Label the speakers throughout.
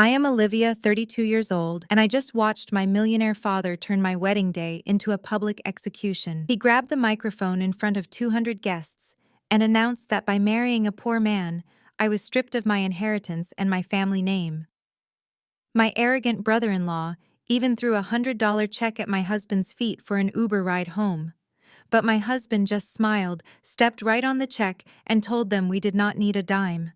Speaker 1: I am Olivia, 32 years old, and I just watched my millionaire father turn my wedding day into a public execution. He grabbed the microphone in front of 200 guests and announced that by marrying a poor man, I was stripped of my inheritance and my family name. My arrogant brother-in-law even threw a $100 check at my husband's feet for an Uber ride home. But my husband just smiled, stepped right on the check, and told them we did not need a dime.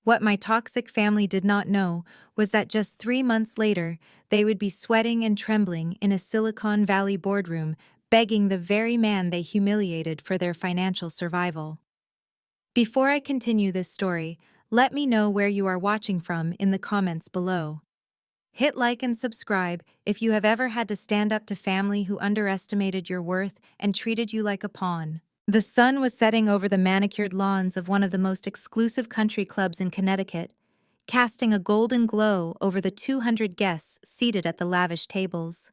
Speaker 1: What my toxic family did not know was that just 3 months later, they would be sweating and trembling in a Silicon Valley boardroom, begging the very man they humiliated for their financial survival. Before I continue this story, let me know where you are watching from in the comments below. Hit like and subscribe if you have ever had to stand up to family who underestimated your worth and treated you like a pawn. The sun was setting over the manicured lawns of one of the most exclusive country clubs in Connecticut, casting a golden glow over the 200 guests seated at the lavish tables.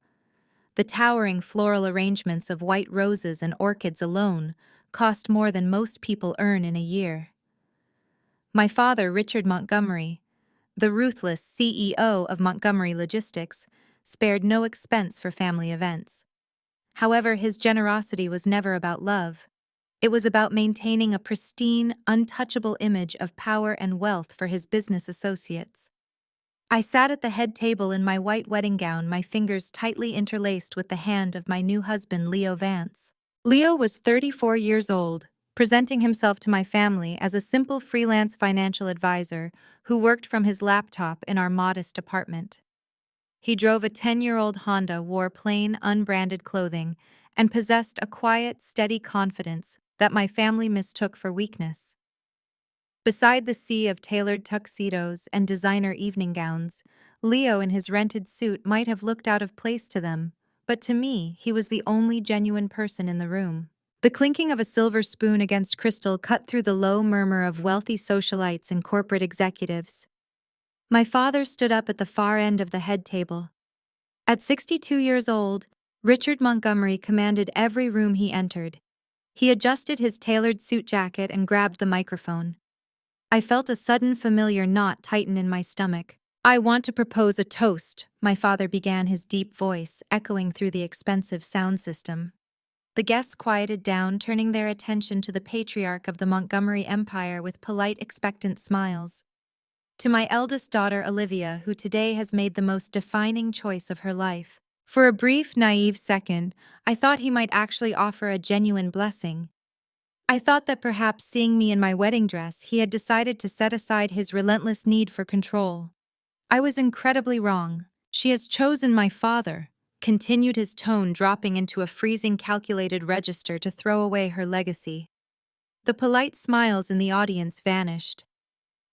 Speaker 1: The towering floral arrangements of white roses and orchids alone cost more than most people earn in a year. My father, Richard Montgomery, the ruthless CEO of Montgomery Logistics, spared no expense for family events. However, his generosity was never about love. It was about maintaining a pristine, untouchable image of power and wealth for his business associates. I sat at the head table in my white wedding gown, my fingers tightly interlaced with the hand of my new husband, Leo Vance. Leo was 34 years old, presenting himself to my family as a simple freelance financial advisor who worked from his laptop in our modest apartment. He drove a 10-year-old Honda, wore plain, unbranded clothing, and possessed a quiet, steady confidence that my family mistook for weakness. Beside the sea of tailored tuxedos and designer evening gowns, Leo in his rented suit might have looked out of place to them, but to me, he was the only genuine person in the room. The clinking of a silver spoon against crystal cut through the low murmur of wealthy socialites and corporate executives. My father stood up at the far end of the head table. At 62 years old, Richard Montgomery commanded every room he entered. He adjusted his tailored suit jacket and grabbed the microphone. I felt a sudden familiar knot tighten in my stomach. "I want to propose a toast," my father began, his deep voice echoing through the expensive sound system. The guests quieted down, turning their attention to the patriarch of the Montgomery Empire with polite, expectant smiles. "To my eldest daughter, Olivia, who today has made the most defining choice of her life." For a brief, naive second, I thought he might actually offer a genuine blessing. I thought that perhaps seeing me in my wedding dress, he had decided to set aside his relentless need for control. I was incredibly wrong. "She has chosen my father," continued, his tone dropping into a freezing, calculated register to throw away her legacy. The polite smiles in the audience vanished.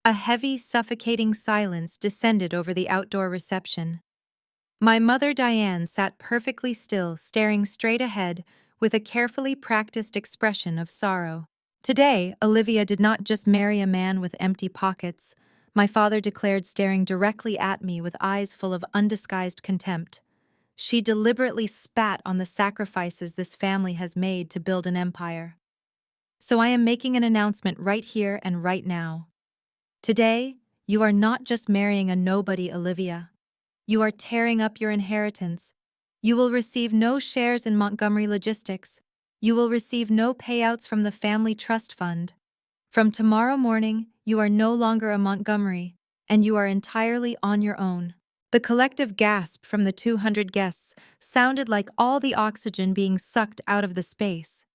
Speaker 1: A heavy, suffocating silence descended over the outdoor reception. My mother, Diane, sat perfectly still, staring straight ahead with a carefully practiced expression of sorrow. "Today, Olivia did not just marry a man with empty pockets," my father declared, staring directly at me with eyes full of undisguised contempt. "She deliberately spat on the sacrifices this family has made to build an empire. So I am making an announcement right here and right now. Today, you are not just marrying a nobody, Olivia. You are tearing up your inheritance. You will receive no shares in Montgomery Logistics. You will receive no payouts from the family trust fund. From tomorrow morning, you are no longer a Montgomery, and you are entirely on your own." The collective gasp from the 200 guests sounded like all the oxygen being sucked out of the space.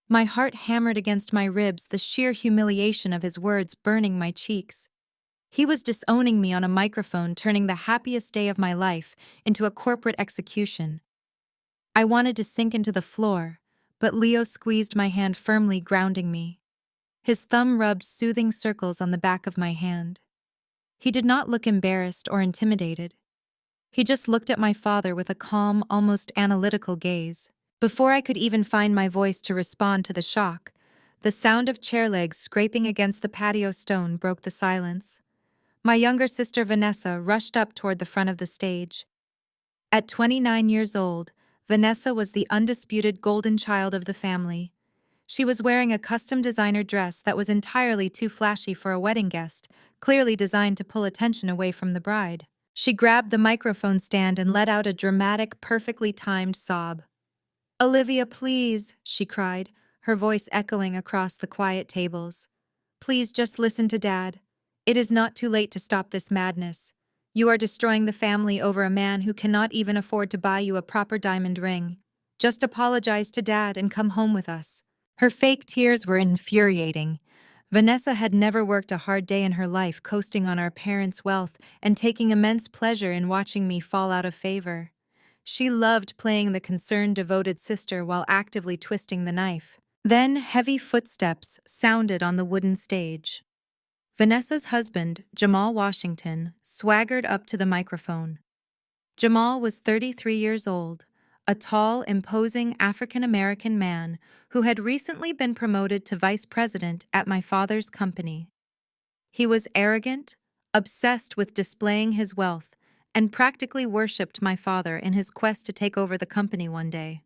Speaker 1: My heart hammered against my ribs, the sheer humiliation of his words burning my cheeks. He was disowning me on a microphone, turning the happiest day of my life into a corporate execution. I wanted to sink into the floor, but Leo squeezed my hand firmly, grounding me. His thumb rubbed soothing circles on the back of my hand. He did not look embarrassed or intimidated. He just looked at my father with a calm, almost analytical gaze. Before I could even find my voice to respond to the shock, the sound of chair legs scraping against the patio stone broke the silence. My younger sister Vanessa rushed up toward the front of the stage. At 29 years old, Vanessa was the undisputed golden child of the family. She was wearing a custom designer dress that was entirely too flashy for a wedding guest, clearly designed to pull attention away from the bride. She grabbed the microphone stand and let out a dramatic, perfectly timed sob. "Olivia, please," she cried, her voice echoing across the quiet tables. "Please just listen to Dad. It is not too late to stop this madness. You are destroying the family over a man who cannot even afford to buy you a proper diamond ring. Just apologize to Dad and come home with us." Her fake tears were infuriating. Vanessa had never worked a hard day in her life, coasting on our parents' wealth and taking immense pleasure in watching me fall out of favor. She loved playing the concerned, devoted sister while actively twisting the knife. Then heavy footsteps sounded on the wooden stage. Vanessa's husband, Jamal Washington, swaggered up to the microphone. Jamal was 33 years old, a tall, imposing African-American man who had recently been promoted to vice president at my father's company. He was arrogant, obsessed with displaying his wealth, and practically worshipped my father in his quest to take over the company one day.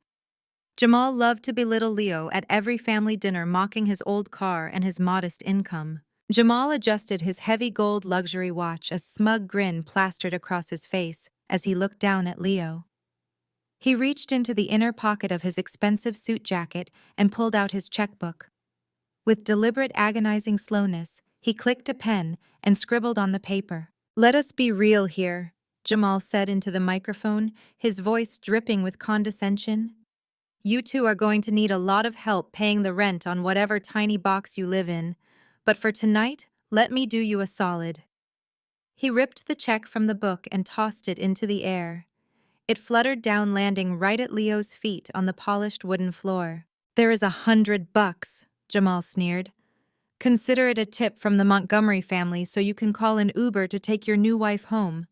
Speaker 1: Jamal loved to belittle Leo at every family dinner, mocking his old car and his modest income. Jamal adjusted his heavy gold luxury watch, a smug grin plastered across his face as he looked down at Leo. He reached into the inner pocket of his expensive suit jacket and pulled out his checkbook. With deliberate, agonizing slowness, he clicked a pen and scribbled on the paper. "Let us be real here," Jamal said into the microphone, his voice dripping with condescension. "You two are going to need a lot of help paying the rent on whatever tiny box you live in, but for tonight, let me do you a solid." He ripped the check from the book and tossed it into the air. It fluttered down, landing right at Leo's feet on the polished wooden floor. "There is $100, Jamal sneered. "Consider it a tip from the Montgomery family so you can call an Uber to take your new wife home.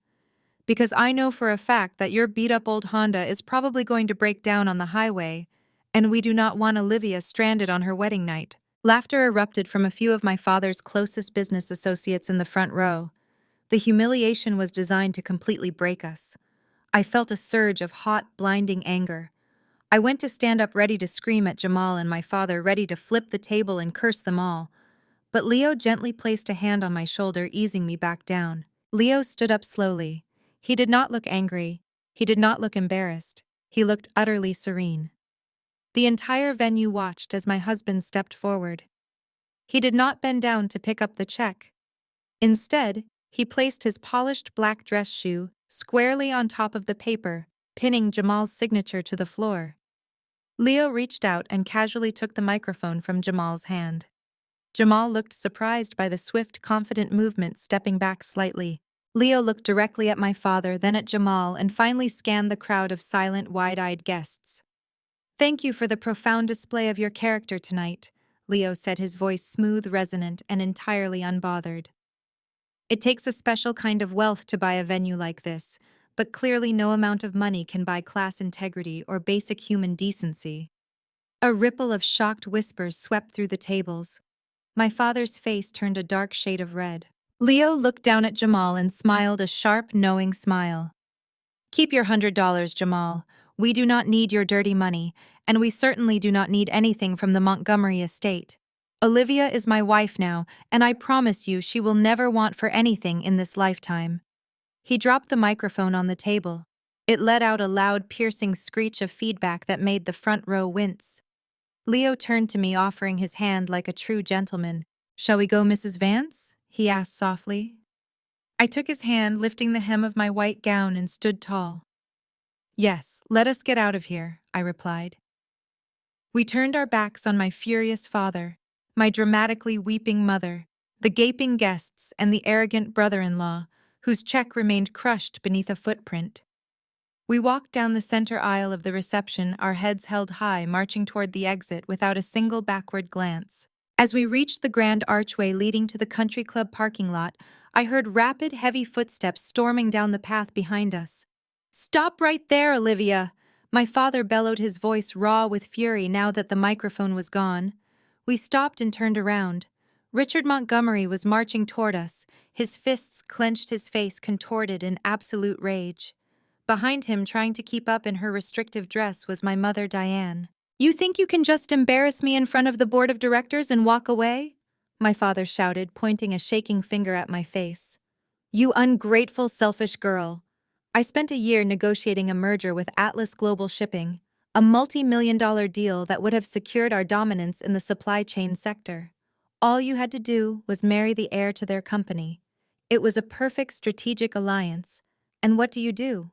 Speaker 1: Because I know for a fact that your beat-up old Honda is probably going to break down on the highway, and we do not want Olivia stranded on her wedding night." Laughter erupted from a few of my father's closest business associates in the front row. The humiliation was designed to completely break us. I felt a surge of hot, blinding anger. I went to stand up, ready to scream at Jamal and my father, ready to flip the table and curse them all. But Leo gently placed a hand on my shoulder, easing me back down. Leo stood up slowly. He did not look angry. He did not look embarrassed. He looked utterly serene. The entire venue watched as my husband stepped forward. He did not bend down to pick up the check. Instead, he placed his polished black dress shoe squarely on top of the paper, pinning Jamal's signature to the floor. Leo reached out and casually took the microphone from Jamal's hand. Jamal looked surprised by the swift, confident movement, stepping back slightly. Leo looked directly at my father, then at Jamal, and finally scanned the crowd of silent, wide-eyed guests. "Thank you for the profound display of your character tonight," Leo said, his voice smooth, resonant, and entirely unbothered. "It takes a special kind of wealth to buy a venue like this, but clearly no amount of money can buy class integrity or basic human decency." A ripple of shocked whispers swept through the tables. My father's face turned a dark shade of red. Leo looked down at Jamal and smiled a sharp, knowing smile. "Keep your $100, Jamal. We do not need your dirty money, and we certainly do not need anything from the Montgomery estate. Olivia is my wife now, and I promise you she will never want for anything in this lifetime." He dropped the microphone on the table. It let out a loud, piercing screech of feedback that made the front row wince. Leo turned to me, offering his hand like a true gentleman. "Shall we go, Mrs. Vance?" he asked softly. I took his hand, lifting the hem of my white gown, and stood tall. "Yes, let us get out of here," I replied. We turned our backs on my furious father, my dramatically weeping mother, the gaping guests, and the arrogant brother-in-law, whose check remained crushed beneath a footprint. We walked down the center aisle of the reception, our heads held high, marching toward the exit without a single backward glance. As we reached the grand archway leading to the country club parking lot, I heard rapid, heavy footsteps storming down the path behind us. "Stop right there, Olivia!" My father bellowed, his voice raw with fury now that the microphone was gone. We stopped and turned around. Richard Montgomery was marching toward us, his fists clenched, his face contorted in absolute rage. Behind him, trying to keep up in her restrictive dress, was my mother, Diane. You think you can just embarrass me in front of the board of directors and walk away? My father shouted, pointing a shaking finger at my face. You ungrateful, selfish girl. I spent a year negotiating a merger with Atlas Global Shipping, a multi-million-dollar deal that would have secured our dominance in the supply chain sector. All you had to do was marry the heir to their company. It was a perfect strategic alliance. And what do?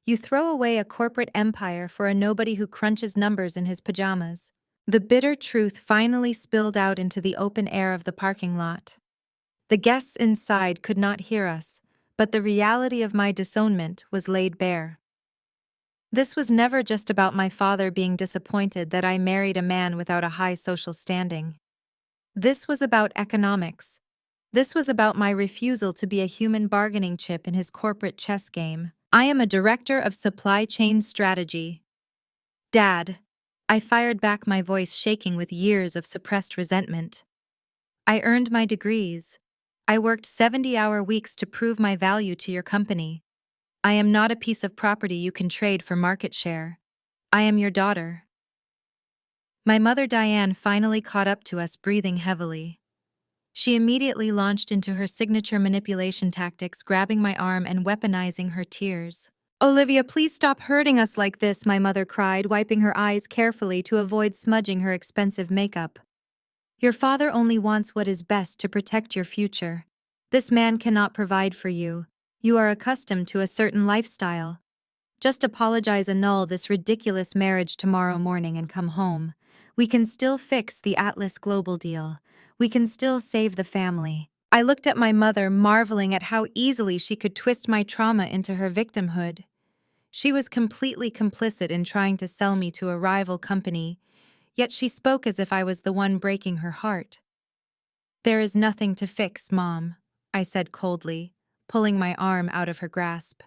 Speaker 1: You throw away a corporate empire for a nobody who crunches numbers in his pajamas. The bitter truth finally spilled out into the open air of the parking lot. The guests inside could not hear us, but the reality of my disownment was laid bare. This was never just about my father being disappointed that I married a man without a high social standing. This was about economics. This was about my refusal to be a human bargaining chip in his corporate chess game. I am a director of supply chain strategy. Dad. I fired back, my voice shaking with years of suppressed resentment. I earned my degrees. I worked 70-hour weeks to prove my value to your company. I am not a piece of property you can trade for market share. I am your daughter. My mother Diane finally caught up to us, breathing heavily. She immediately launched into her signature manipulation tactics, grabbing my arm and weaponizing her tears. Olivia, please stop hurting us like this, my mother cried, wiping her eyes carefully to avoid smudging her expensive makeup. Your father only wants what is best to protect your future. This man cannot provide for you. You are accustomed to a certain lifestyle. Just apologize, annul this ridiculous marriage tomorrow morning and come home. We can still fix the Atlas Global deal. We can still save the family. I looked at my mother, marveling at how easily she could twist my trauma into her victimhood. She was completely complicit in trying to sell me to a rival company, yet she spoke as if I was the one breaking her heart. There is nothing to fix, Mom, I said coldly, pulling my arm out of her grasp.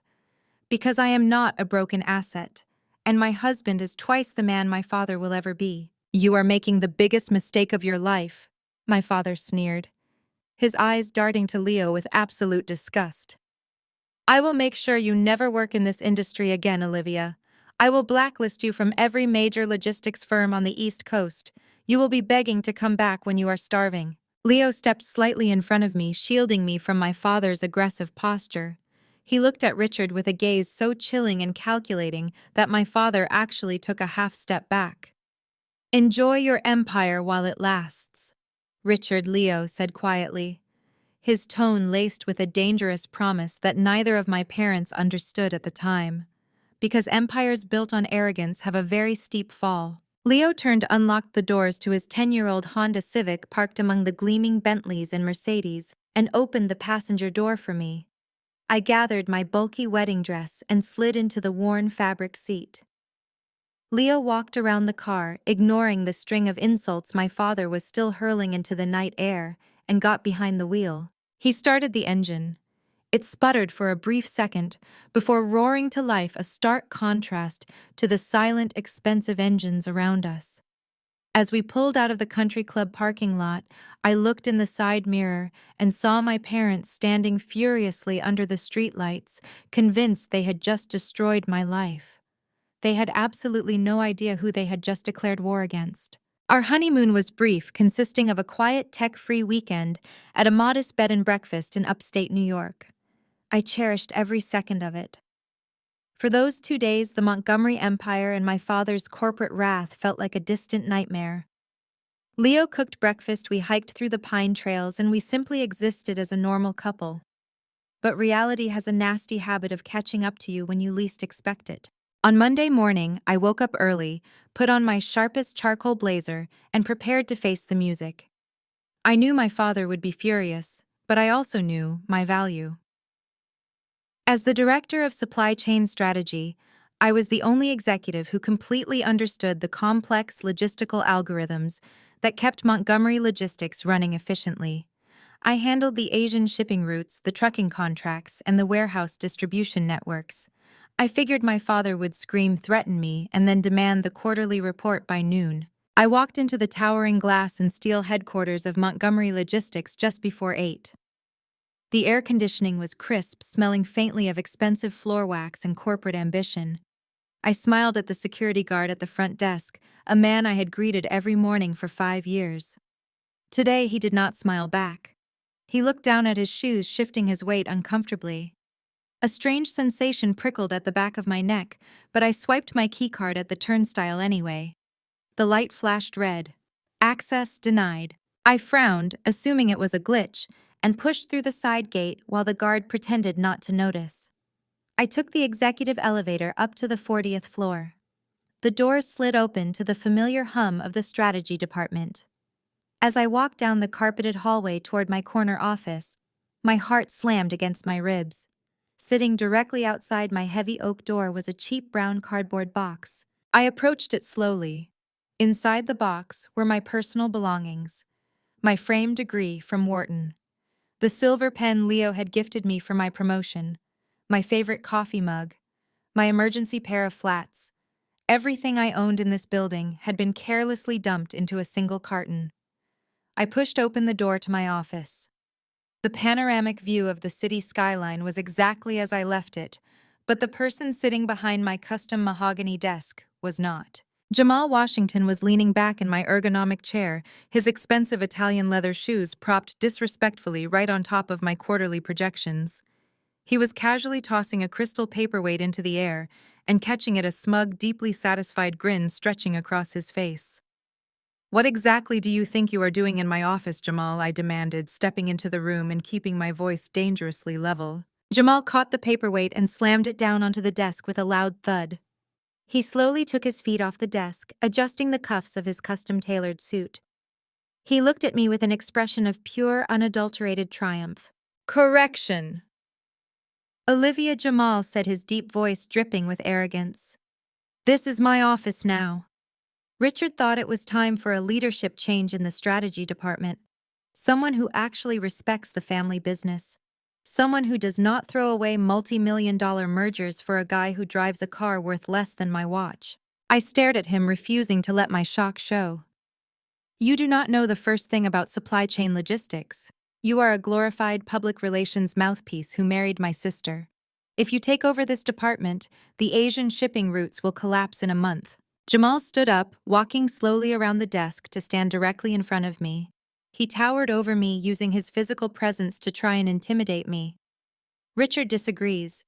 Speaker 1: Because I am not a broken asset, and my husband is twice the man my father will ever be. You are making the biggest mistake of your life, my father sneered, his eyes darting to Leo with absolute disgust. I will make sure you never work in this industry again, Olivia. I will blacklist you from every major logistics firm on the East Coast. You will be begging to come back when you are starving. Leo stepped slightly in front of me, shielding me from my father's aggressive posture. He looked at Richard with a gaze so chilling and calculating that my father actually took a half step back. Enjoy your empire while it lasts, Richard, Leo said quietly, his tone laced with a dangerous promise that neither of my parents understood at the time. Because empires built on arrogance have a very steep fall. Leo turned to unlock the doors to his 10-year-old Honda Civic parked among the gleaming Bentleys and Mercedes and opened the passenger door for me. I gathered my bulky wedding dress and slid into the worn fabric seat. Leo walked around the car, ignoring the string of insults my father was still hurling into the night air, and got behind the wheel. He started the engine. It sputtered for a brief second before roaring to life, a stark contrast to the silent, expensive engines around us. As we pulled out of the country club parking lot, I looked in the side mirror and saw my parents standing furiously under the streetlights, convinced they had just destroyed my life. They had absolutely no idea who they had just declared war against. Our honeymoon was brief, consisting of a quiet, tech-free weekend at a modest bed and breakfast in upstate New York. I cherished every second of it. For those 2 days, the Montgomery Empire and my father's corporate wrath felt like a distant nightmare. Leo cooked breakfast, we hiked through the pine trails, and we simply existed as a normal couple. But reality has a nasty habit of catching up to you when you least expect it. On Monday morning, I woke up early, put on my sharpest charcoal blazer, and prepared to face the music. I knew my father would be furious, but I also knew my value. As the director of supply chain strategy, I was the only executive who completely understood the complex logistical algorithms that kept Montgomery Logistics running efficiently. I handled the Asian shipping routes, the trucking contracts, and the warehouse distribution networks. I figured my father would scream, threaten me, and then demand the quarterly report by noon. I walked into the towering glass and steel headquarters of Montgomery Logistics just before 8. The air conditioning was crisp, smelling faintly of expensive floor wax and corporate ambition. I smiled at the security guard at the front desk, a man I had greeted every morning for 5 years. Today he did not smile back. He looked down at his shoes, shifting his weight uncomfortably. A strange sensation prickled at the back of my neck, but I swiped my keycard at the turnstile anyway. The light flashed red. Access denied. I frowned, assuming it was a glitch, and pushed through the side gate while the guard pretended not to notice. I took the executive elevator up to the 40th floor. The doors slid open to the familiar hum of the strategy department. As I walked down the carpeted hallway toward my corner office, my heart slammed against my ribs. Sitting directly outside my heavy oak door was a cheap brown cardboard box. I approached it slowly. Inside the box were my personal belongings, my framed degree from Wharton, the silver pen Leo had gifted me for my promotion, my favorite coffee mug, my emergency pair of flats. Everything I owned in this building had been carelessly dumped into a single carton. I pushed open the door to my office. The panoramic view of the city skyline was exactly as I left it, but the person sitting behind my custom mahogany desk was not. Jamal Washington was leaning back in my ergonomic chair, his expensive Italian leather shoes propped disrespectfully right on top of my quarterly projections. He was casually tossing a crystal paperweight into the air and catching it, a smug, deeply satisfied grin stretching across his face. "What exactly do you think you are doing in my office, Jamal?" I demanded, stepping into the room and keeping my voice dangerously level. Jamal caught the paperweight and slammed it down onto the desk with a loud thud. He slowly took his feet off the desk, adjusting the cuffs of his custom-tailored suit. He looked at me with an expression of pure, unadulterated triumph. "Correction!" "Olivia," Jamal said, his deep voice dripping with arrogance. "This is my office now." Richard thought it was time for a leadership change in the strategy department. Someone who actually respects the family business. Someone who does not throw away multi-million-dollar mergers for a guy who drives a car worth less than my watch. I stared at him, refusing to let my shock show. "You do not know the first thing about supply chain logistics. You are a glorified public relations mouthpiece who married my sister. If you take over this department, the Asian shipping routes will collapse in a month." Jamal stood up, walking slowly around the desk to stand directly in front of me. He towered over me, using his physical presence to try and intimidate me. "Richard disagrees.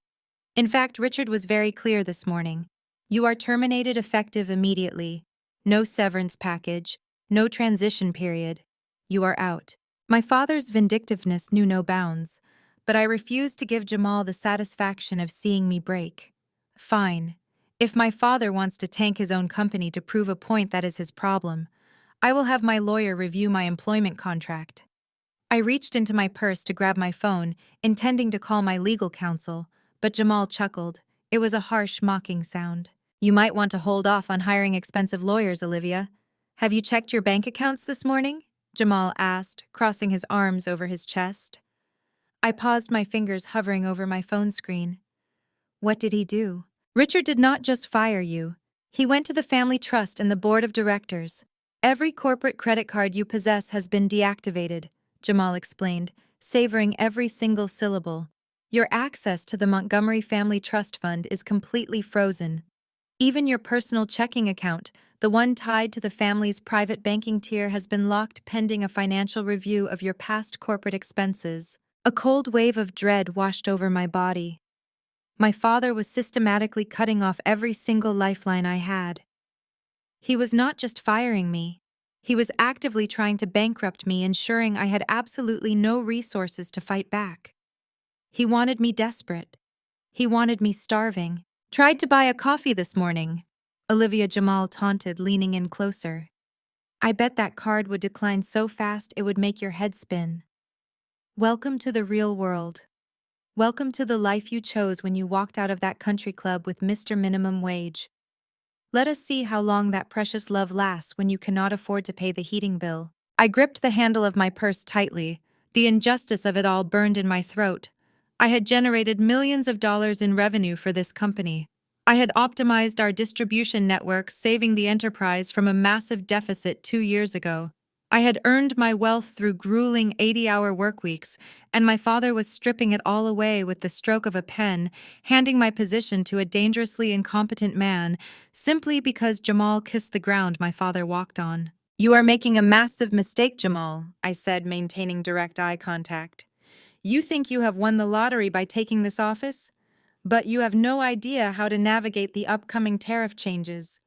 Speaker 1: In fact, Richard was very clear this morning. You are terminated effective immediately. No severance package, no transition period. You are out." My father's vindictiveness knew no bounds, but I refused to give Jamal the satisfaction of seeing me break. Fine. If my father wants to tank his own company to prove a point, that is his problem. I will have my lawyer review my employment contract. I reached into my purse to grab my phone, intending to call my legal counsel, but Jamal chuckled. It was a harsh, mocking sound. "You might want to hold off on hiring expensive lawyers, Olivia. Have you checked your bank accounts this morning?" Jamal asked, crossing his arms over his chest. I paused, my fingers hovering over my phone screen. "What did he do?" "Richard did not just fire you. He went to the family trust and the board of directors. Every corporate credit card you possess has been deactivated," Jamal explained, savoring every single syllable. "Your access to the Montgomery Family Trust Fund is completely frozen. Even your personal checking account, the one tied to the family's private banking tier, has been locked pending a financial review of your past corporate expenses." A cold wave of dread washed over my body. My father was systematically cutting off every single lifeline I had. He was not just firing me. He was actively trying to bankrupt me, ensuring I had absolutely no resources to fight back. He wanted me desperate. He wanted me starving. "Tried to buy a coffee this morning," Olivia, Jamal taunted, leaning in closer. "I bet that card would decline so fast it would make your head spin." Welcome to the real world. Welcome to the life you chose when you walked out of that country club with Mr. Minimum Wage. Let us see how long that precious love lasts when you cannot afford to pay the heating bill. I gripped the handle of my purse tightly. The injustice of it all burned in my throat. I had generated millions of dollars in revenue for this company. I had optimized our distribution network, saving the enterprise from a massive deficit 2 years ago. I had earned my wealth through grueling 80-hour workweeks, and my father was stripping it all away with the stroke of a pen, handing my position to a dangerously incompetent man, simply because Jamal kissed the ground my father walked on. "You are making a massive mistake, Jamal," I said, maintaining direct eye contact. "You think you have won the lottery by taking this office? But you have no idea how to navigate the upcoming tariff changes.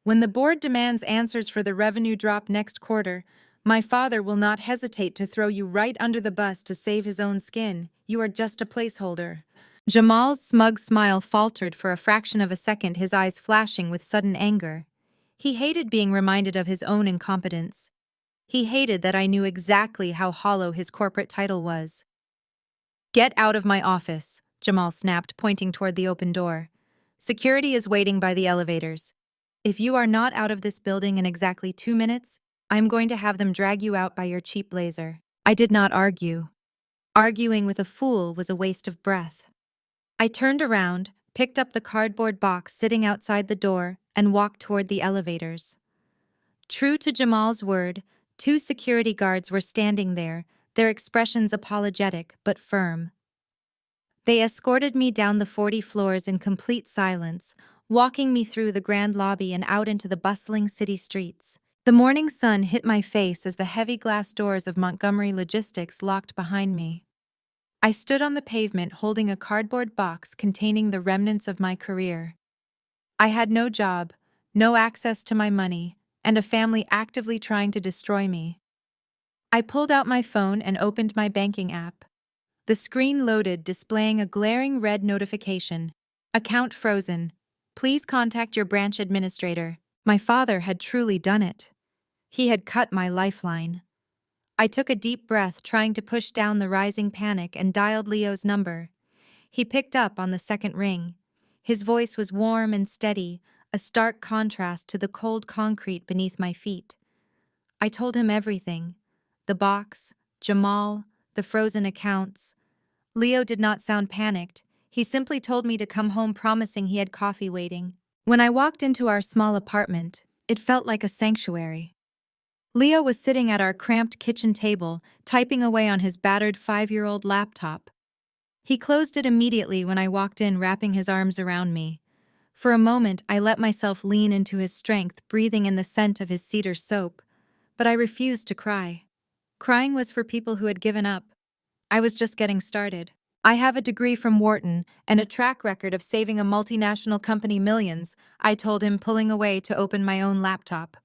Speaker 1: When the board demands answers for the revenue drop next quarter, my father will not hesitate to throw you right under the bus to save his own skin. You are just a placeholder." Jamal's smug smile faltered for a fraction of a second, his eyes flashing with sudden anger. He hated being reminded of his own incompetence. He hated that I knew exactly how hollow his corporate title was. "Get out of my office," Jamal snapped, pointing toward the open door. "Security is waiting by the elevators. If you are not out of this building in exactly 2 minutes, I'm going to have them drag you out by your cheap blazer." I did not argue. Arguing with a fool was a waste of breath. I turned around, picked up the cardboard box sitting outside the door, and walked toward the elevators. True to Jamal's word, 2 security guards were standing there, their expressions apologetic but firm. They escorted me down the 40 floors in complete silence, walking me through the grand lobby and out into the bustling city streets. The morning sun hit my face as the heavy glass doors of Montgomery Logistics locked behind me. I stood on the pavement holding a cardboard box containing the remnants of my career. I had no job, no access to my money, and a family actively trying to destroy me. I pulled out my phone and opened my banking app. The screen loaded, displaying a glaring red notification. "Account frozen. Please contact your branch administrator." My father had truly done it. He had cut my lifeline. I took a deep breath, trying to push down the rising panic, and dialed Leo's number. He picked up on the second ring. His voice was warm and steady, a stark contrast to the cold concrete beneath my feet. I told him everything. The box, Jamal, the frozen accounts. Leo did not sound panicked. He simply told me to come home, promising he had coffee waiting. When I walked into our small apartment, it felt like a sanctuary. Leo was sitting at our cramped kitchen table, typing away on his battered 5-year-old laptop. He closed it immediately when I walked in, wrapping his arms around me. For a moment, I let myself lean into his strength, breathing in the scent of his cedar soap. But I refused to cry. Crying was for people who had given up. I was just getting started. "I have a degree from Wharton and a track record of saving a multinational company millions," I told him, pulling away to open my own laptop.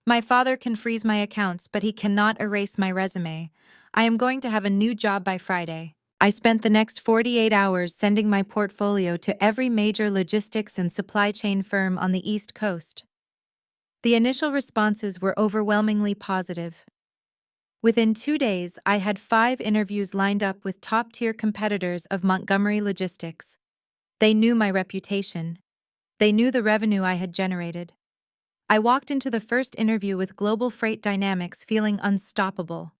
Speaker 1: "My father can freeze my accounts, but he cannot erase my resume. I am going to have a new job by Friday." I spent the next 48 hours sending my portfolio to every major logistics and supply chain firm on the East Coast. The initial responses were overwhelmingly positive. Within 2 days, I had 5 interviews lined up with top-tier competitors of Montgomery Logistics. They knew my reputation. They knew the revenue I had generated. I walked into the first interview with Global Freight Dynamics feeling unstoppable.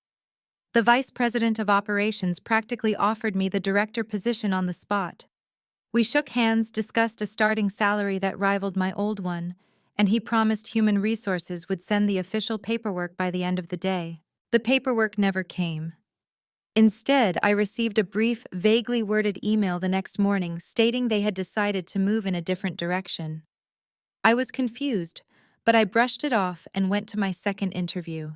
Speaker 1: The vice president of operations practically offered me the director position on the spot. We shook hands, discussed a starting salary that rivaled my old one, and he promised human resources would send the official paperwork by the end of the day. The paperwork never came. Instead, I received a brief, vaguely worded email the next morning stating they had decided to move in a different direction. I was confused, but I brushed it off and went to my second interview.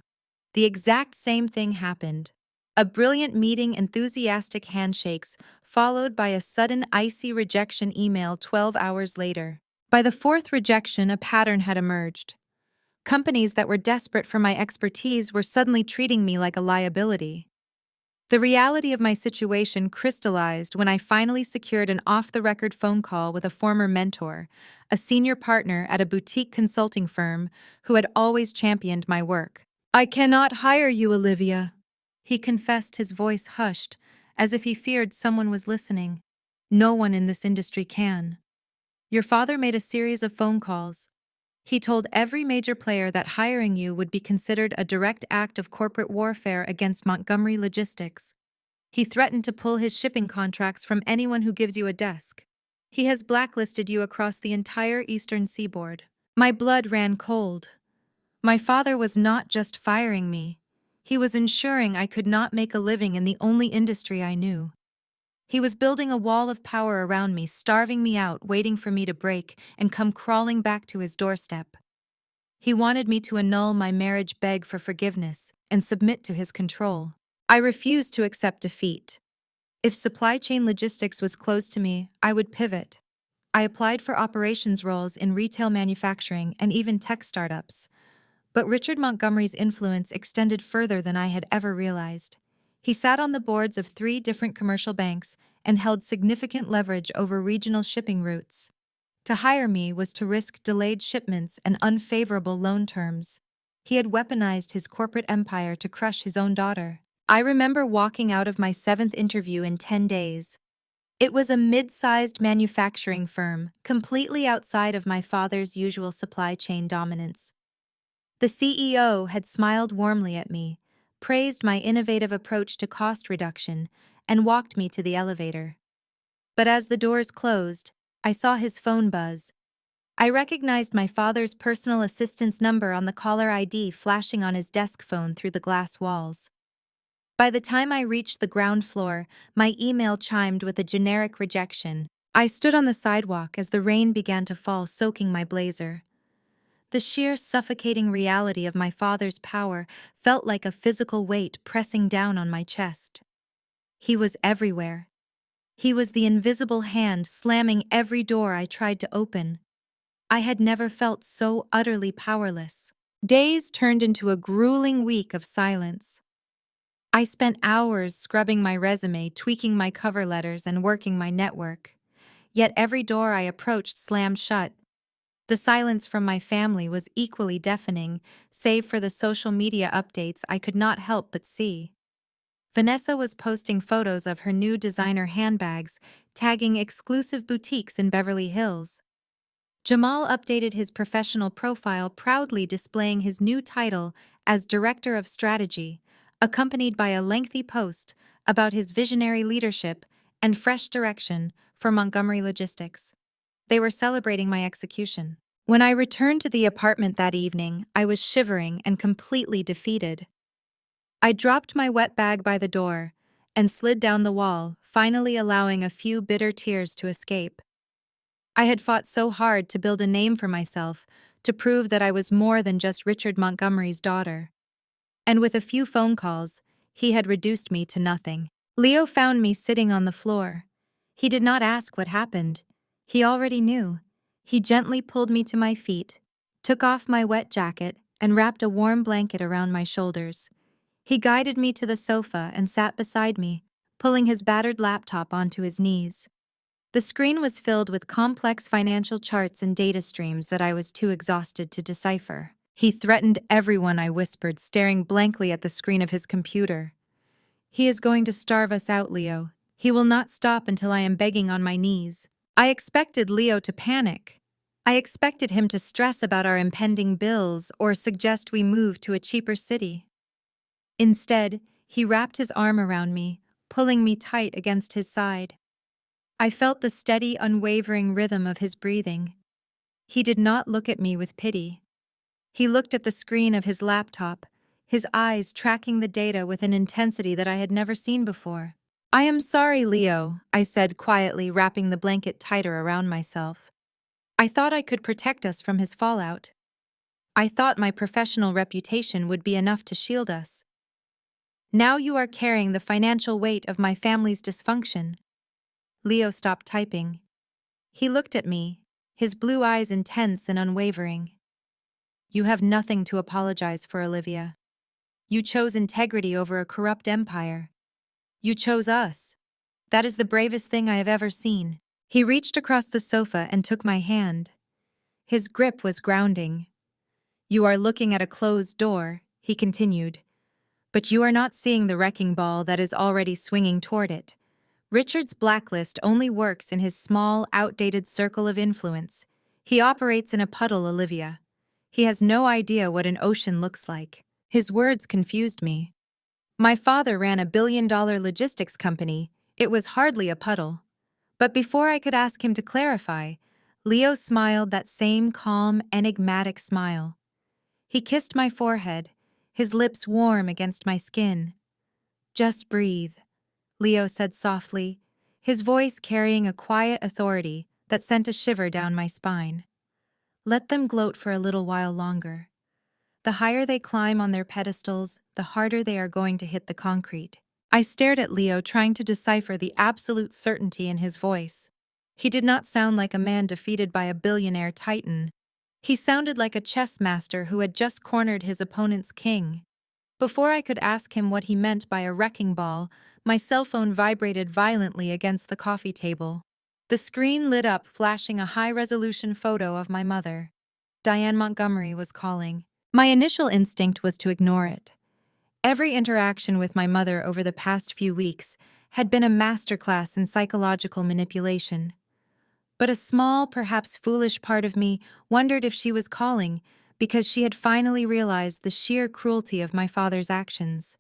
Speaker 1: The exact same thing happened. A brilliant meeting, enthusiastic handshakes, followed by a sudden icy rejection email 12 hours later. By the fourth rejection, a pattern had emerged. Companies that were desperate for my expertise were suddenly treating me like a liability. The reality of my situation crystallized when I finally secured an off-the-record phone call with a former mentor, a senior partner at a boutique consulting firm who had always championed my work. "I cannot hire you, Olivia," he confessed, his voice hushed, as if he feared someone was listening. "No one in this industry can. Your father made a series of phone calls. He told every major player that hiring you would be considered a direct act of corporate warfare against Montgomery Logistics. He threatened to pull his shipping contracts from anyone who gives you a desk. He has blacklisted you across the entire eastern seaboard." My blood ran cold. My father was not just firing me. He was ensuring I could not make a living in the only industry I knew. He was building a wall of power around me, starving me out, waiting for me to break and come crawling back to his doorstep. He wanted me to annul my marriage, beg for forgiveness, and submit to his control. I refused to accept defeat. If supply chain logistics was closed to me, I would pivot. I applied for operations roles in retail manufacturing and even tech startups. But Richard Montgomery's influence extended further than I had ever realized. He sat on the boards of 3 different commercial banks and held significant leverage over regional shipping routes. To hire me was to risk delayed shipments and unfavorable loan terms. He had weaponized his corporate empire to crush his own daughter. I remember walking out of my 7th interview in 10 days. It was a mid-sized manufacturing firm, completely outside of my father's usual supply chain dominance. The CEO had smiled warmly at me, praised my innovative approach to cost reduction, and walked me to the elevator. But as the doors closed, I saw his phone buzz. I recognized my father's personal assistant's number on the caller ID flashing on his desk phone through the glass walls. By the time I reached the ground floor, my email chimed with a generic rejection. I stood on the sidewalk as the rain began to fall, soaking my blazer. The sheer suffocating reality of my father's power felt like a physical weight pressing down on my chest. He was everywhere. He was the invisible hand slamming every door I tried to open. I had never felt so utterly powerless. Days turned into a grueling week of silence. I spent hours scrubbing my resume, tweaking my cover letters, and working my network. Yet every door I approached slammed shut. The silence from my family was equally deafening, save for the social media updates I could not help but see. Vanessa was posting photos of her new designer handbags, tagging exclusive boutiques in Beverly Hills. Jamal updated his professional profile, proudly displaying his new title as Director of Strategy, accompanied by a lengthy post about his visionary leadership and fresh direction for Montgomery Logistics. They were celebrating my execution. When I returned to the apartment that evening, I was shivering and completely defeated. I dropped my wet bag by the door and slid down the wall, finally allowing a few bitter tears to escape. I had fought so hard to build a name for myself, to prove that I was more than just Richard Montgomery's daughter. And with a few phone calls, he had reduced me to nothing. Leo found me sitting on the floor. He did not ask what happened. He already knew. He gently pulled me to my feet, took off my wet jacket, and wrapped a warm blanket around my shoulders. He guided me to the sofa and sat beside me, pulling his battered laptop onto his knees. The screen was filled with complex financial charts and data streams that I was too exhausted to decipher. He threatened everyone, I whispered, staring blankly at the screen of his computer. He is going to starve us out, Leo. He will not stop until I am begging on my knees. I expected Leo to panic. I expected him to stress about our impending bills or suggest we move to a cheaper city. Instead, he wrapped his arm around me, pulling me tight against his side. I felt the steady, unwavering rhythm of his breathing. He did not look at me with pity. He looked at the screen of his laptop, his eyes tracking the data with an intensity that I had never seen before. I am sorry, Leo, I said quietly, wrapping the blanket tighter around myself. I thought I could protect us from his fallout. I thought my professional reputation would be enough to shield us. Now you are carrying the financial weight of my family's dysfunction. Leo stopped typing. He looked at me, his blue eyes intense and unwavering. You have nothing to apologize for, Olivia. You chose integrity over a corrupt empire. You chose us. That is the bravest thing I have ever seen. He reached across the sofa and took my hand. His grip was grounding. You are looking at a closed door, he continued. But you are not seeing the wrecking ball that is already swinging toward it. Richard's blacklist only works in his small, outdated circle of influence. He operates in a puddle, Olivia. He has no idea what an ocean looks like. His words confused me. My father ran a billion-dollar logistics company. It was hardly a puddle. But before I could ask him to clarify, Leo smiled that same calm, enigmatic smile. He kissed my forehead, his lips warm against my skin. "Just breathe," Leo said softly, his voice carrying a quiet authority that sent a shiver down my spine. "Let them gloat for a little while longer. The higher they climb on their pedestals, the harder they are going to hit the concrete." I stared at Leo, trying to decipher the absolute certainty in his voice. He did not sound like a man defeated by a billionaire titan. He sounded like a chess master who had just cornered his opponent's king. Before I could ask him what he meant by a wrecking ball, my cell phone vibrated violently against the coffee table. The screen lit up, flashing a high-resolution photo of my mother. Diane Montgomery was calling. My initial instinct was to ignore it. Every interaction with my mother over the past few weeks had been a masterclass in psychological manipulation. But a small, perhaps foolish part of me wondered if she was calling because she had finally realized the sheer cruelty of my father's actions.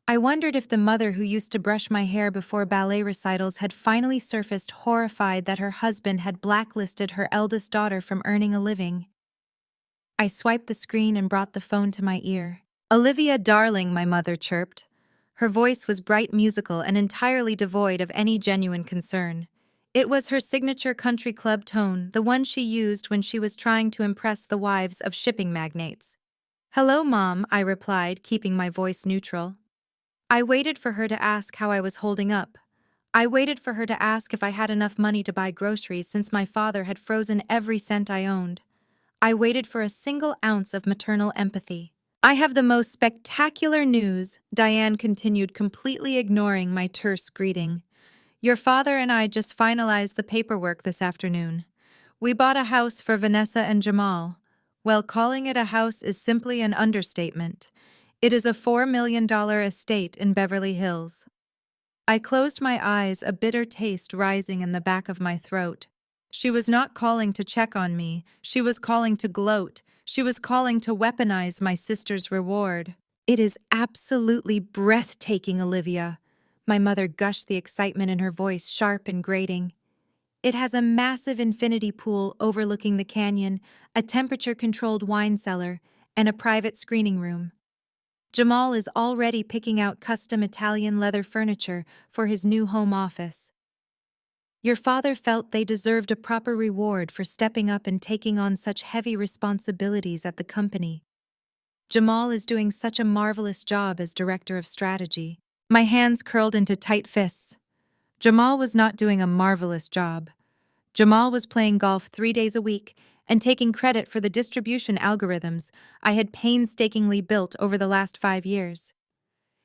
Speaker 1: I wondered if the mother who used to brush my hair before ballet recitals had finally surfaced, horrified that her husband had blacklisted her eldest daughter from earning a living. I swiped the screen and brought the phone to my ear. "Olivia, darling," my mother chirped. Her voice was bright, musical, and entirely devoid of any genuine concern. It was her signature country club tone, the one she used when she was trying to impress the wives of shipping magnates. "Hello, Mom," I replied, keeping my voice neutral. I waited for her to ask how I was holding up. I waited for her to ask if I had enough money to buy groceries since my father had frozen every cent I owned. I waited for a single ounce of maternal empathy. "I have the most spectacular news," Diane continued, completely ignoring my terse greeting. "Your father and I just finalized the paperwork this afternoon. We bought a house for Vanessa and Jamal. Well, calling it a house is simply an understatement. It is a $4 million estate in Beverly Hills." I closed my eyes, a bitter taste rising in the back of my throat. She was not calling to check on me. She was calling to gloat. She was calling to weaponize my sister's reward. "It is absolutely breathtaking, Olivia." My mother gushed, the excitement in her voice sharp and grating. "It has a massive infinity pool overlooking the canyon, a temperature-controlled wine cellar, and a private screening room. Jamal is already picking out custom Italian leather furniture for his new home office. Your father felt they deserved a proper reward for stepping up and taking on such heavy responsibilities at the company. Jamal is doing such a marvelous job as director of strategy." My hands curled into tight fists. Jamal was not doing a marvelous job. Jamal was playing golf 3 days a week and taking credit for the distribution algorithms I had painstakingly built over the last 5 years.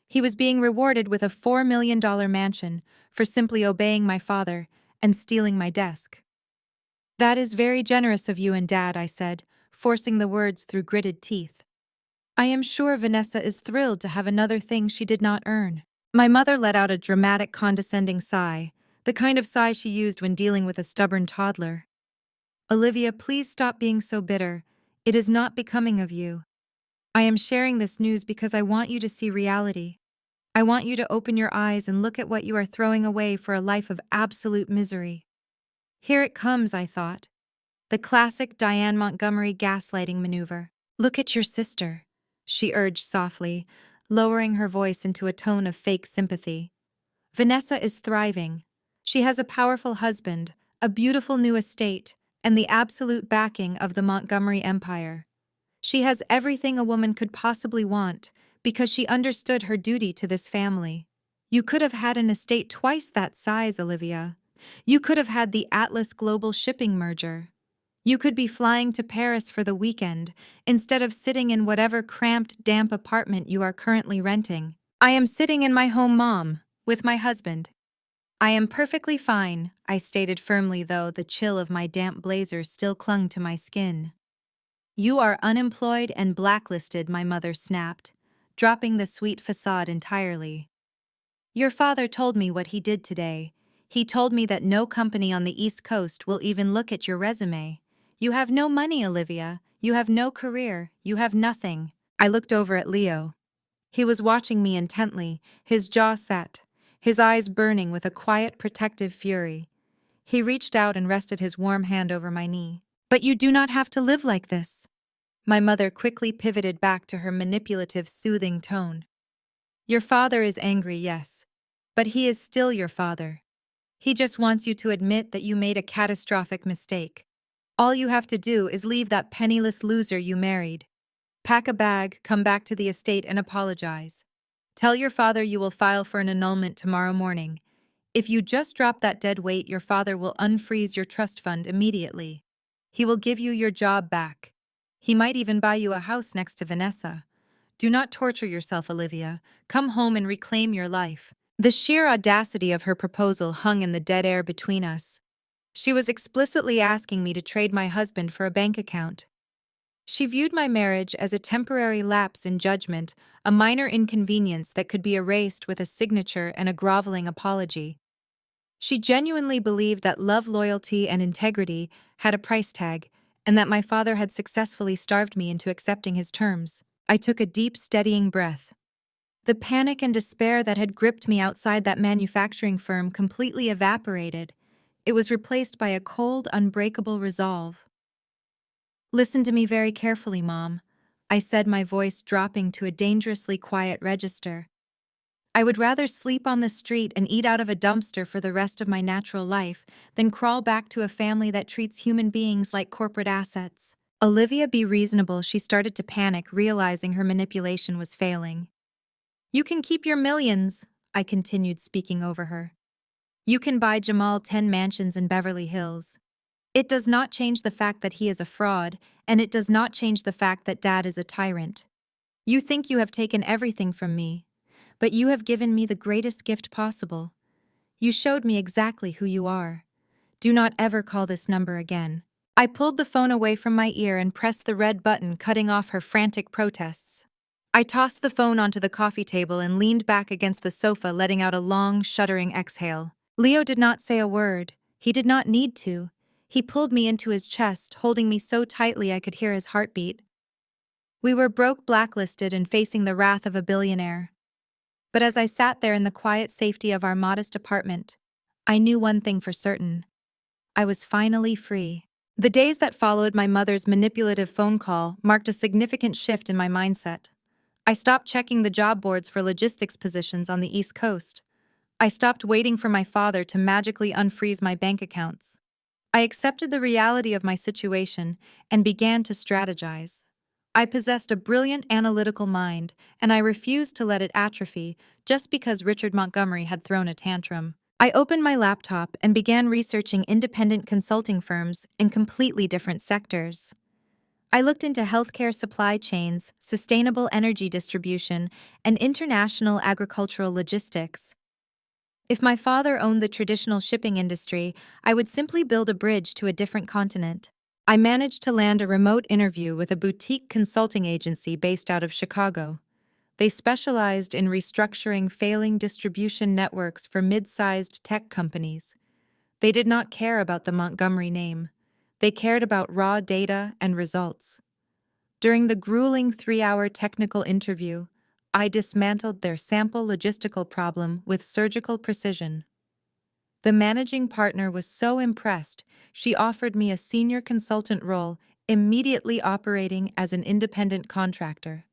Speaker 1: He was being rewarded with a $4 million mansion for simply obeying my father and stealing my desk. "That is very generous of you and Dad," I said, forcing the words through gritted teeth. "I am sure Vanessa is thrilled to have another thing she did not earn." My mother let out a dramatic, condescending sigh, the kind of sigh she used when dealing with a stubborn toddler. "Olivia, please stop being so bitter. It is not becoming of you. I am sharing this news because I want you to see reality. I want you to open your eyes and look at what you are throwing away for a life of absolute misery." Here it comes, I thought. The classic Diane Montgomery gaslighting maneuver. "Look at your sister," she urged softly, lowering her voice into a tone of fake sympathy. "Vanessa is thriving. She has a powerful husband, a beautiful new estate, and the absolute backing of the Montgomery empire. She has everything a woman could possibly want because she understood her duty to this family. You could have had an estate twice that size, Olivia. You could have had the Atlas Global Shipping merger. You could be flying to Paris for the weekend instead of sitting in whatever cramped, damp apartment you are currently renting. I am sitting in my home, Mom, with my husband. I am perfectly fine," I stated firmly, though the chill of my damp blazer still clung to my skin. "You are unemployed and blacklisted," my mother snapped, dropping the sweet facade entirely. "Your father told me what he did today. He told me that no company on the East Coast will even look at your resume. You have no money, Olivia. You have no career. You have nothing." I looked over at Leo. He was watching me intently, his jaw set, his eyes burning with a quiet, protective fury. He reached out and rested his warm hand over my knee. "But you do not have to live like this." My mother quickly pivoted back to her manipulative, soothing tone. Your father is angry, yes, but he is still your father. He just wants you to admit that you made a catastrophic mistake. All you have to do is leave that penniless loser you married. Pack a bag, come back to the estate and apologize. Tell your father you will file for an annulment tomorrow morning. If you just drop that dead weight, your father will unfreeze your trust fund immediately. He will give you your job back. He might even buy you a house next to Vanessa. Do not torture yourself, Olivia. Come home and reclaim your life. The sheer audacity of her proposal hung in the dead air between us. She was explicitly asking me to trade my husband for a bank account. She viewed my marriage as a temporary lapse in judgment, a minor inconvenience that could be erased with a signature and a groveling apology. She genuinely believed that love, loyalty, and integrity had a price tag, and that my father had successfully starved me into accepting his terms. I took a deep, steadying breath. The panic and despair that had gripped me outside that manufacturing firm completely evaporated. It was replaced by a cold, unbreakable resolve. Listen to me very carefully, Mom, I said, my voice dropping to a dangerously quiet register. I would rather sleep on the street and eat out of a dumpster for the rest of my natural life than crawl back to a family that treats human beings like corporate assets. Olivia, be reasonable. She started to panic, realizing her manipulation was failing. You can keep your millions, I continued, speaking over her. You can buy Jamal 10 mansions in Beverly Hills. It does not change the fact that he is a fraud, and it does not change the fact that Dad is a tyrant. You think you have taken everything from me, but you have given me the greatest gift possible. You showed me exactly who you are. Do not ever call this number again. I pulled the phone away from my ear and pressed the red button, cutting off her frantic protests. I tossed the phone onto the coffee table and leaned back against the sofa, letting out a long, shuddering exhale. Leo did not say a word. He did not need to. He pulled me into his chest, holding me so tightly I could hear his heartbeat. We were broke, blacklisted, and facing the wrath of a billionaire. But as I sat there in the quiet safety of our modest apartment, I knew one thing for certain. I was finally free. The days that followed my mother's manipulative phone call marked a significant shift in my mindset. I stopped checking the job boards for logistics positions on the East Coast. I stopped waiting for my father to magically unfreeze my bank accounts. I accepted the reality of my situation and began to strategize. I possessed a brilliant analytical mind, and I refused to let it atrophy just because Richard Montgomery had thrown a tantrum. I opened my laptop and began researching independent consulting firms in completely different sectors. I looked into healthcare supply chains, sustainable energy distribution, and international agricultural logistics. If my father owned the traditional shipping industry, I would simply build a bridge to a different continent. I managed to land a remote interview with a boutique consulting agency based out of Chicago. They specialized in restructuring failing distribution networks for mid-sized tech companies. They did not care about the Montgomery name. They cared about raw data and results. During the grueling 3-hour technical interview, I dismantled their sample logistical problem with surgical precision. The managing partner was so impressed, she offered me a senior consultant role, immediately operating as an independent contractor.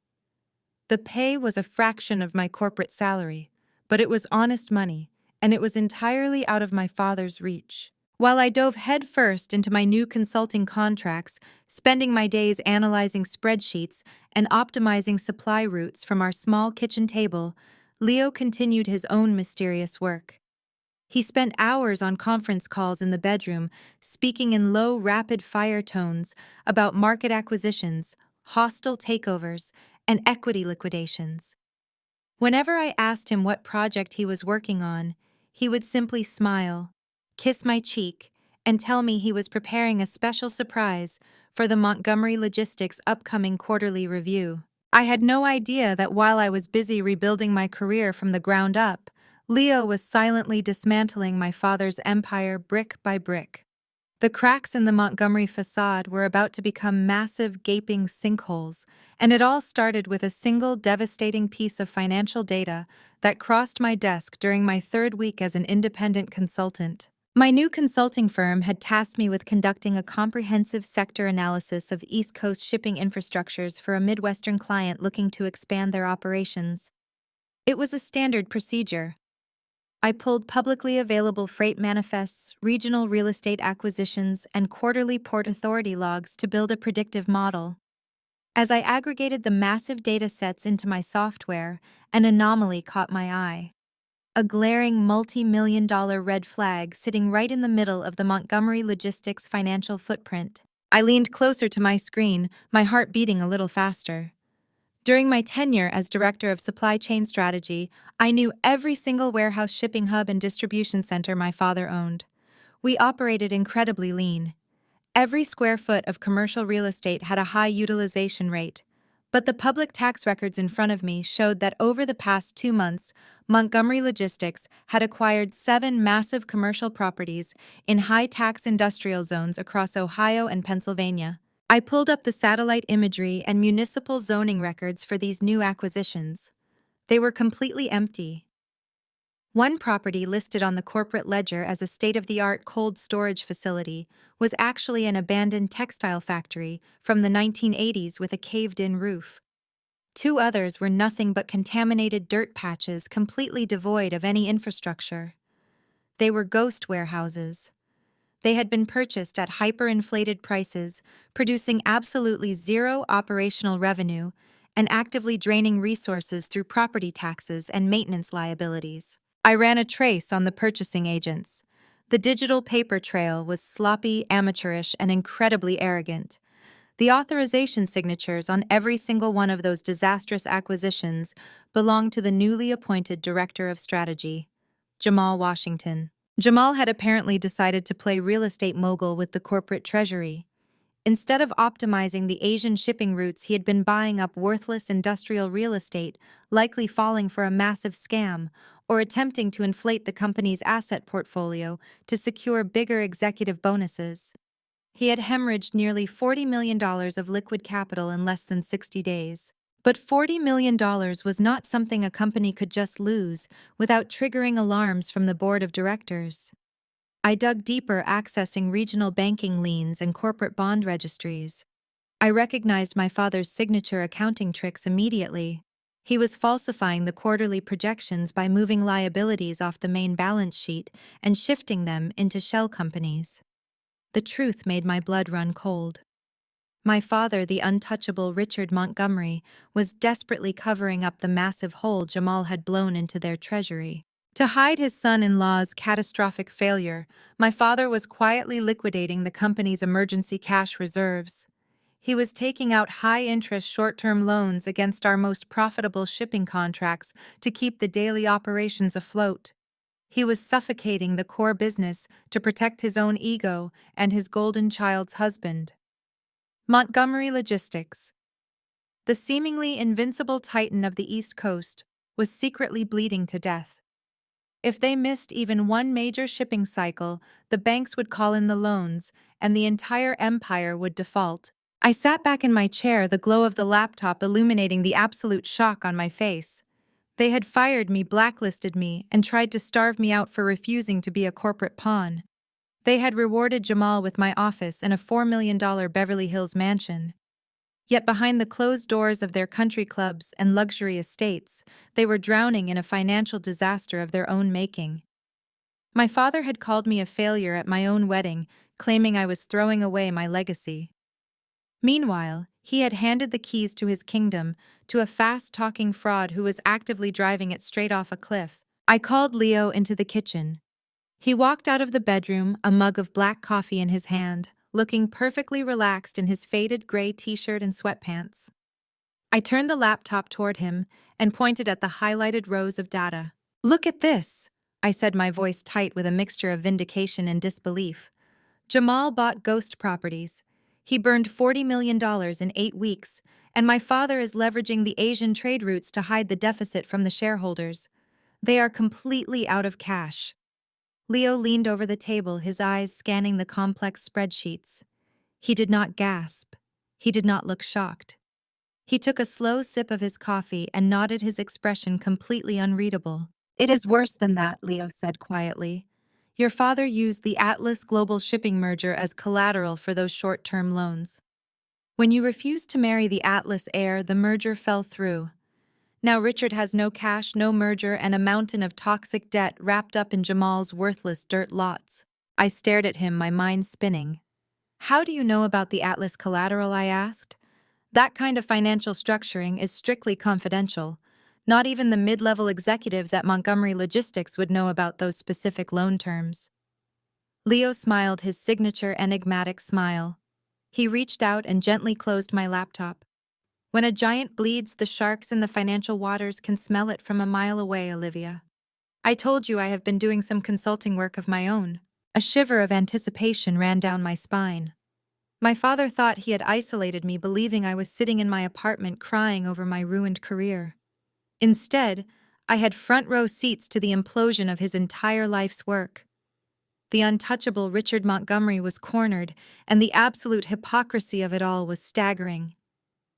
Speaker 1: The pay was a fraction of my corporate salary, but it was honest money, and it was entirely out of my father's reach. While I dove headfirst into my new consulting contracts, spending my days analyzing spreadsheets and optimizing supply routes from our small kitchen table, Leo continued his own mysterious work. He spent hours on conference calls in the bedroom, speaking in low, rapid-fire tones about market acquisitions, hostile takeovers, and equity liquidations. Whenever I asked him what project he was working on, he would simply smile, kiss my cheek, and tell me he was preparing a special surprise for the Montgomery Logistics upcoming quarterly review. I had no idea that while I was busy rebuilding my career from the ground up, Leo was silently dismantling my father's empire brick by brick. The cracks in the Montgomery facade were about to become massive, gaping sinkholes, and it all started with a single devastating piece of financial data that crossed my desk during my third week as an independent consultant. My new consulting firm had tasked me with conducting a comprehensive sector analysis of East Coast shipping infrastructures for a Midwestern client looking to expand their operations. It was a standard procedure. I pulled publicly available freight manifests, regional real estate acquisitions, and quarterly port authority logs to build a predictive model. As I aggregated the massive data sets into my software, an anomaly caught my eye. A glaring multi-million-dollar red flag sitting right in the middle of the Montgomery Logistics financial footprint. I leaned closer to my screen, my heart beating a little faster. During my tenure as Director of Supply Chain Strategy, I knew every single warehouse, shipping hub, and distribution center my father owned. We operated incredibly lean. Every square foot of commercial real estate had a high utilization rate. But the public tax records in front of me showed that over the past 2 months, Montgomery Logistics had acquired 7 massive commercial properties in high-tax industrial zones across Ohio and Pennsylvania. I pulled up the satellite imagery and municipal zoning records for these new acquisitions. They were completely empty. One property listed on the corporate ledger as a state-of-the-art cold storage facility was actually an abandoned textile factory from the 1980s with a caved-in roof. 2 others were nothing but contaminated dirt patches completely devoid of any infrastructure. They were ghost warehouses. They had been purchased at hyperinflated prices, producing absolutely zero operational revenue and actively draining resources through property taxes and maintenance liabilities. I ran a trace on the purchasing agents. The digital paper trail was sloppy, amateurish, and incredibly arrogant. The authorization signatures on every single one of those disastrous acquisitions belonged to the newly appointed Director of Strategy, Jamal Washington. Jamal had apparently decided to play real estate mogul with the corporate treasury. Instead of optimizing the Asian shipping routes, he had been buying up worthless industrial real estate, likely falling for a massive scam, or attempting to inflate the company's asset portfolio to secure bigger executive bonuses. He had hemorrhaged nearly $40 million of liquid capital in less than 60 days. But $40 million was not something a company could just lose without triggering alarms from the board of directors. I dug deeper, accessing regional banking liens and corporate bond registries. I recognized my father's signature accounting tricks immediately. He was falsifying the quarterly projections by moving liabilities off the main balance sheet and shifting them into shell companies. The truth made my blood run cold. My father, the untouchable Richard Montgomery, was desperately covering up the massive hole Jamal had blown into their treasury. To hide his son-in-law's catastrophic failure, my father was quietly liquidating the company's emergency cash reserves. He was taking out high-interest short-term loans against our most profitable shipping contracts to keep the daily operations afloat. He was suffocating the core business to protect his own ego and his golden child's husband. Montgomery Logistics, the seemingly invincible titan of the East Coast, was secretly bleeding to death. If they missed even one major shipping cycle, the banks would call in the loans, and the entire empire would default. I sat back in my chair, the glow of the laptop illuminating the absolute shock on my face. They had fired me, blacklisted me, and tried to starve me out for refusing to be a corporate pawn. They had rewarded Jamal with my office in a $4 million Beverly Hills mansion. Yet behind the closed doors of their country clubs and luxury estates, they were drowning in a financial disaster of their own making. My father had called me a failure at my own wedding, claiming I was throwing away my legacy. Meanwhile, he had handed the keys to his kingdom to a fast-talking fraud who was actively driving it straight off a cliff. I called Leo into the kitchen. He walked out of the bedroom, a mug of black coffee in his hand, looking perfectly relaxed in his faded gray t-shirt and sweatpants. I turned the laptop toward him and pointed at the highlighted rows of data. "Look at this," I said, my voice tight with a mixture of vindication and disbelief. Jamal bought ghost properties. He burned $40 million in 8 weeks, and my father is leveraging the Asian trade routes to hide the deficit from the shareholders. They are completely out of cash. Leo leaned over the table, his eyes scanning the complex spreadsheets. He did not gasp. He did not look shocked. He took a slow sip of his coffee and nodded, his expression completely unreadable. "It is worse than that," Leo said quietly. Your father used the Atlas Global Shipping merger as collateral for those short-term loans. When you refused to marry the Atlas heir, the merger fell through. Now Richard has no cash, no merger, and a mountain of toxic debt wrapped up in Jamal's worthless dirt lots. I stared at him, my mind spinning. How do you know about the Atlas collateral? I asked. That kind of financial structuring is strictly confidential. Not even the mid-level executives at Montgomery Logistics would know about those specific loan terms. Leo smiled his signature enigmatic smile. He reached out and gently closed my laptop. When a giant bleeds, the sharks in the financial waters can smell it from a mile away, Olivia. I told you I have been doing some consulting work of my own. A shiver of anticipation ran down my spine. My father thought he had isolated me, believing I was sitting in my apartment crying over my ruined career. Instead, I had front-row seats to the implosion of his entire life's work. The untouchable Richard Montgomery was cornered, and the absolute hypocrisy of it all was staggering.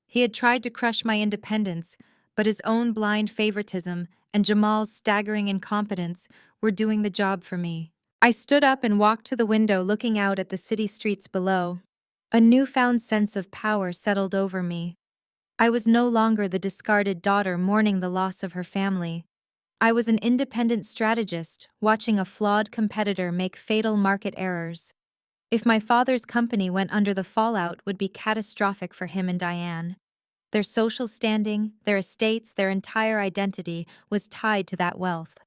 Speaker 1: He had tried to crush my independence, but his own blind favoritism and Jamal's staggering incompetence were doing the job for me. I stood up and walked to the window, looking out at the city streets below. A newfound sense of power settled over me. I was no longer the discarded daughter mourning the loss of her family. I was an independent strategist, watching a flawed competitor make fatal market errors. If my father's company went under, the fallout would be catastrophic for him and Diane. Their social standing, their estates, their entire identity was tied to that wealth.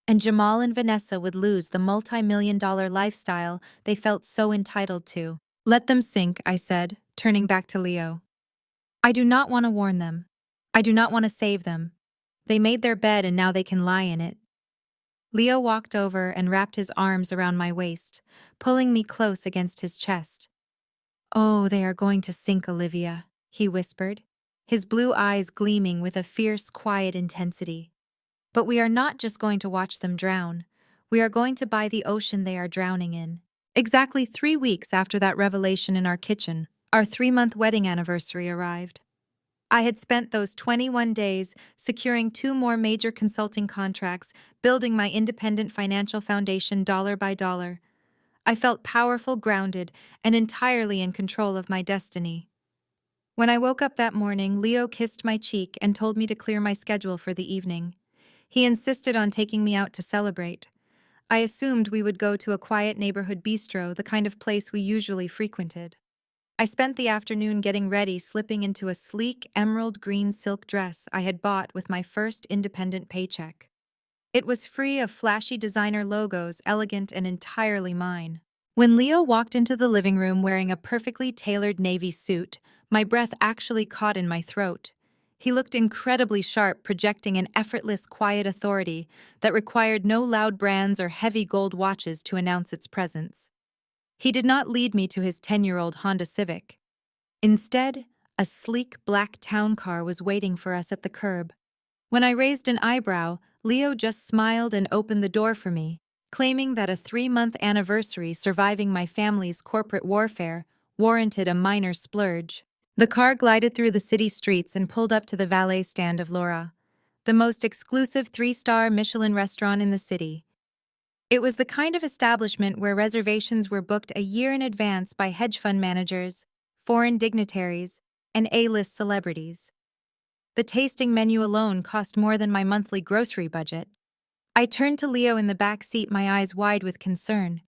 Speaker 1: And Jamal and Vanessa would lose the multi-million-dollar lifestyle they felt so entitled to. Let them sink, I said, turning back to Leo. I do not want to warn them. I do not want to save them. They made their bed and now they can lie in it. Leo walked over and wrapped his arms around my waist, pulling me close against his chest. Oh, they are going to sink, Olivia, he whispered, his blue eyes gleaming with a fierce, quiet intensity. But we are not just going to watch them drown. We are going to buy the ocean they are drowning in. Exactly 3 weeks after that revelation in our kitchen, our 3-month wedding anniversary arrived. I had spent those 21 days securing 2 more major consulting contracts, building my independent financial foundation dollar by dollar. I felt powerful, grounded, and entirely in control of my destiny. When I woke up that morning, Leo kissed my cheek and told me to clear my schedule for the evening. He insisted on taking me out to celebrate. I assumed we would go to a quiet neighborhood bistro, the kind of place we usually frequented. I spent the afternoon getting ready, slipping into a sleek emerald green silk dress I had bought with my first independent paycheck. It was free of flashy designer logos, elegant and entirely mine. When Leo walked into the living room wearing a perfectly tailored navy suit, my breath actually caught in my throat. He looked incredibly sharp, projecting an effortless, quiet authority that required no loud brands or heavy gold watches to announce its presence. He did not lead me to his 10-year-old Honda Civic. Instead, a sleek black town car was waiting for us at the curb. When I raised an eyebrow, Leo just smiled and opened the door for me, claiming that a 3-month anniversary surviving my family's corporate warfare warranted a minor splurge. The car glided through the city streets and pulled up to the valet stand of Laura, the most exclusive 3-star Michelin restaurant in the city. It was the kind of establishment where reservations were booked a year in advance by hedge fund managers, foreign dignitaries, and A-list celebrities. The tasting menu alone cost more than my monthly grocery budget. I turned to Leo in the back seat, my eyes wide with concern.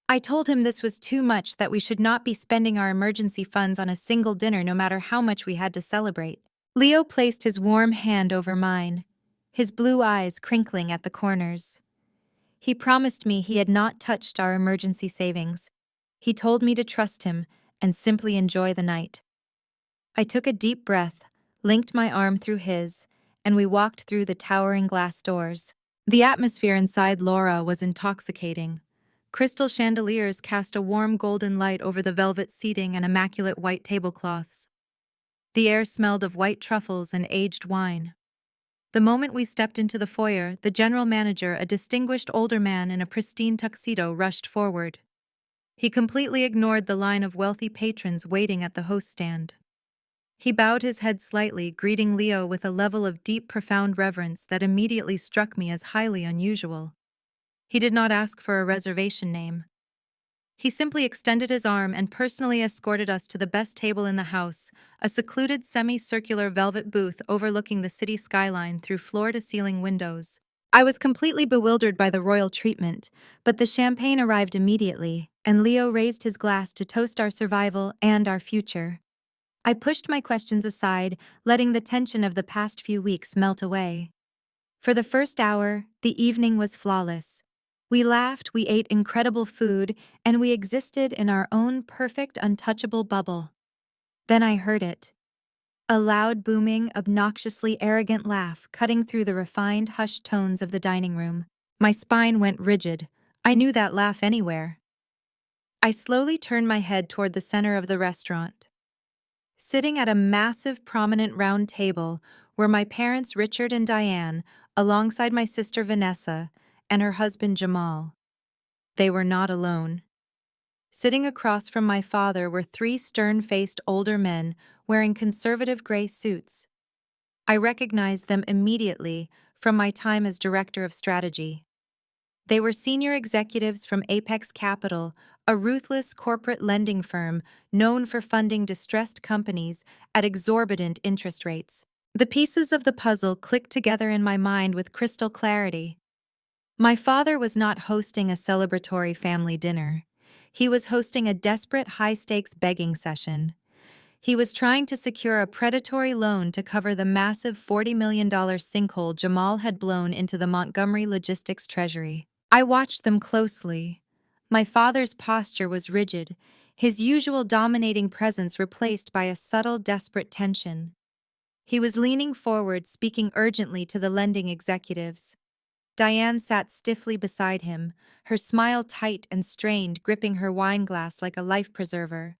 Speaker 1: I told him this was too much, that we should not be spending our emergency funds on a single dinner no matter how much we had to celebrate. Leo placed his warm hand over mine, his blue eyes crinkling at the corners. He promised me he had not touched our emergency savings. He told me to trust him and simply enjoy the night. I took a deep breath, linked my arm through his, and we walked through the towering glass doors. The atmosphere inside Laura was intoxicating. Crystal chandeliers cast a warm golden light over the velvet seating and immaculate white tablecloths. The air smelled of white truffles and aged wine. The moment we stepped into the foyer, the general manager, a distinguished older man in a pristine tuxedo, rushed forward. He completely ignored the line of wealthy patrons waiting at the host stand. He bowed his head slightly, greeting Leo with a level of deep, profound reverence that immediately struck me as highly unusual. He did not ask for a reservation name. He simply extended his arm and personally escorted us to the best table in the house, a secluded semicircular velvet booth overlooking the city skyline through floor-to-ceiling windows. I was completely bewildered by the royal treatment, but the champagne arrived immediately, and Leo raised his glass to toast our survival and our future. I pushed my questions aside, letting the tension of the past few weeks melt away. For the first hour, the evening was flawless. We laughed, we ate incredible food, and we existed in our own perfect, untouchable bubble. Then I heard it. A loud, booming, obnoxiously arrogant laugh cutting through the refined, hushed tones of the dining room. My spine went rigid. I knew that laugh anywhere. I slowly turned my head toward the center of the restaurant. Sitting at a massive, prominent round table were my parents Richard and Diane, alongside my sister Vanessa and her husband Jamal. They were not alone. Sitting across from my father were three stern-faced older men wearing conservative gray suits. I recognized them immediately from my time as director of strategy. They were senior executives from Apex Capital, a ruthless corporate lending firm known for funding distressed companies at exorbitant interest rates. The pieces of the puzzle clicked together in my mind with crystal clarity. My father was not hosting a celebratory family dinner. He was hosting a desperate high-stakes begging session. He was trying to secure a predatory loan to cover the massive $40 million sinkhole Jamal had blown into the Montgomery Logistics treasury. I watched them closely. My father's posture was rigid, his usual dominating presence replaced by a subtle, desperate tension. He was leaning forward, speaking urgently to the lending executives. Diane sat stiffly beside him, her smile tight and strained, gripping her wine glass like a life preserver.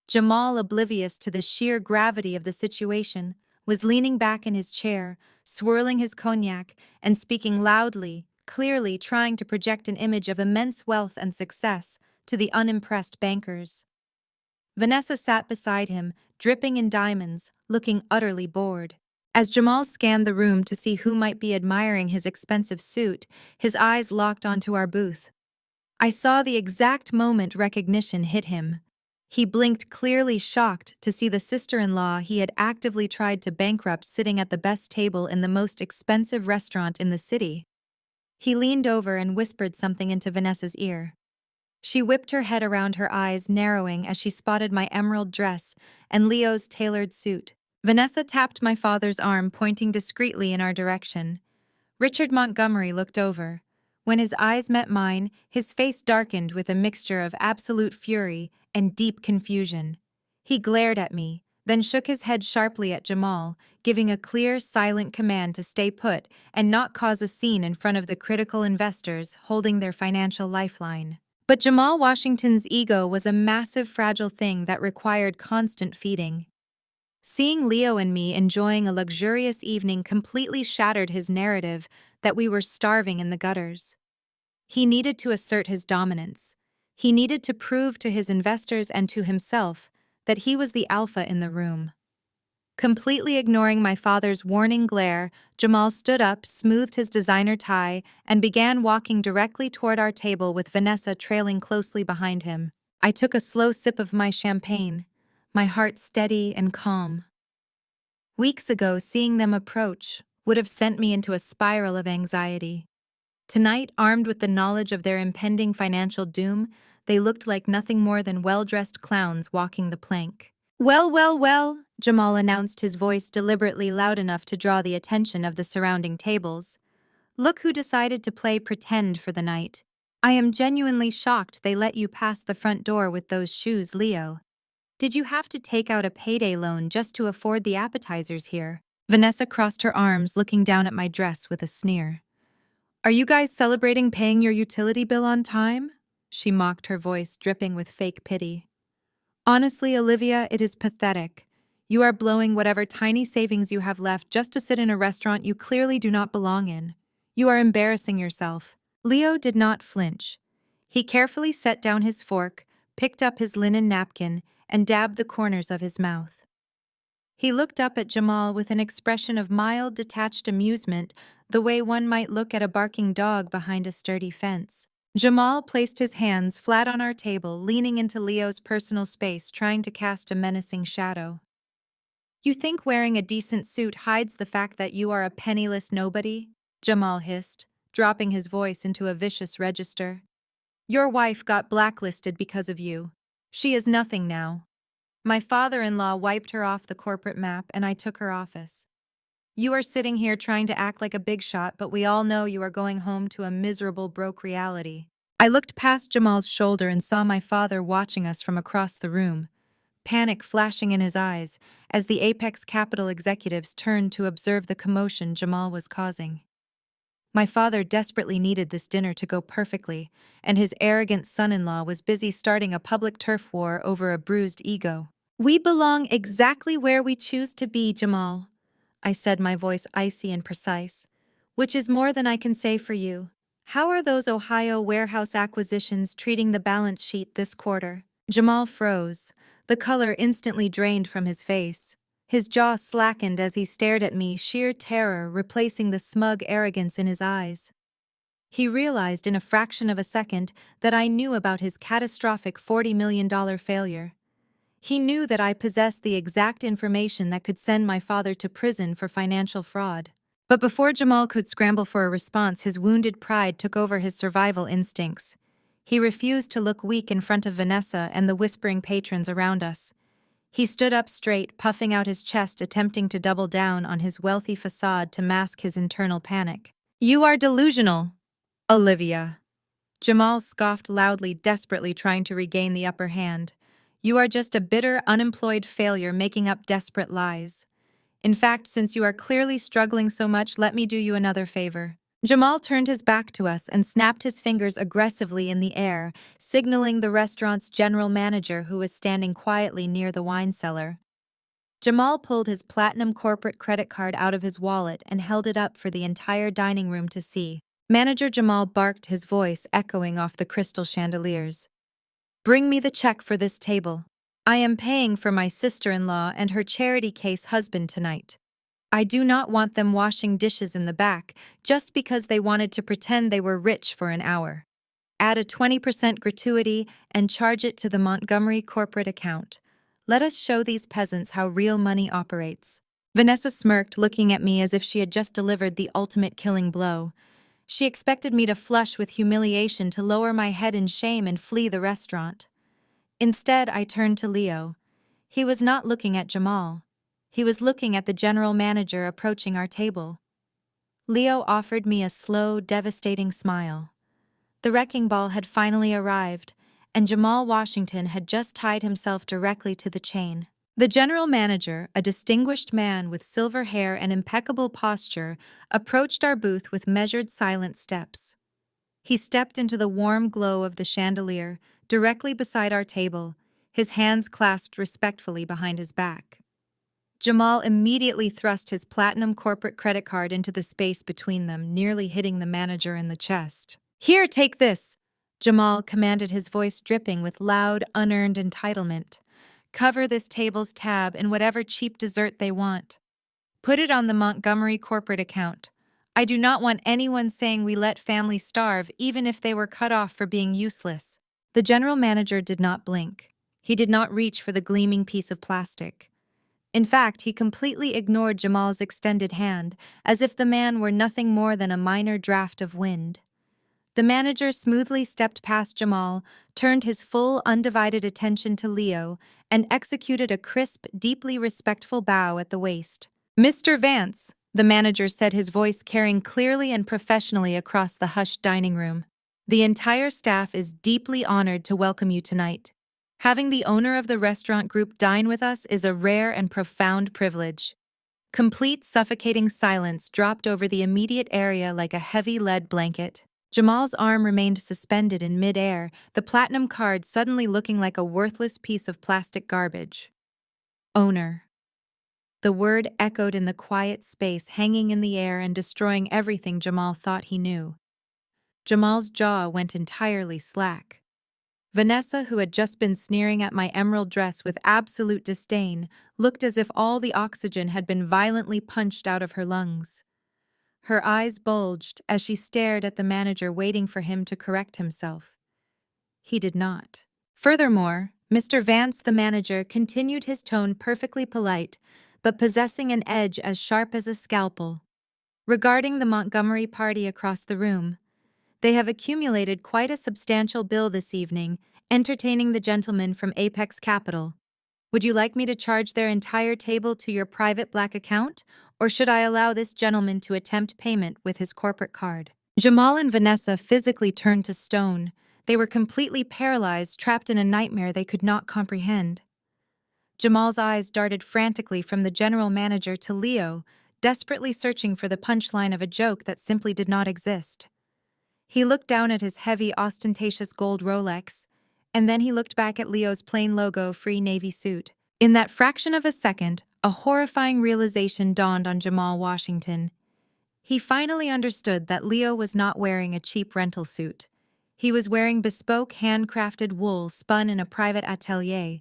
Speaker 1: Jamal, oblivious to the sheer gravity of the situation, was leaning back in his chair, swirling his cognac, and speaking loudly, clearly trying to project an image of immense wealth and success to the unimpressed bankers. Vanessa sat beside him, dripping in diamonds, looking utterly bored. As Jamal scanned the room to see who might be admiring his expensive suit, his eyes locked onto our booth. I saw the exact moment recognition hit him. He blinked, clearly shocked to see the sister-in-law he had actively tried to bankrupt sitting at the best table in the most expensive restaurant in the city. He leaned over and whispered something into Vanessa's ear. She whipped her head around, her eyes narrowing as she spotted my emerald dress and Leo's tailored suit. Vanessa tapped my father's arm, pointing discreetly in our direction. Richard Montgomery looked over. When his eyes met mine, his face darkened with a mixture of absolute fury and deep confusion. He glared at me, then shook his head sharply at Jamal, giving a clear, silent command to stay put and not cause a scene in front of the critical investors holding their financial lifeline. But Jamal Washington's ego was a massive, fragile thing that required constant feeding. Seeing Leo and me enjoying a luxurious evening completely shattered his narrative that we were starving in the gutters. He needed to assert his dominance. He needed to prove to his investors and to himself that he was the alpha in the room. Completely ignoring my father's warning glare, Jamal stood up, smoothed his designer tie, and began walking directly toward our table with Vanessa trailing closely behind him. I took a slow sip of my champagne, my heart steady and calm. Weeks ago, seeing them approach would have sent me into a spiral of anxiety. Tonight, armed with the knowledge of their impending financial doom, they looked like nothing more than well-dressed clowns walking the plank. "Well, well, well," Jamal announced, his voice deliberately loud enough to draw the attention of the surrounding tables. "Look who decided to play pretend for the night. I am genuinely shocked they let you pass the front door with those shoes, Leo. Did you have to take out a payday loan just to afford the appetizers here?" Vanessa crossed her arms, looking down at my dress with a sneer. "Are you guys celebrating paying your utility bill on time?" She mocked, her voice dripping with fake pity. "Honestly, Olivia, it is pathetic. You are blowing whatever tiny savings you have left just to sit in a restaurant you clearly do not belong in. You are embarrassing yourself." Leo did not flinch. He carefully set down his fork, picked up his linen napkin, and dabbed the corners of his mouth. He looked up at Jamal with an expression of mild, detached amusement, the way one might look at a barking dog behind a sturdy fence. Jamal placed his hands flat on our table, leaning into Leo's personal space, trying to cast a menacing shadow. "You think wearing a decent suit hides the fact that you are a penniless nobody?" Jamal hissed, dropping his voice into a vicious register. "Your wife got blacklisted because of you. She is nothing now. My father-in-law wiped her off the corporate map and I took her office. You are sitting here trying to act like a big shot, but we all know you are going home to a miserable, broke reality." I looked past Jamal's shoulder and saw my father watching us from across the room, panic flashing in his eyes as the Apex Capital executives turned to observe the commotion Jamal was causing. My father desperately needed this dinner to go perfectly, and his arrogant son-in-law was busy starting a public turf war over a bruised ego. "We belong exactly where we choose to be, Jamal," I said, my voice icy and precise, "which is more than I can say for you. How are those Ohio warehouse acquisitions treating the balance sheet this quarter?" Jamal froze, the color instantly drained from his face. His jaw slackened as he stared at me, sheer terror replacing the smug arrogance in his eyes. He realized in a fraction of a second that I knew about his catastrophic $40 million failure. He knew that I possessed the exact information that could send my father to prison for financial fraud. But before Jamal could scramble for a response, his wounded pride took over his survival instincts. He refused to look weak in front of Vanessa and the whispering patrons around us. He stood up straight, puffing out his chest, attempting to double down on his wealthy facade to mask his internal panic. "You are delusional, Olivia." Jamal scoffed loudly, desperately trying to regain the upper hand. "You are just a bitter, unemployed failure making up desperate lies. In fact, since you are clearly struggling so much, let me do you another favor." Jamal turned his back to us and snapped his fingers aggressively in the air, signaling the restaurant's general manager who was standing quietly near the wine cellar. Jamal pulled his platinum corporate credit card out of his wallet and held it up for the entire dining room to see. Manager Jamal barked, his voice echoing off the crystal chandeliers. "Bring me the check for this table. I am paying for my sister-in-law and her charity case husband tonight. I do not want them washing dishes in the back just because they wanted to pretend they were rich for an hour. Add a 20% gratuity and charge it to the Montgomery corporate account. Let us show these peasants how real money operates." Vanessa smirked, looking at me as if she had just delivered the ultimate killing blow. She expected me to flush with humiliation, to lower my head in shame and flee the restaurant. Instead, I turned to Leo. He was not looking at Jamal. He was looking at the general manager approaching our table. Leo offered me a slow, devastating smile. The wrecking ball had finally arrived, and Jamal Washington had just tied himself directly to the chain. The general manager, a distinguished man with silver hair and impeccable posture, approached our booth with measured, silent steps. He stepped into the warm glow of the chandelier, directly beside our table, his hands clasped respectfully behind his back. Jamal immediately thrust his platinum corporate credit card into the space between them, nearly hitting the manager in the chest. "Here, take this," Jamal commanded, his voice dripping with loud, unearned entitlement. "Cover this table's tab in whatever cheap dessert they want. Put it on the Montgomery corporate account. I do not want anyone saying we let families starve, even if they were cut off for being useless." The general manager did not blink. He did not reach for the gleaming piece of plastic. In fact, he completely ignored Jamal's extended hand, as if the man were nothing more than a minor draft of wind. The manager smoothly stepped past Jamal, turned his full, undivided attention to Leo, and executed a crisp, deeply respectful bow at the waist. "Mr. Vance," the manager said, his voice carrying clearly and professionally across the hushed dining room, "the entire staff is deeply honored to welcome you tonight. Having the owner of the restaurant group dine with us is a rare and profound privilege." Complete suffocating silence dropped over the immediate area like a heavy lead blanket. Jamal's arm remained suspended in mid-air, the platinum card suddenly looking like a worthless piece of plastic garbage. "Owner." The word echoed in the quiet space, hanging in the air and destroying everything Jamal thought he knew. Jamal's jaw went entirely slack. Vanessa, who had just been sneering at my emerald dress with absolute disdain, looked as if all the oxygen had been violently punched out of her lungs. Her eyes bulged as she stared at the manager, waiting for him to correct himself. He did not. Furthermore, Mr. Vance, the manager, continued his tone perfectly polite, but possessing an edge as sharp as a scalpel. Regarding the Montgomery party across the room, they have accumulated quite a substantial bill this evening, entertaining the gentlemen from Apex Capital. Would you like me to charge their entire table to your private black account, or should I allow this gentleman to attempt payment with his corporate card? Jamal and Vanessa physically turned to stone. They were completely paralyzed, trapped in a nightmare they could not comprehend. Jamal's eyes darted frantically from the general manager to Leo, desperately searching for the punchline of a joke that simply did not exist. He looked down at his heavy, ostentatious gold Rolex, and then he looked back at Leo's plain logo free navy suit. In that fraction of a second, a horrifying realization dawned on Jamal Washington. He finally understood that Leo was not wearing a cheap rental suit. He was wearing bespoke, handcrafted wool spun in a private atelier.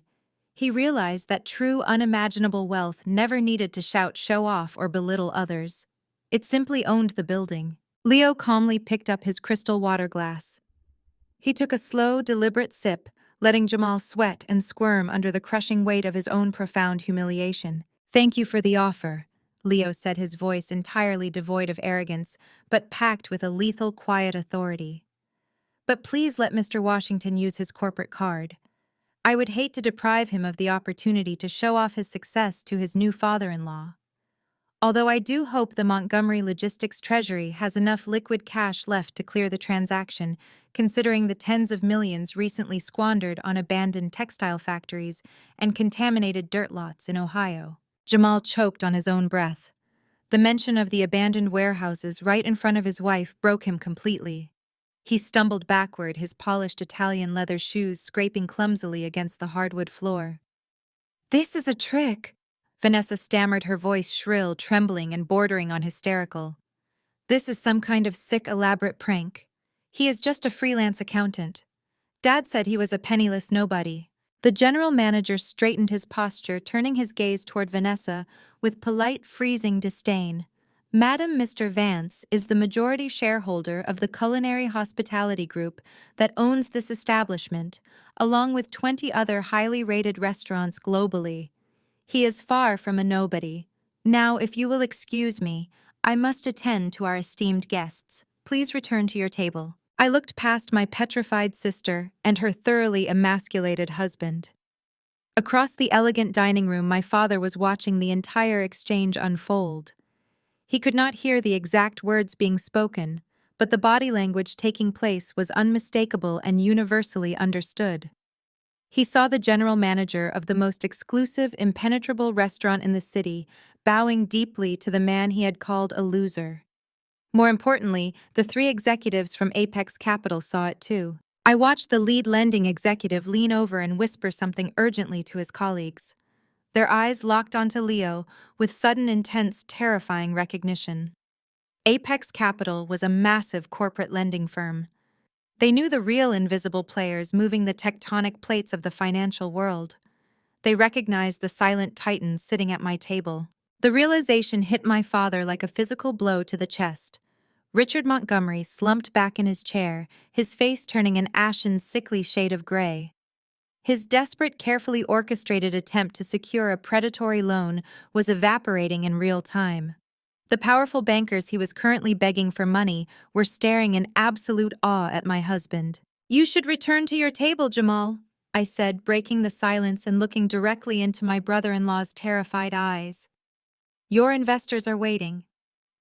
Speaker 1: He realized that true, unimaginable wealth never needed to shout, show off, or belittle others. It simply owned the building. Leo calmly picked up his crystal water glass. He took a slow, deliberate sip, letting Jamal sweat and squirm under the crushing weight of his own profound humiliation. "Thank you for the offer," Leo said, his voice entirely devoid of arrogance, but packed with a lethal, quiet authority. "But please let Mr. Washington use his corporate card. I would hate to deprive him of the opportunity to show off his success to his new father-in-law. Although I do hope the Montgomery Logistics Treasury has enough liquid cash left to clear the transaction, considering the tens of millions recently squandered on abandoned textile factories and contaminated dirt lots in Ohio." Jamal choked on his own breath. The mention of the abandoned warehouses right in front of his wife broke him completely. He stumbled backward, his polished Italian leather shoes scraping clumsily against the hardwood floor. "This is a trick," Vanessa stammered, her voice shrill, trembling, and bordering on hysterical. "This is some kind of sick, elaborate prank. He is just a freelance accountant. Dad said he was a penniless nobody." The general manager straightened his posture, turning his gaze toward Vanessa with polite, freezing disdain. "Madam, Mr. Vance is the majority shareholder of the Culinary Hospitality Group that owns this establishment, along with 20 other highly rated restaurants globally. He is far from a nobody. Now, if you will excuse me, I must attend to our esteemed guests. Please return to your table." I looked past my petrified sister and her thoroughly emasculated husband. Across the elegant dining room, my father was watching the entire exchange unfold. He could not hear the exact words being spoken, but the body language taking place was unmistakable and universally understood. He saw the general manager of the most exclusive, impenetrable restaurant in the city bowing deeply to the man he had called a loser. More importantly, the three executives from Apex Capital saw it too. I watched the lead lending executive lean over and whisper something urgently to his colleagues. Their eyes locked onto Leo with sudden, intense, terrifying recognition. Apex Capital was a massive corporate lending firm. They knew the real invisible players moving the tectonic plates of the financial world. They recognized the silent titans sitting at my table. The realization hit my father like a physical blow to the chest. Richard Montgomery slumped back in his chair, his face turning an ashen, sickly shade of gray. His desperate, carefully orchestrated attempt to secure a predatory loan was evaporating in real time. The powerful bankers he was currently begging for money were staring in absolute awe at my husband. "You should return to your table, Jamal," I said, breaking the silence and looking directly into my brother-in-law's terrified eyes. "Your investors are waiting,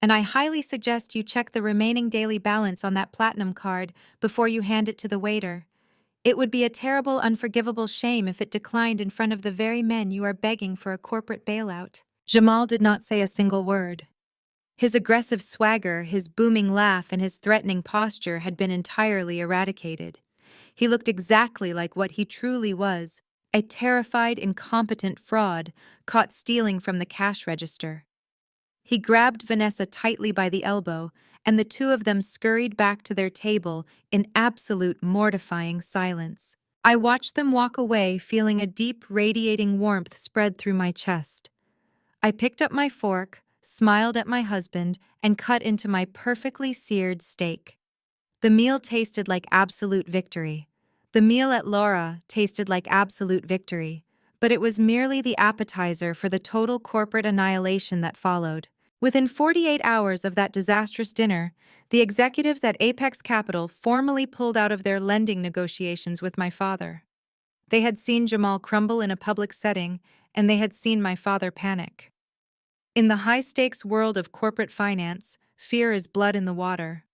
Speaker 1: and I highly suggest you check the remaining daily balance on that platinum card before you hand it to the waiter. It would be a terrible, unforgivable shame if it declined in front of the very men you are begging for a corporate bailout." Jamal did not say a single word. His aggressive swagger, his booming laugh, and his threatening posture had been entirely eradicated. He looked exactly like what he truly was, a terrified, incompetent fraud caught stealing from the cash register. He grabbed Vanessa tightly by the elbow, and the two of them scurried back to their table in absolute mortifying silence. I watched them walk away, feeling a deep, radiating warmth spread through my chest. I picked up my fork, smiled at my husband, and cut into my perfectly seared steak. The meal tasted like absolute victory. The meal at Laura tasted like absolute victory, but it was merely the appetizer for the total corporate annihilation that followed. Within 48 hours of that disastrous dinner, the executives at Apex Capital formally pulled out of their lending negotiations with my father. They had seen Jamal crumble in a public setting, and they had seen my father panic. In the high-stakes world of corporate finance, fear is blood in the water.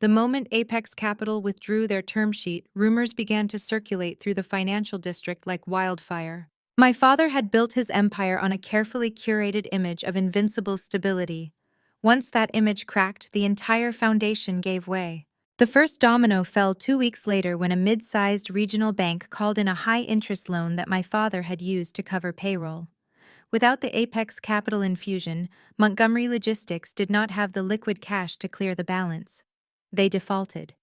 Speaker 1: The moment Apex Capital withdrew their term sheet, rumors began to circulate through the financial district like wildfire. My father had built his empire on a carefully curated image of invincible stability. Once that image cracked, the entire foundation gave way. The first domino fell 2 weeks later when a mid-sized regional bank called in a high-interest loan that my father had used to cover payroll. Without the Apex Capital infusion, Montgomery Logistics did not have the liquid cash to clear the balance. They defaulted.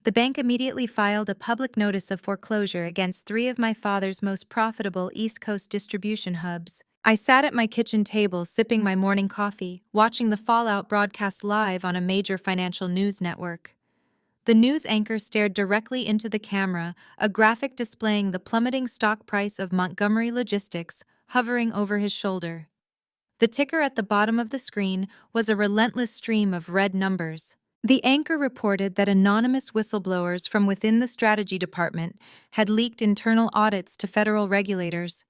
Speaker 1: The bank immediately filed a public notice of foreclosure against 3 of my father's most profitable East Coast distribution hubs. I sat at my kitchen table sipping my morning coffee, watching the fallout broadcast live on a major financial news network. The news anchor stared directly into the camera, a graphic displaying the plummeting stock price of Montgomery Logistics hovering over his shoulder. The ticker at the bottom of the screen was a relentless stream of red numbers. The anchor reported that anonymous whistleblowers from within the strategy department had leaked internal audits to federal regulators.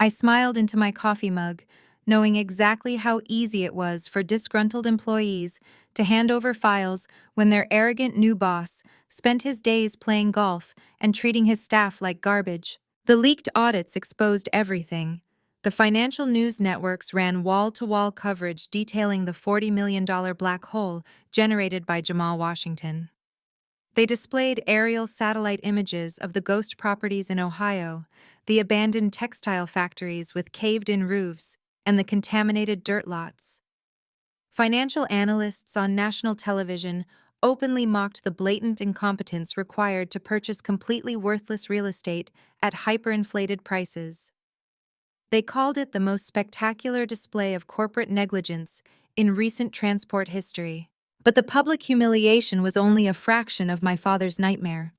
Speaker 1: I smiled into my coffee mug, knowing exactly how easy it was for disgruntled employees to hand over files when their arrogant new boss spent his days playing golf and treating his staff like garbage. The leaked audits exposed everything. The financial news networks ran wall-to-wall coverage detailing the $40 million black hole generated by Jamal Washington. They displayed aerial satellite images of the ghost properties in Ohio, the abandoned textile factories with caved-in roofs, and the contaminated dirt lots. Financial analysts on national television openly mocked the blatant incompetence required to purchase completely worthless real estate at hyperinflated prices. They called it the most spectacular display of corporate negligence in recent transport history. But the public humiliation was only a fraction of my father's nightmare.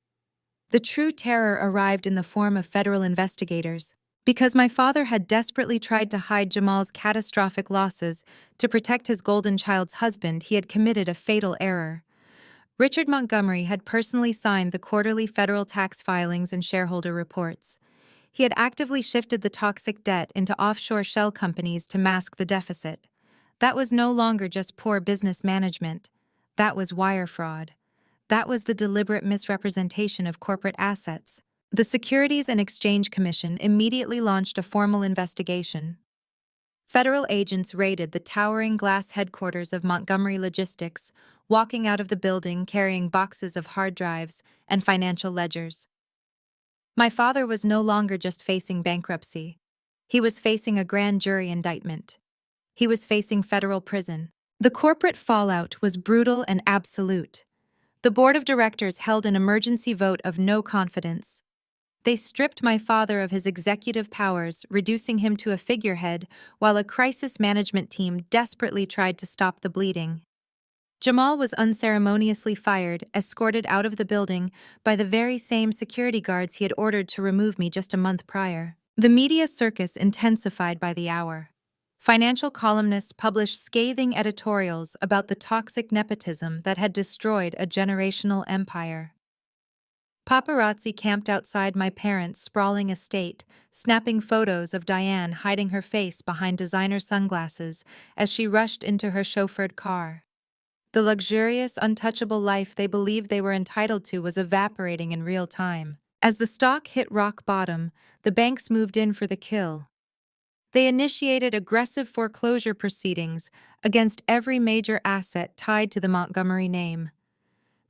Speaker 1: The true terror arrived in the form of federal investigators. Because my father had desperately tried to hide Jamal's catastrophic losses to protect his golden child's husband, he had committed a fatal error. Richard Montgomery had personally signed the quarterly federal tax filings and shareholder reports. He had actively shifted the toxic debt into offshore shell companies to mask the deficit. That was no longer just poor business management. That was wire fraud. That was the deliberate misrepresentation of corporate assets. The Securities and Exchange Commission immediately launched a formal investigation. Federal agents raided the towering glass headquarters of Montgomery Logistics, walking out of the building carrying boxes of hard drives and financial ledgers. My father was no longer just facing bankruptcy. He was facing a grand jury indictment. He was facing federal prison. The corporate fallout was brutal and absolute. The board of directors held an emergency vote of no confidence. They stripped my father of his executive powers, reducing him to a figurehead, while a crisis management team desperately tried to stop the bleeding. Jamal was unceremoniously fired, escorted out of the building by the very same security guards he had ordered to remove me just a month prior. The media circus intensified by the hour. Financial columnists published scathing editorials about the toxic nepotism that had destroyed a generational empire. Paparazzi camped outside my parents' sprawling estate, snapping photos of Diane hiding her face behind designer sunglasses as she rushed into her chauffeured car. The luxurious, untouchable life they believed they were entitled to was evaporating in real time. As the stock hit rock bottom, the banks moved in for the kill. They initiated aggressive foreclosure proceedings against every major asset tied to the Montgomery name.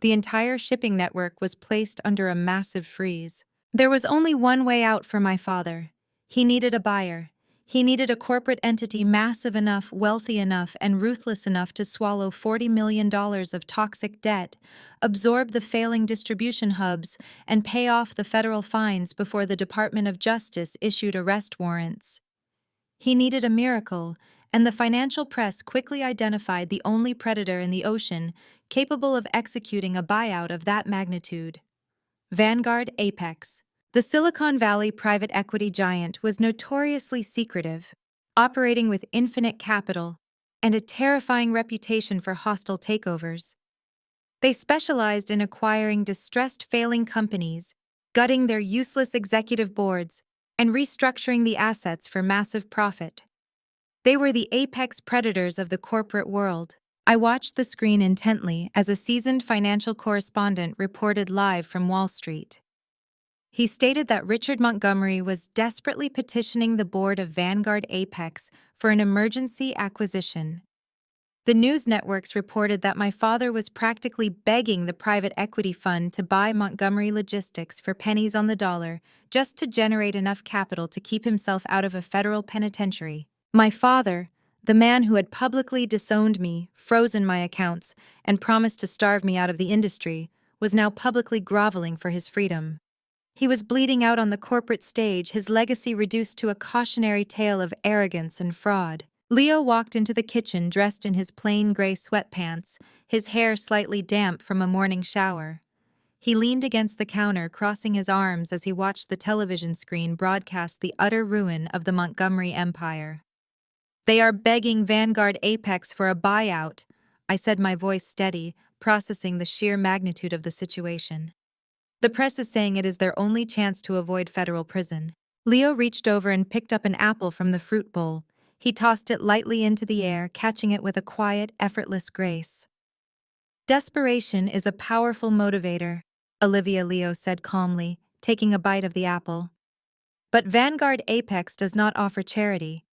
Speaker 1: The entire shipping network was placed under a massive freeze. There was only one way out for my father. He needed a buyer. He needed a corporate entity massive enough, wealthy enough, and ruthless enough to swallow $40 million of toxic debt, absorb the failing distribution hubs, and pay off the federal fines before the Department of Justice issued arrest warrants. He needed a miracle, and the financial press quickly identified the only predator in the ocean capable of executing a buyout of that magnitude: Vanguard Apex. The Silicon Valley private equity giant was notoriously secretive, operating with infinite capital and a terrifying reputation for hostile takeovers. They specialized in acquiring distressed failing companies, gutting their useless executive boards, and restructuring the assets for massive profit. They were the apex predators of the corporate world. I watched the screen intently as a seasoned financial correspondent reported live from Wall Street. He stated that Richard Montgomery was desperately petitioning the board of Vanguard Apex for an emergency acquisition. The news networks reported that my father was practically begging the private equity fund to buy Montgomery Logistics for pennies on the dollar just to generate enough capital to keep himself out of a federal penitentiary. My father, the man who had publicly disowned me, frozen my accounts, and promised to starve me out of the industry, was now publicly groveling for his freedom. He was bleeding out on the corporate stage, his legacy reduced to a cautionary tale of arrogance and fraud. Leo walked into the kitchen dressed in his plain gray sweatpants, his hair slightly damp from a morning shower. He leaned against the counter, crossing his arms as he watched the television screen broadcast the utter ruin of the Montgomery empire. "They are begging Vanguard Apex for a buyout," I said, my voice steady, processing the sheer magnitude of the situation. "The press is saying it is their only chance to avoid federal prison." Leo reached over and picked up an apple from the fruit bowl. He tossed it lightly into the air, catching it with a quiet, effortless grace. "Desperation is a powerful motivator," Olivia, Leo said calmly, taking a bite of the apple. "But Vanguard Apex does not offer charity.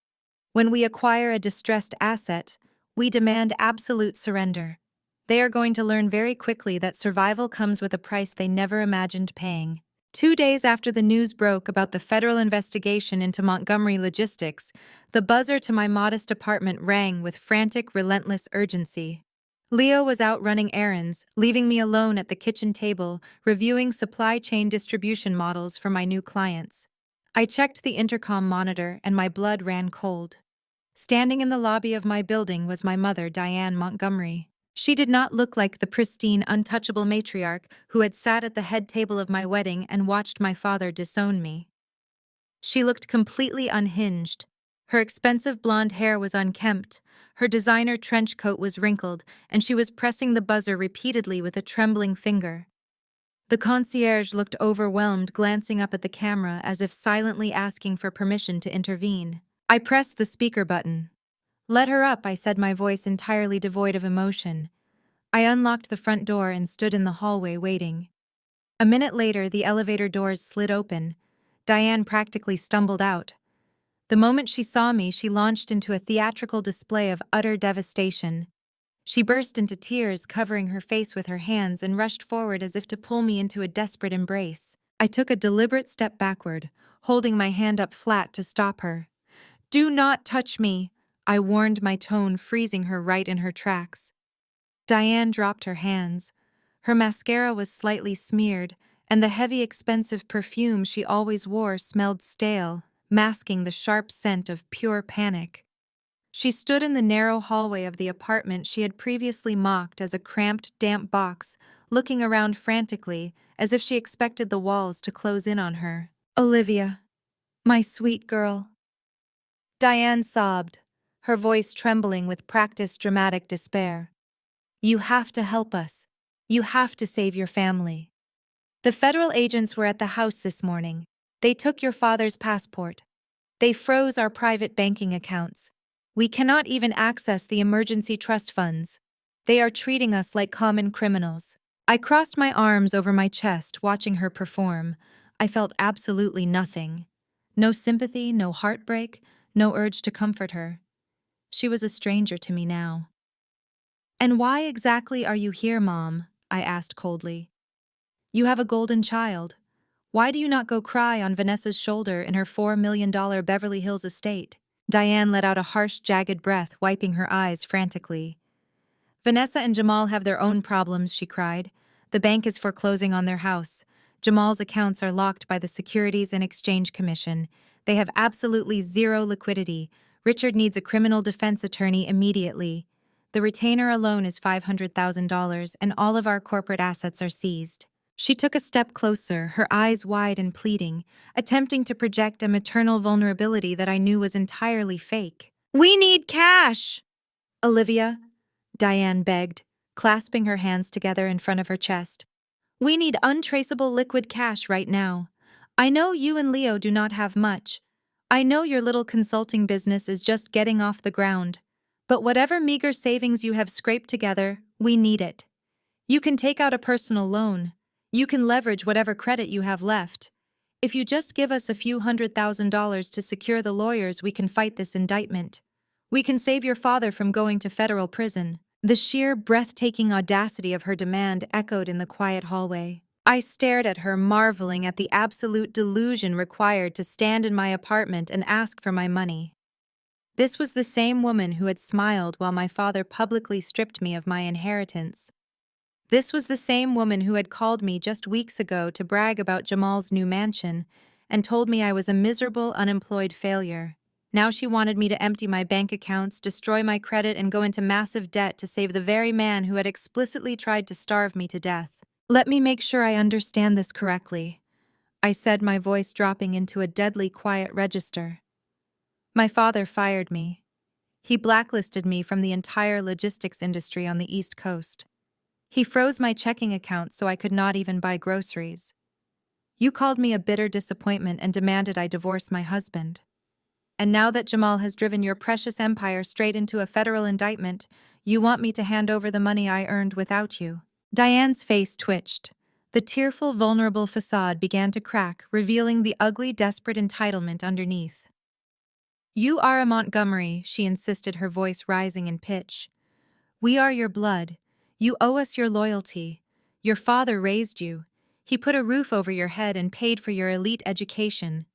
Speaker 1: When we acquire a distressed asset, we demand absolute surrender. They are going to learn very quickly that survival comes with a price they never imagined paying." 2 days after the news broke about the federal investigation into Montgomery Logistics, the buzzer to my modest apartment rang with frantic, relentless urgency. Leo was out running errands, leaving me alone at the kitchen table, reviewing supply chain distribution models for my new clients. I checked the intercom monitor and my blood ran cold. Standing in the lobby of my building was my mother, Diane Montgomery. She did not look like the pristine, untouchable matriarch who had sat at the head table of my wedding and watched my father disown me. She looked completely unhinged. Her expensive blonde hair was unkempt, her designer trench coat was wrinkled, and she was pressing the buzzer repeatedly with a trembling finger. The concierge looked overwhelmed, glancing up at the camera as if silently asking for permission to intervene. I pressed the speaker button. "Let her up," I said, my voice entirely devoid of emotion. I unlocked the front door and stood in the hallway waiting. A minute later, the elevator doors slid open. Diane practically stumbled out. The moment she saw me, she launched into a theatrical display of utter devastation. She burst into tears, covering her face with her hands, and rushed forward as if to pull me into a desperate embrace. I took a deliberate step backward, holding my hand up flat to stop her. "Do not touch me," I warned, my tone freezing her right in her tracks. Diane dropped her hands. Her mascara was slightly smeared, and the heavy, expensive perfume she always wore smelled stale, masking the sharp scent of pure panic. She stood in the narrow hallway of the apartment she had previously mocked as a cramped, damp box, looking around frantically, as if she expected the walls to close in on her. "Olivia, my sweet girl." Diane sobbed, her voice trembling with practiced dramatic despair. "You have to help us. You have to save your family. The federal agents were at the house this morning. They took your father's passport. They froze our private banking accounts. We cannot even access the emergency trust funds. They are treating us like common criminals." I crossed my arms over my chest, watching her perform. I felt absolutely nothing. No sympathy, no heartbreak, no urge to comfort her. She was a stranger to me now. "And why exactly are you here, Mom?" I asked coldly. "You have a golden child. Why do you not go cry on Vanessa's shoulder in her $4 million Beverly Hills estate?" Diane let out a harsh, jagged breath, wiping her eyes frantically. Vanessa and Jamal have their own problems, she cried. The bank is foreclosing on their house. Jamal's accounts are locked by the Securities and Exchange Commission. They have absolutely zero liquidity. Richard needs a criminal defense attorney immediately. The retainer alone is $500,000, and all of our corporate assets are seized. She took a step closer, her eyes wide and pleading, attempting to project a maternal vulnerability that I knew was entirely fake. "We need cash!" "Olivia," Diane begged, clasping her hands together in front of her chest. "We need untraceable liquid cash right now. I know you and Leo do not have much. I know your little consulting business is just getting off the ground. But whatever meager savings you have scraped together, we need it. You can take out a personal loan. You can leverage whatever credit you have left. If you just give us a few $100,000 to secure the lawyers, we can fight this indictment. We can save your father from going to federal prison." The sheer, breathtaking audacity of her demand echoed in the quiet hallway. I stared at her, marveling at the absolute delusion required to stand in my apartment and ask for my money. This was the same woman who had smiled while my father publicly stripped me of my inheritance. This was the same woman who had called me just weeks ago to brag about Jamal's new mansion and told me I was a miserable, unemployed failure. Now she wanted me to empty my bank accounts, destroy my credit, and go into massive debt to save the very man who had explicitly tried to starve me to death. "Let me make sure I understand this correctly," I said, my voice dropping into a deadly quiet register. My father fired me. He blacklisted me from the entire logistics industry on the East Coast. He froze my checking account so I could not even buy groceries. You called me a bitter disappointment and demanded I divorce my husband. And now that Jamal has driven your precious empire straight into a federal indictment, you want me to hand over the money I earned without you. Diane's face twitched. The tearful, vulnerable facade began to crack, revealing the ugly, desperate entitlement underneath. "You are a Montgomery," she insisted, her voice rising in pitch. "We are your blood. You owe us your loyalty. Your father raised you. He put a roof over your head and paid for your elite education.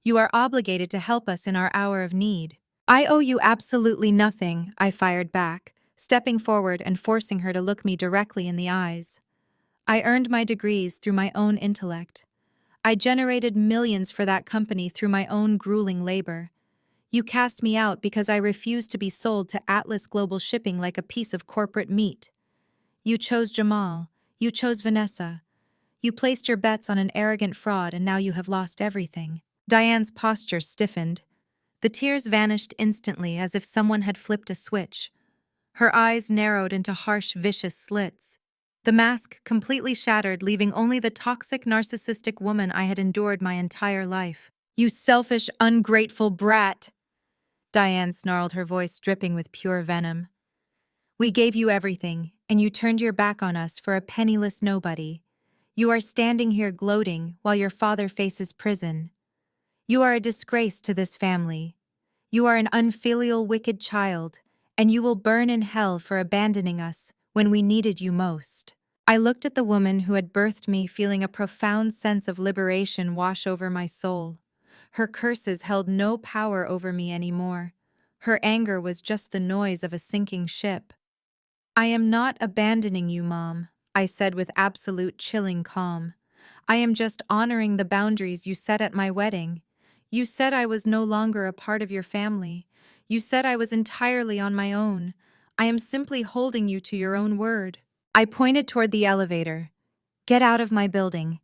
Speaker 1: You are obligated to help us in our hour of need." "I owe you absolutely nothing," I fired back, stepping forward and forcing her to look me directly in the eyes. "I earned my degrees through my own intellect. I generated millions for that company through my own grueling labor. You cast me out because I refused to be sold to Atlas Global Shipping like a piece of corporate meat. You chose Jamal. You chose Vanessa. You placed your bets on an arrogant fraud, and now you have lost everything." Diane's posture stiffened. The tears vanished instantly, as if someone had flipped a switch. Her eyes narrowed into harsh, vicious slits. The mask completely shattered, leaving only the toxic, narcissistic woman I had endured my entire life. "You selfish, ungrateful brat!" Diane snarled, her voice dripping with pure venom. "We gave you everything, and you turned your back on us for a penniless nobody. You are standing here gloating while your father faces prison. You are a disgrace to this family. You are an unfilial, wicked child, and you will burn in hell for abandoning us when we needed you most." I looked at the woman who had birthed me, feeling a profound sense of liberation wash over my soul. Her curses held no power over me anymore. Her anger was just the noise of a sinking ship. "I am not abandoning you, Mom," I said with absolute chilling calm. "I am just honoring the boundaries you set at my wedding. You said I was no longer a part of your family. You said I was entirely on my own. I am simply holding you to your own word." I pointed toward the elevator. "Get out of my building.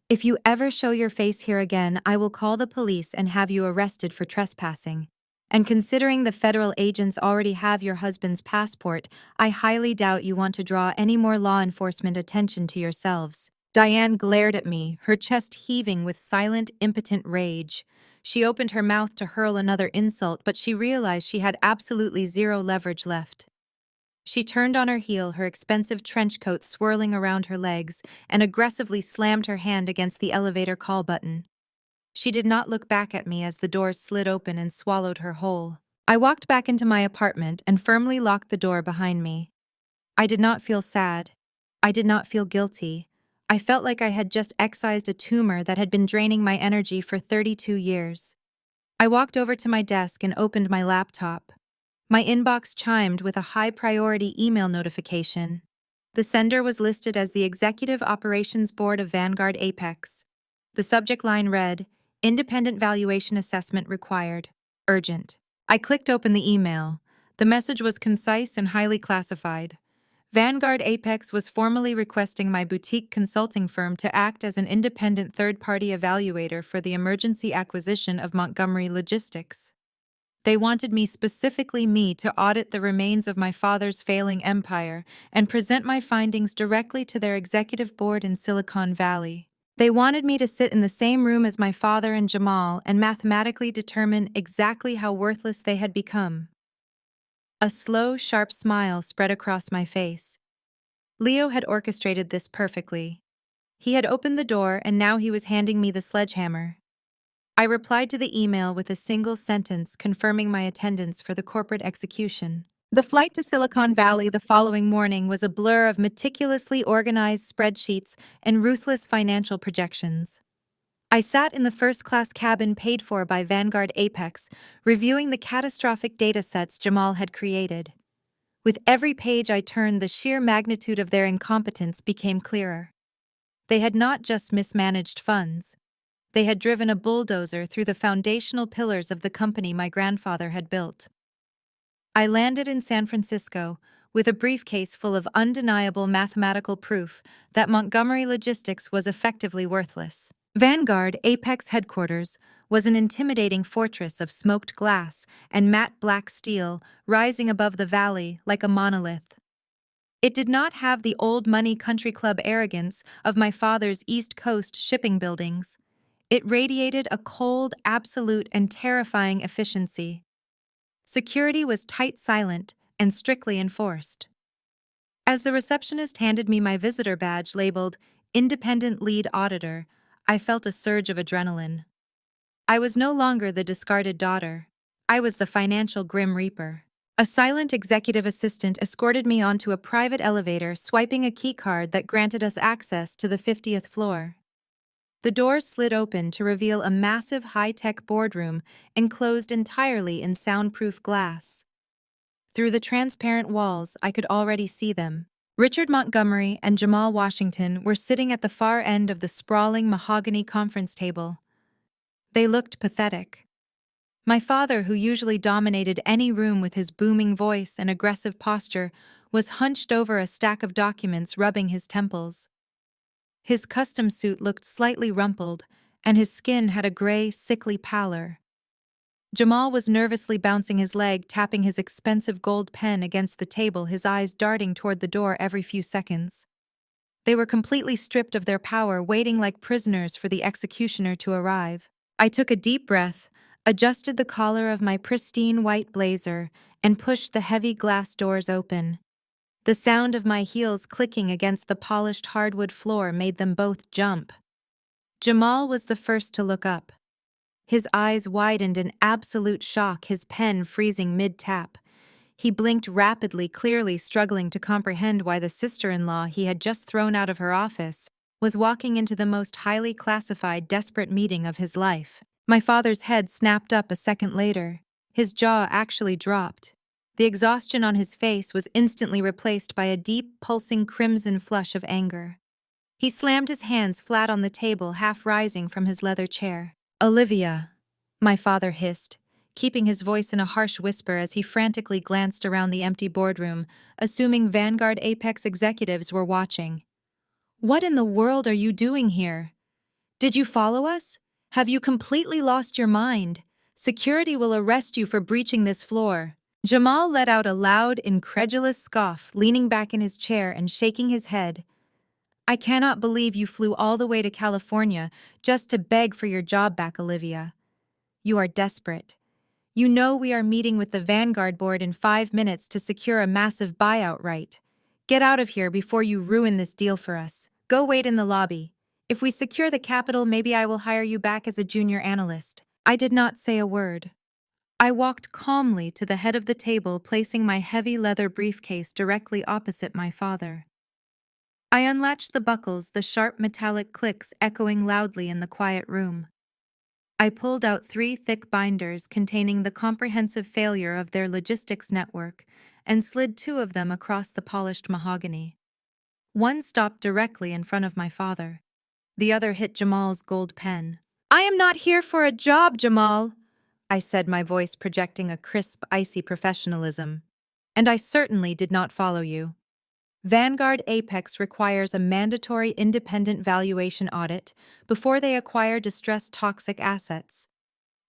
Speaker 1: If you ever show your face here again, I will call the police and have you arrested for trespassing. And considering the federal agents already have your husband's passport, I highly doubt you want to draw any more law enforcement attention to yourselves." Diane glared at me, her chest heaving with silent, impotent rage. She opened her mouth to hurl another insult, but she realized she had absolutely zero leverage left. She turned on her heel, her expensive trench coat swirling around her legs, and aggressively slammed her hand against the elevator call button. She did not look back at me as the doors slid open and swallowed her whole. I walked back into my apartment and firmly locked the door behind me. I did not feel sad. I did not feel guilty. I felt like I had just excised a tumor that had been draining my energy for 32 years. I walked over to my desk and opened my laptop. My inbox chimed with a high-priority email notification. The sender was listed as the Executive Operations Board of Vanguard Apex. The subject line read, "Independent Valuation Assessment Required. Urgent." I clicked open the email. The message was concise and highly classified. Vanguard Apex was formally requesting my boutique consulting firm to act as an independent third-party evaluator for the emergency acquisition of Montgomery Logistics. They wanted specifically me to audit the remains of my father's failing empire and present my findings directly to their executive board in Silicon Valley. They wanted me to sit in the same room as my father and Jamal and mathematically determine exactly how worthless they had become. A slow, sharp smile spread across my face. Leo had orchestrated this perfectly. He had opened the door and now he was handing me the sledgehammer. I replied to the email with a single sentence confirming my attendance for the corporate execution. The flight to Silicon Valley the following morning was a blur of meticulously organized spreadsheets and ruthless financial projections. I sat in the first-class cabin paid for by Vanguard Apex, reviewing the catastrophic datasets Jamal had created. With every page I turned, the sheer magnitude of their incompetence became clearer. They had not just mismanaged funds. They had driven a bulldozer through the foundational pillars of the company my grandfather had built. I landed in San Francisco with a briefcase full of undeniable mathematical proof that Montgomery Logistics was effectively worthless. Vanguard Apex headquarters was an intimidating fortress of smoked glass and matte black steel rising above the valley like a monolith. It did not have the old money country club arrogance of my father's East Coast shipping buildings. It radiated a cold, absolute, and terrifying efficiency. Security was tight, silent, and strictly enforced. As the receptionist handed me my visitor badge labeled Independent Lead Auditor, I felt a surge of adrenaline. I was no longer the discarded daughter. I was the financial Grim Reaper. A silent executive assistant escorted me onto a private elevator, swiping a keycard that granted us access to the 50th floor. The doors slid open to reveal a massive high-tech boardroom enclosed entirely in soundproof glass. Through the transparent walls, I could already see them. Richard Montgomery and Jamal Washington were sitting at the far end of the sprawling mahogany conference table. They looked pathetic. My father, who usually dominated any room with his booming voice and aggressive posture, was hunched over a stack of documents, rubbing his temples. His custom suit looked slightly rumpled, and his skin had a gray, sickly pallor. Jamal was nervously bouncing his leg, tapping his expensive gold pen against the table, his eyes darting toward the door every few seconds. They were completely stripped of their power, waiting like prisoners for the executioner to arrive. I took a deep breath, adjusted the collar of my pristine white blazer, and pushed the heavy glass doors open. The sound of my heels clicking against the polished hardwood floor made them both jump. Jamal was the first to look up. His eyes widened in absolute shock, his pen freezing mid-tap. He blinked rapidly, clearly struggling to comprehend why the sister-in-law he had just thrown out of her office was walking into the most highly classified, desperate meeting of his life. My father's head snapped up a second later. His jaw actually dropped. The exhaustion on his face was instantly replaced by a deep, pulsing crimson flush of anger. He slammed his hands flat on the table, half rising from his leather chair. "Olivia," my father hissed, keeping his voice in a harsh whisper as he frantically glanced around the empty boardroom, assuming Vanguard Apex executives were watching. "What in the world are you doing here? Did you follow us? Have you completely lost your mind? Security will arrest you for breaching this floor." Jamal let out a loud, incredulous scoff, leaning back in his chair and shaking his head. "I cannot believe you flew all the way to California just to beg for your job back, Olivia. You are desperate. You know we are meeting with the Vanguard board in 5 minutes to secure a massive buyout, right? Get out of here before you ruin this deal for us. Go wait in the lobby. If we secure the capital, maybe I will hire you back as a junior analyst." I did not say a word. I walked calmly to the head of the table, placing my heavy leather briefcase directly opposite my father. I unlatched the buckles, the sharp metallic clicks echoing loudly in the quiet room. I pulled out 3 thick binders containing the comprehensive failure of their logistics network and slid 2 of them across the polished mahogany. One stopped directly in front of my father. The other hit Jamal's gold pen. "I am not here for a job, Jamal," I said, my voice projecting a crisp, icy professionalism. "And I certainly did not follow you. Vanguard Apex requires a mandatory independent valuation audit before they acquire distressed toxic assets.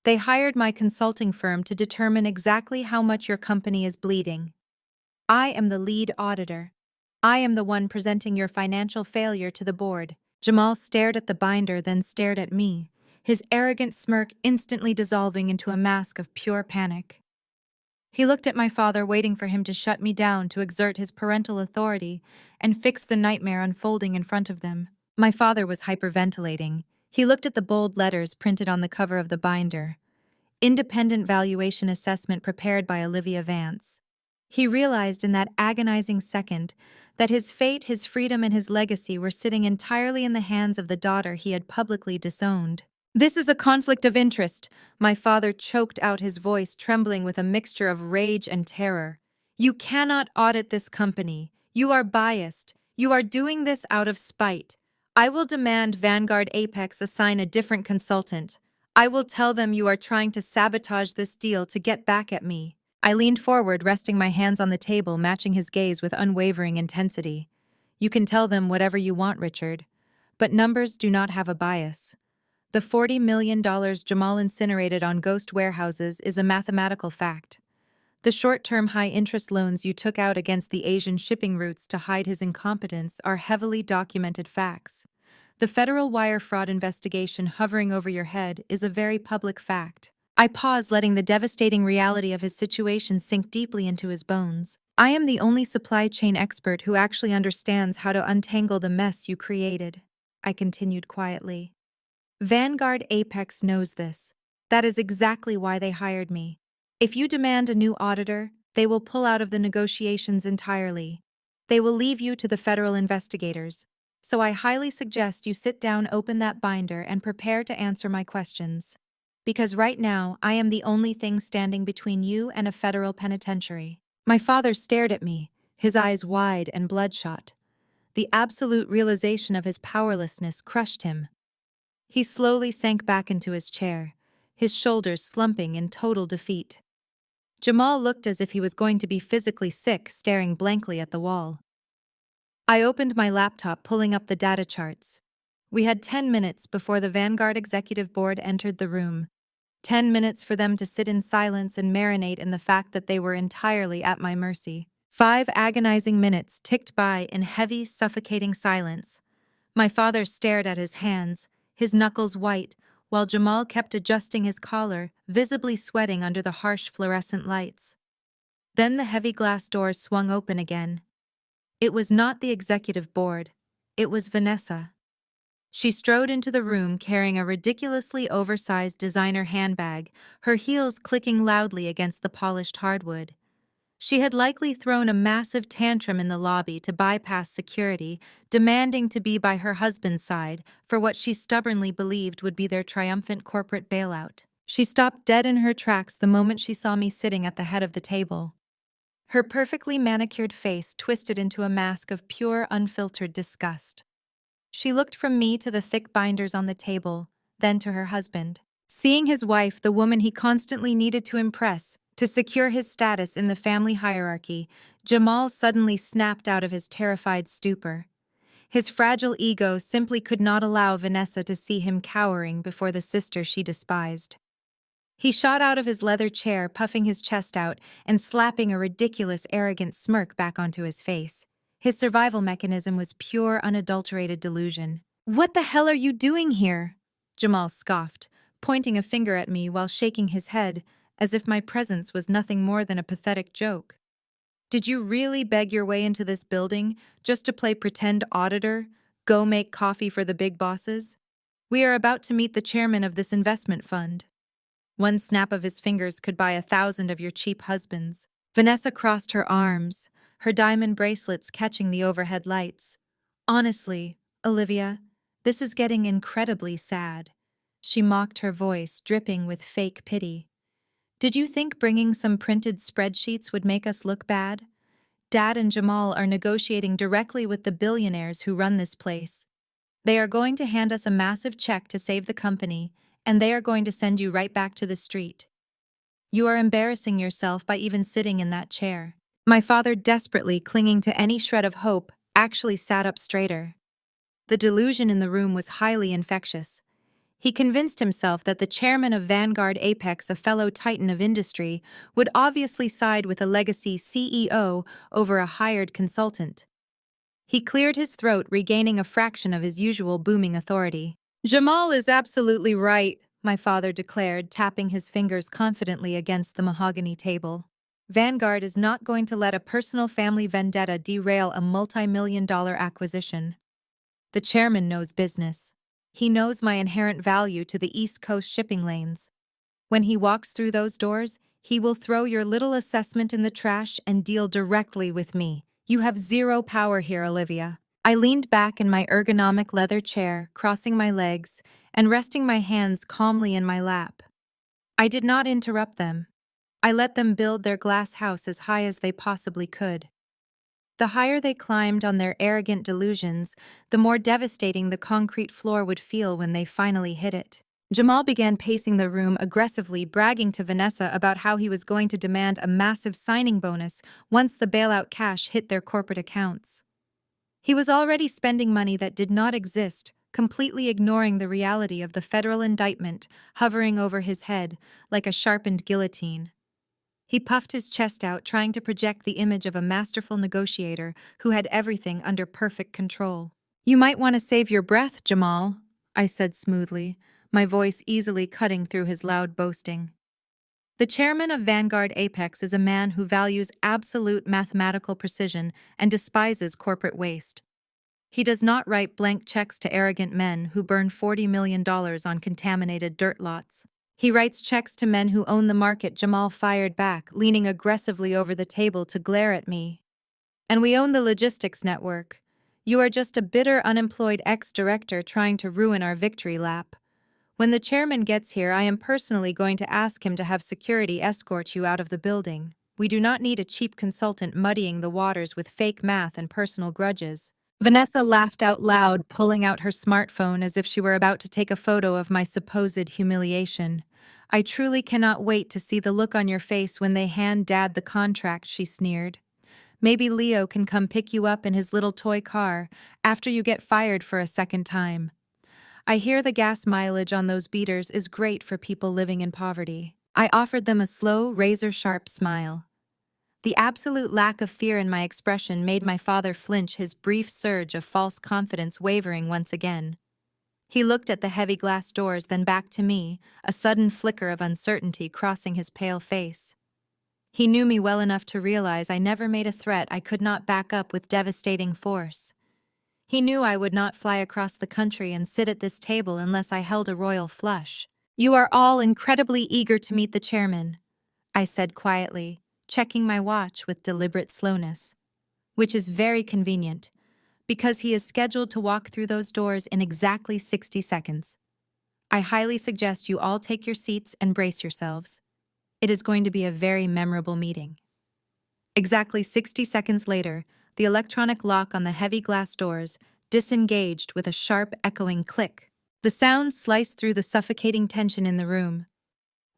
Speaker 1: They hired my consulting firm to determine exactly how much your company is bleeding. I am the lead auditor. I am the one presenting your financial failure to the board." Jamal stared at the binder, then stared at me, his arrogant smirk instantly dissolving into a mask of pure panic. He looked at my father, waiting for him to shut me down, to exert his parental authority and fix the nightmare unfolding in front of them. My father was hyperventilating. He looked at the bold letters printed on the cover of the binder. Independent valuation assessment prepared by Olivia Vance. He realized in that agonizing second that his fate, his freedom, and his legacy were sitting entirely in the hands of the daughter he had publicly disowned. "This is a conflict of interest," my father choked out, his voice trembling with a mixture of rage and terror. "You cannot audit this company. You are biased. You are doing this out of spite. I will demand Vanguard Apex assign a different consultant. I will tell them you are trying to sabotage this deal to get back at me." I leaned forward, resting my hands on the table, matching his gaze with unwavering intensity. "You can tell them whatever you want, Richard. But numbers do not have a bias. The $40 million Jamal incinerated on ghost warehouses is a mathematical fact. The short-term high-interest loans you took out against the Asian shipping routes to hide his incompetence are heavily documented facts. The federal wire fraud investigation hovering over your head is a very public fact." I paused, letting the devastating reality of his situation sink deeply into his bones. "I am the only supply chain expert who actually understands how to untangle the mess you created," I continued quietly. "Vanguard Apex knows this. That is exactly why they hired me. If you demand a new auditor, they will pull out of the negotiations entirely. They will leave you to the federal investigators. So I highly suggest you sit down, open that binder, and prepare to answer my questions. Because right now, I am the only thing standing between you and a federal penitentiary." My father stared at me, his eyes wide and bloodshot. The absolute realization of his powerlessness crushed him. He slowly sank back into his chair, his shoulders slumping in total defeat. Jamal looked as if he was going to be physically sick, staring blankly at the wall. I opened my laptop, pulling up the data charts. We had 10 minutes before the Vanguard Executive Board entered the room. 10 minutes for them to sit in silence and marinate in the fact that they were entirely at my mercy. 5 agonizing minutes ticked by in heavy, suffocating silence. My father stared at his hands, his knuckles white, while Jamal kept adjusting his collar, visibly sweating under the harsh fluorescent lights. Then the heavy glass doors swung open again. It was not the executive board. It was Vanessa. She strode into the room carrying a ridiculously oversized designer handbag, her heels clicking loudly against the polished hardwood. She had likely thrown a massive tantrum in the lobby to bypass security, demanding to be by her husband's side for what she stubbornly believed would be their triumphant corporate bailout. She stopped dead in her tracks the moment she saw me sitting at the head of the table. Her perfectly manicured face twisted into a mask of pure, unfiltered disgust. She looked from me to the thick binders on the table, then to her husband. Seeing his wife, the woman he constantly needed to impress, to secure his status in the family hierarchy, Jamal suddenly snapped out of his terrified stupor. His fragile ego simply could not allow Vanessa to see him cowering before the sister she despised. He shot out of his leather chair, puffing his chest out and slapping a ridiculous, arrogant smirk back onto his face. His survival mechanism was pure, unadulterated delusion. "What the hell are you doing here?" Jamal scoffed, pointing a finger at me while shaking his head, as if my presence was nothing more than a pathetic joke. "Did you really beg your way into this building just to play pretend auditor, go make coffee for the big bosses? We are about to meet the chairman of this investment fund. One snap of his fingers could buy 1,000 of your cheap husbands." Vanessa crossed her arms, her diamond bracelets catching the overhead lights. "Honestly, Olivia, this is getting incredibly sad." She mocked, her voice dripping with fake pity. Did you think bringing some printed spreadsheets would make us look bad? Dad and Jamal are negotiating directly with the billionaires who run this place. They are going to hand us a massive check to save the company, and they are going to send you right back to the street. You are embarrassing yourself by even sitting in that chair. My father, desperately clinging to any shred of hope, actually sat up straighter. The delusion in the room was highly infectious. He convinced himself that the chairman of Vanguard Apex, a fellow titan of industry, would obviously side with a legacy CEO over a hired consultant. He cleared his throat, regaining a fraction of his usual booming authority. Jamal is absolutely right, my father declared, tapping his fingers confidently against the mahogany table. Vanguard is not going to let a personal family vendetta derail a multi-million-dollar acquisition. The chairman knows business. He knows my inherent value to the East Coast shipping lanes. When he walks through those doors, he will throw your little assessment in the trash and deal directly with me. You have zero power here, Olivia. I leaned back in my ergonomic leather chair, crossing my legs and resting my hands calmly in my lap. I did not interrupt them. I let them build their glass house as high as they possibly could. The higher they climbed on their arrogant delusions, the more devastating the concrete floor would feel when they finally hit it. Jamal began pacing the room aggressively, bragging to Vanessa about how he was going to demand a massive signing bonus once the bailout cash hit their corporate accounts. He was already spending money that did not exist, completely ignoring the reality of the federal indictment hovering over his head like a sharpened guillotine. He puffed his chest out, trying to project the image of a masterful negotiator who had everything under perfect control. "You might want to save your breath, Jamal," I said smoothly, my voice easily cutting through his loud boasting. The chairman of Vanguard Apex is a man who values absolute mathematical precision and despises corporate waste. He does not write blank checks to arrogant men who burn $40 million on contaminated dirt lots. He writes checks to men who own the market. Jamal fired back, leaning aggressively over the table to glare at me. "And we own the logistics network. You are just a bitter, unemployed ex-director trying to ruin our victory lap. When the chairman gets here, I am personally going to ask him to have security escort you out of the building. We do not need a cheap consultant muddying the waters with fake math and personal grudges." Vanessa laughed out loud, pulling out her smartphone as if she were about to take a photo of my supposed humiliation. "I truly cannot wait to see the look on your face when they hand Dad the contract," she sneered. "Maybe Leo can come pick you up in his little toy car after you get fired for a second time. I hear the gas mileage on those beaters is great for people living in poverty." I offered them a slow, razor-sharp smile. The absolute lack of fear in my expression made my father flinch, his brief surge of false confidence wavering once again. He looked at the heavy glass doors, then back to me, a sudden flicker of uncertainty crossing his pale face. He knew me well enough to realize I never made a threat I could not back up with devastating force. He knew I would not fly across the country and sit at this table unless I held a royal flush. "You are all incredibly eager to meet the chairman," I said quietly, checking my watch with deliberate slowness. "Which is very convenient, because he is scheduled to walk through those doors in exactly 60 seconds. I highly suggest you all take your seats and brace yourselves. It is going to be a very memorable meeting." Exactly 60 seconds later, the electronic lock on the heavy glass doors disengaged with a sharp, echoing click. The sound sliced through the suffocating tension in the room.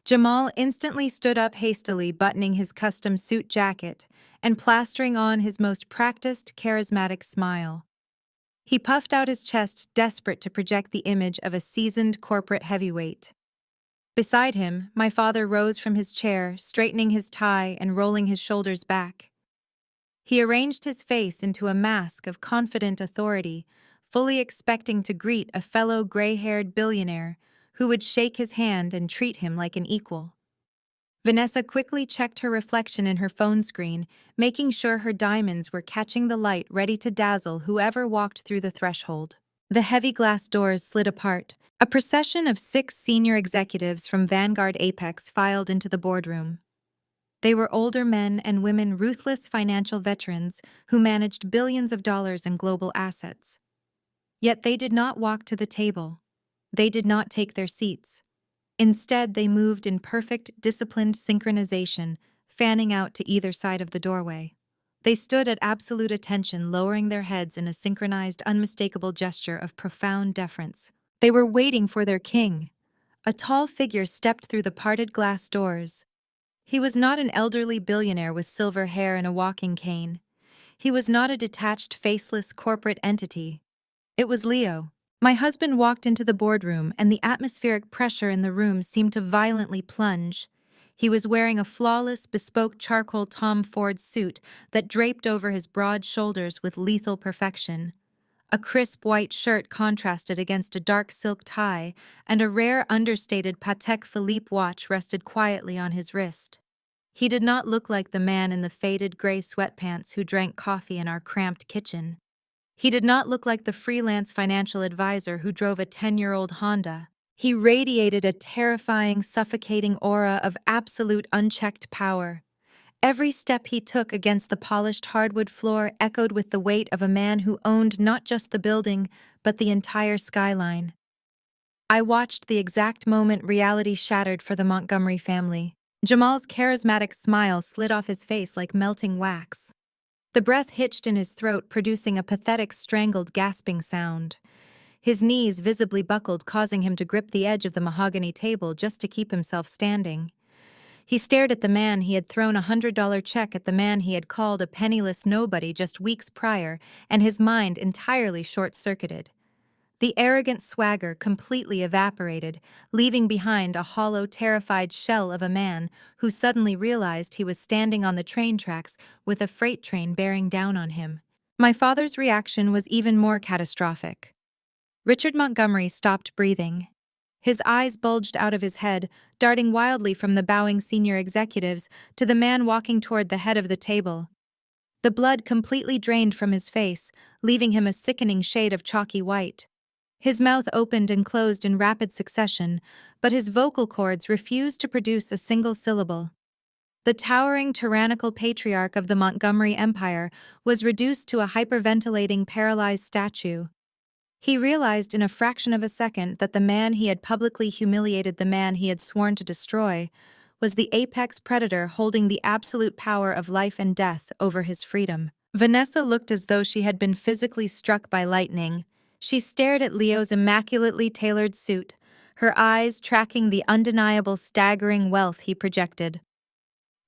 Speaker 1: Jamal instantly stood up hastily, buttoning his custom suit jacket and plastering on his most practiced, charismatic smile. He puffed out his chest, desperate to project the image of a seasoned corporate heavyweight. Beside him, my father rose from his chair, straightening his tie and rolling his shoulders back. He arranged his face into a mask of confident authority, fully expecting to greet a fellow gray-haired billionaire who would shake his hand and treat him like an equal. Vanessa quickly checked her reflection in her phone screen, making sure her diamonds were catching the light, ready to dazzle whoever walked through the threshold. The heavy glass doors slid apart. A procession of 6 senior executives from Vanguard Apex filed into the boardroom. They were older men and women, ruthless financial veterans who managed billions of dollars in global assets. Yet they did not walk to the table. They did not take their seats. Instead, they moved in perfect, disciplined synchronization, fanning out to either side of the doorway. They stood at absolute attention, lowering their heads in a synchronized, unmistakable gesture of profound deference. They were waiting for their king. A tall figure stepped through the parted glass doors. He was not an elderly billionaire with silver hair and a walking cane. He was not a detached, faceless corporate entity. It was Leo. My husband walked into the boardroom, and the atmospheric pressure in the room seemed to violently plunge. He was wearing a flawless, bespoke charcoal Tom Ford suit that draped over his broad shoulders with lethal perfection. A crisp white shirt contrasted against a dark silk tie, and a rare understated Patek Philippe watch rested quietly on his wrist. He did not look like the man in the faded gray sweatpants who drank coffee in our cramped kitchen. He did not look like the freelance financial advisor who drove a 10-year-old Honda. He radiated a terrifying, suffocating aura of absolute unchecked power. Every step he took against the polished hardwood floor echoed with the weight of a man who owned not just the building, but the entire skyline. I watched the exact moment reality shattered for the Montgomery family. Jamal's charismatic smile slid off his face like melting wax. The breath hitched in his throat, producing a pathetic, strangled, gasping sound. His knees visibly buckled, causing him to grip the edge of the mahogany table just to keep himself standing. He stared at the man he had thrown $100 check at, the man he had called a penniless nobody just weeks prior, and his mind entirely short-circuited. The arrogant swagger completely evaporated, leaving behind a hollow, terrified shell of a man who suddenly realized he was standing on the train tracks with a freight train bearing down on him. My father's reaction was even more catastrophic. Richard Montgomery stopped breathing. His eyes bulged out of his head, darting wildly from the bowing senior executives to the man walking toward the head of the table. The blood completely drained from his face, leaving him a sickening shade of chalky white. His mouth opened and closed in rapid succession, but his vocal cords refused to produce a single syllable. The towering, tyrannical patriarch of the Montgomery Empire was reduced to a hyperventilating, paralyzed statue. He realized in a fraction of a second that the man he had publicly humiliated, the man he had sworn to destroy, was the apex predator holding the absolute power of life and death over his freedom. Vanessa looked as though she had been physically struck by lightning. She stared at Leo's immaculately tailored suit, her eyes tracking the undeniable, staggering wealth he projected.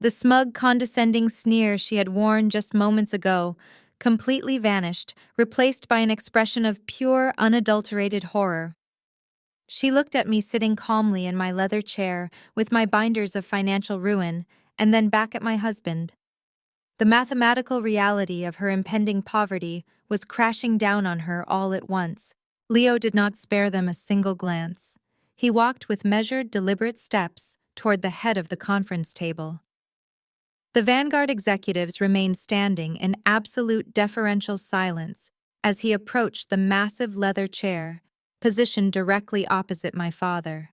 Speaker 1: The smug, condescending sneer she had worn just moments ago completely vanished, replaced by an expression of pure, unadulterated horror. She looked at me sitting calmly in my leather chair with my binders of financial ruin, and then back at my husband. The mathematical reality of her impending poverty was crashing down on her all at once. Leo did not spare them a single glance. He walked with measured, deliberate steps toward the head of the conference table. The Vanguard executives remained standing in absolute deferential silence as he approached the massive leather chair, positioned directly opposite my father.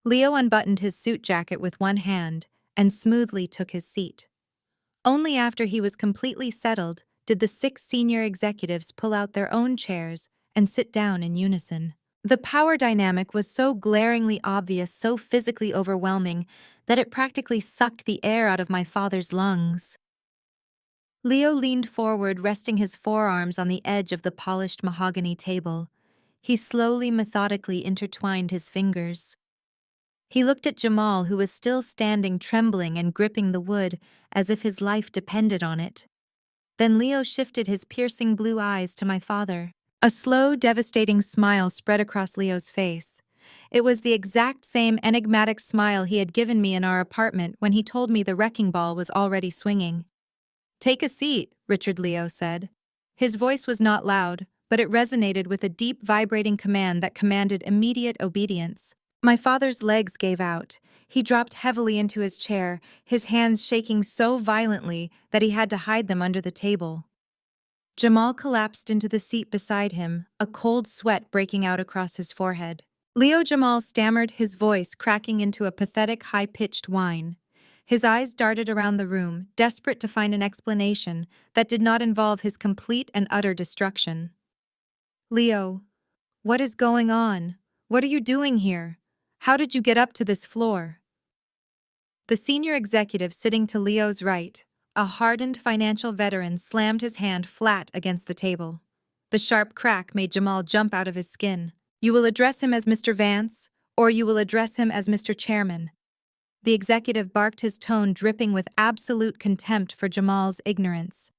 Speaker 1: Leo unbuttoned his suit jacket with one hand and smoothly took his seat. Only after he was completely settled did the 6 senior executives pull out their own chairs and sit down in unison. The power dynamic was so glaringly obvious, so physically overwhelming, that it practically sucked the air out of my father's lungs. Leo leaned forward, resting his forearms on the edge of the polished mahogany table. He slowly, methodically intertwined his fingers. He looked at Jamal, who was still standing, trembling and gripping the wood as if his life depended on it. Then Leo shifted his piercing blue eyes to my father. A slow, devastating smile spread across Leo's face. It was the exact same enigmatic smile he had given me in our apartment when he told me the wrecking ball was already swinging. "Take a seat," Richard Leo said. His voice was not loud, but it resonated with a deep, vibrating command that commanded immediate obedience. My father's legs gave out. He dropped heavily into his chair, his hands shaking so violently that he had to hide them under the table. Jamal collapsed into the seat beside him, a cold sweat breaking out across his forehead. Leo Jamal stammered, his voice cracking into a pathetic, high-pitched whine. His eyes darted around the room, desperate to find an explanation that did not involve his complete and utter destruction. "Leo, what is going on? What are you doing here? How did you get up to this floor? The senior executive sitting to Leo's right, a hardened financial veteran, slammed his hand flat against the table. The sharp crack made Jamal jump out of his skin. You will address him as Mr. Vance, or you will address him as Mr. Chairman. The executive barked, his tone dripping with absolute contempt for Jamal's ignorance.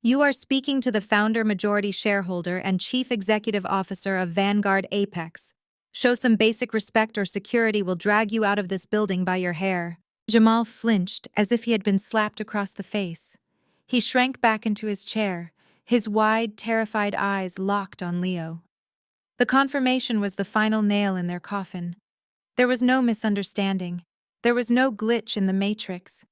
Speaker 1: You are speaking to the founder, majority shareholder, and chief executive officer of Vanguard Apex. Show some basic respect or security will drag you out of this building by your hair. Jamal flinched as if he had been slapped across the face. He shrank back into his chair, his wide, terrified eyes locked on Leo. The confirmation was the final nail in their coffin. There was no misunderstanding. There was no glitch in the matrix.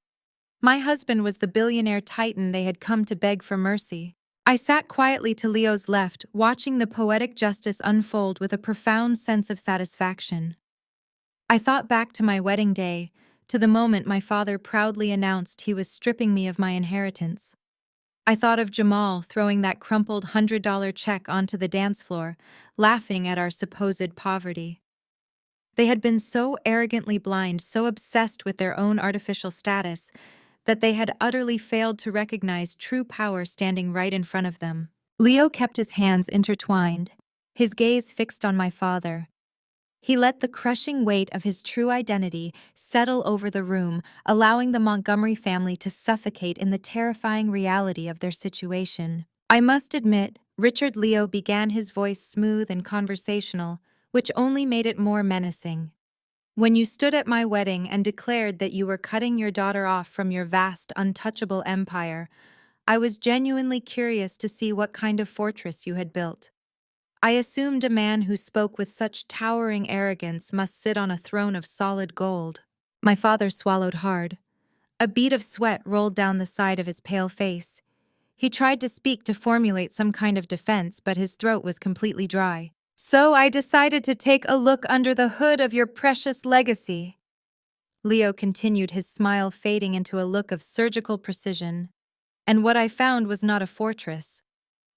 Speaker 1: My husband was the billionaire titan they had come to beg for mercy. I sat quietly to Leo's left, watching the poetic justice unfold with a profound sense of satisfaction. I thought back to my wedding day, to the moment my father proudly announced he was stripping me of my inheritance. I thought of Jamal throwing that crumpled $100 check onto the dance floor, laughing at our supposed poverty. They had been so arrogantly blind, so obsessed with their own artificial status, that they had utterly failed to recognize true power standing right in front of them. Leo kept his hands intertwined, his gaze fixed on my father. He let the crushing weight of his true identity settle over the room, allowing the Montgomery family to suffocate in the terrifying reality of their situation. I must admit, Richard, Leo began, his voice smooth and conversational, which only made it more menacing. When you stood at my wedding and declared that you were cutting your daughter off from your vast, untouchable empire, I was genuinely curious to see what kind of fortress you had built. I assumed a man who spoke with such towering arrogance must sit on a throne of solid gold. My father swallowed hard. A bead of sweat rolled down the side of his pale face. He tried to speak, to formulate some kind of defense, but his throat was completely dry. So I decided to take a look under the hood of your precious legacy. Leo continued, his smile fading into a look of surgical precision. And what I found was not a fortress.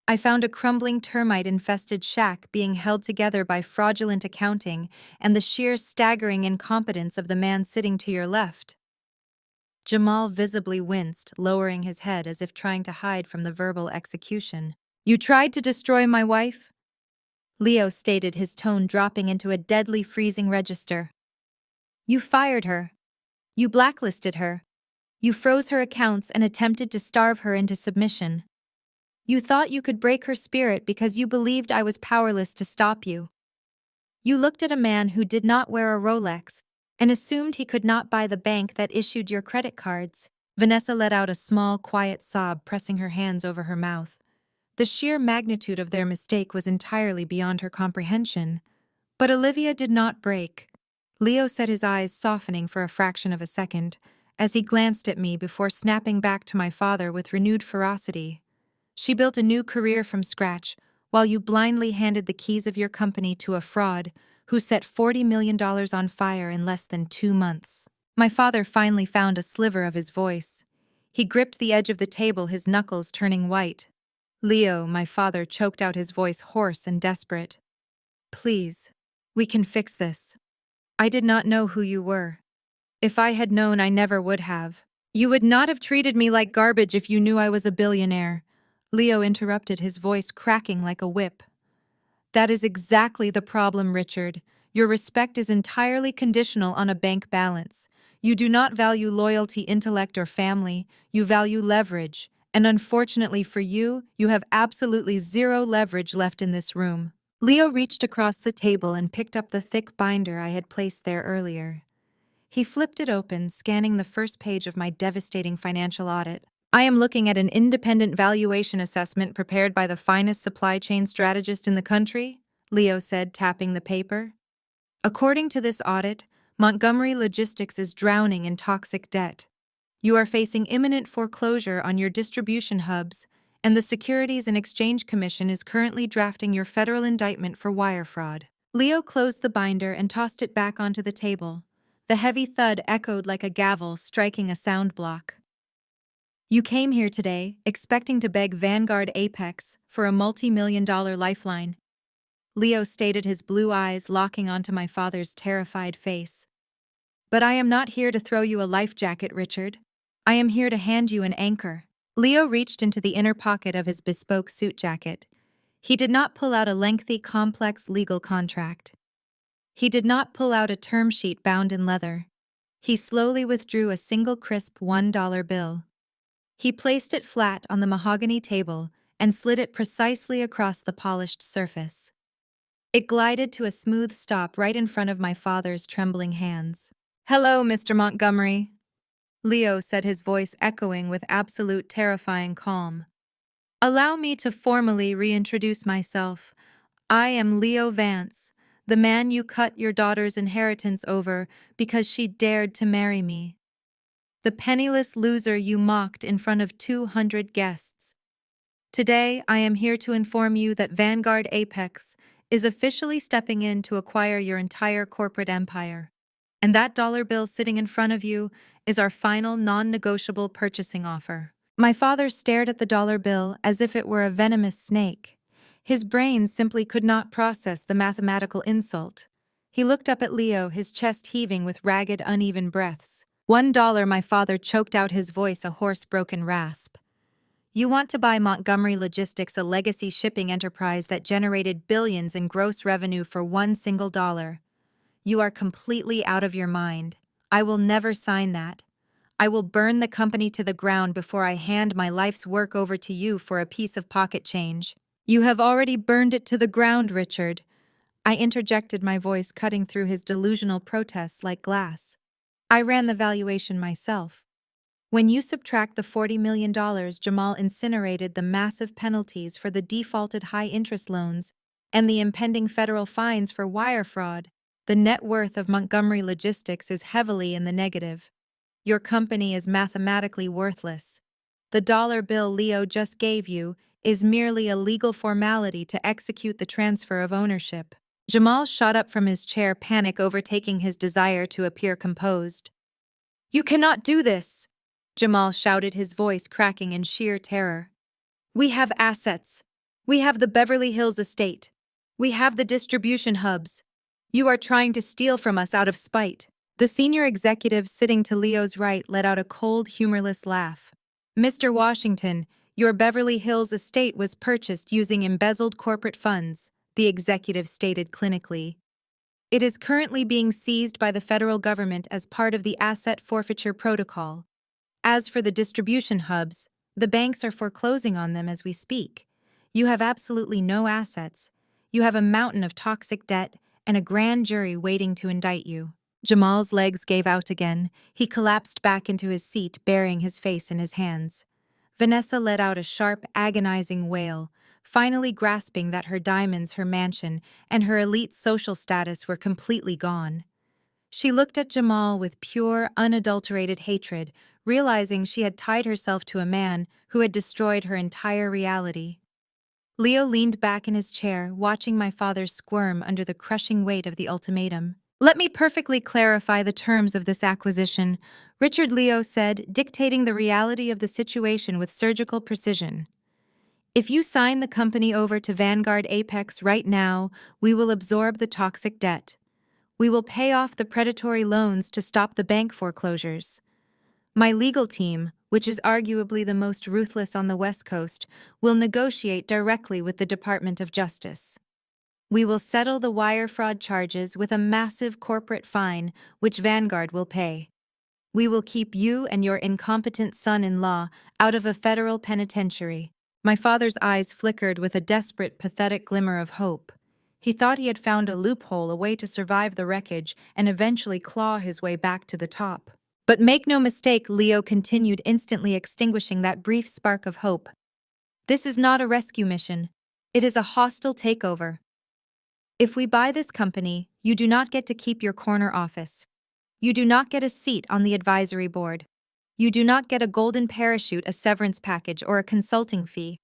Speaker 1: I found a crumbling termite-infested shack being held together by fraudulent accounting and the sheer staggering incompetence of the man sitting to your left. Jamal visibly winced, lowering his head as if trying to hide from the verbal execution. You tried to destroy my wife? Leo stated, his tone dropping into a deadly freezing register. You fired her. You blacklisted her. You froze her accounts and attempted to starve her into submission. You thought you could break her spirit because you believed I was powerless to stop you. You looked at a man who did not wear a Rolex and assumed he could not buy the bank that issued your credit cards. Vanessa let out a small, quiet sob, pressing her hands over her mouth. The sheer magnitude of their mistake was entirely beyond her comprehension. But Olivia did not break. Leo set his eyes, softening for a fraction of a second, as he glanced at me before snapping back to my father with renewed ferocity. She built a new career from scratch, while you blindly handed the keys of your company to a fraud who set $40 million on fire in less than 2 months. My father finally found a sliver of his voice. He gripped the edge of the table, his knuckles turning white. Leo, my father choked out, his voice hoarse and desperate. Please, we can fix this. I did not know who you were. If I had known, I never would have. You would not have treated me like garbage if you knew I was a billionaire. Leo interrupted, his voice cracking like a whip. That is exactly the problem, Richard. Your respect is entirely conditional on a bank balance. You do not value loyalty, intellect, or family. You value leverage. And unfortunately for you, you have absolutely zero leverage left in this room. Leo reached across the table and picked up the thick binder I had placed there earlier. He flipped it open, scanning the first page of my devastating financial audit. I am looking at an independent valuation assessment prepared by the finest supply chain strategist in the country, Leo said, tapping the paper. According to this audit, Montgomery Logistics is drowning in toxic debt. You are facing imminent foreclosure on your distribution hubs, and the Securities and Exchange Commission is currently drafting your federal indictment for wire fraud. Leo closed the binder and tossed it back onto the table. The heavy thud echoed like a gavel striking a sound block. You came here today, expecting to beg Vanguard Apex for a multi-million-dollar lifeline. Leo stated, his blue eyes locking onto my father's terrified face. But I am not here to throw you a life jacket, Richard. I am here to hand you an anchor. Leo reached into the inner pocket of his bespoke suit jacket. He did not pull out a lengthy, complex legal contract. He did not pull out a term sheet bound in leather. He slowly withdrew a single crisp $1 bill. He placed it flat on the mahogany table and slid it precisely across the polished surface. It glided to a smooth stop right in front of my father's trembling hands. "Hello, Mr. Montgomery," Leo said, his voice echoing with absolute terrifying calm. "Allow me to formally reintroduce myself. I am Leo Vance, the man you cut your daughter's inheritance over because she dared to marry me. The penniless loser you mocked in front of 200 guests. Today, I am here to inform you that Vanguard Apex is officially stepping in to acquire your entire corporate empire. And that dollar bill sitting in front of you is our final non-negotiable purchasing offer." My father stared at the dollar bill as if it were a venomous snake. His brain simply could not process the mathematical insult. He looked up at Leo, his chest heaving with ragged, uneven breaths. $1, my father choked out, his voice a hoarse, broken rasp. "You want to buy Montgomery Logistics, a legacy shipping enterprise that generated billions in gross revenue for one single dollar. You are completely out of your mind. I will never sign that. I will burn the company to the ground before I hand my life's work over to you for a piece of pocket change." "You have already burned it to the ground, Richard," I interjected, my voice cutting through his delusional protests like glass. "I ran the valuation myself. When you subtract the $40 million Jamal incinerated, the massive penalties for the defaulted high-interest loans, and the impending federal fines for wire fraud, the net worth of Montgomery Logistics is heavily in the negative. Your company is mathematically worthless. The dollar bill Leo just gave you is merely a legal formality to execute the transfer of ownership." Jamal shot up from his chair, panic overtaking his desire to appear composed. "You cannot do this!" Jamal shouted, his voice cracking in sheer terror. "We have assets. We have the Beverly Hills estate. We have the distribution hubs. You are trying to steal from us out of spite." The senior executive sitting to Leo's right let out a cold, humorless laugh. "Mr. Washington, your Beverly Hills estate was purchased using embezzled corporate funds," the executive stated clinically. "It is currently being seized by the federal government as part of the asset forfeiture protocol. As for the distribution hubs, the banks are foreclosing on them as we speak. You have absolutely no assets. You have a mountain of toxic debt and a grand jury waiting to indict you." Jamal's legs gave out again. He collapsed back into his seat, burying his face in his hands. Vanessa let out a sharp, agonizing wail, finally grasping that her diamonds, her mansion, and her elite social status were completely gone. She looked at Jamal with pure, unadulterated hatred, realizing she had tied herself to a man who had destroyed her entire reality. Leo leaned back in his chair, watching my father squirm under the crushing weight of the ultimatum. "Let me perfectly clarify the terms of this acquisition," Richard, Leo said, dictating the reality of the situation with surgical precision. "If you sign the company over to Vanguard Apex right now, we will absorb the toxic debt. We will pay off the predatory loans to stop the bank foreclosures. My legal team, which is arguably the most ruthless on the West Coast, will negotiate directly with the Department of Justice. We will settle the wire fraud charges with a massive corporate fine, which Vanguard will pay. We will keep you and your incompetent son-in-law out of a federal penitentiary." My father's eyes flickered with a desperate, pathetic glimmer of hope. He thought he had found a loophole, a way to survive the wreckage and eventually claw his way back to the top. "But make no mistake," Leo continued, instantly extinguishing that brief spark of hope. "This is not a rescue mission. It is a hostile takeover. If we buy this company, you do not get to keep your corner office. You do not get a seat on the advisory board. You do not get a golden parachute, a severance package, or a consulting fee.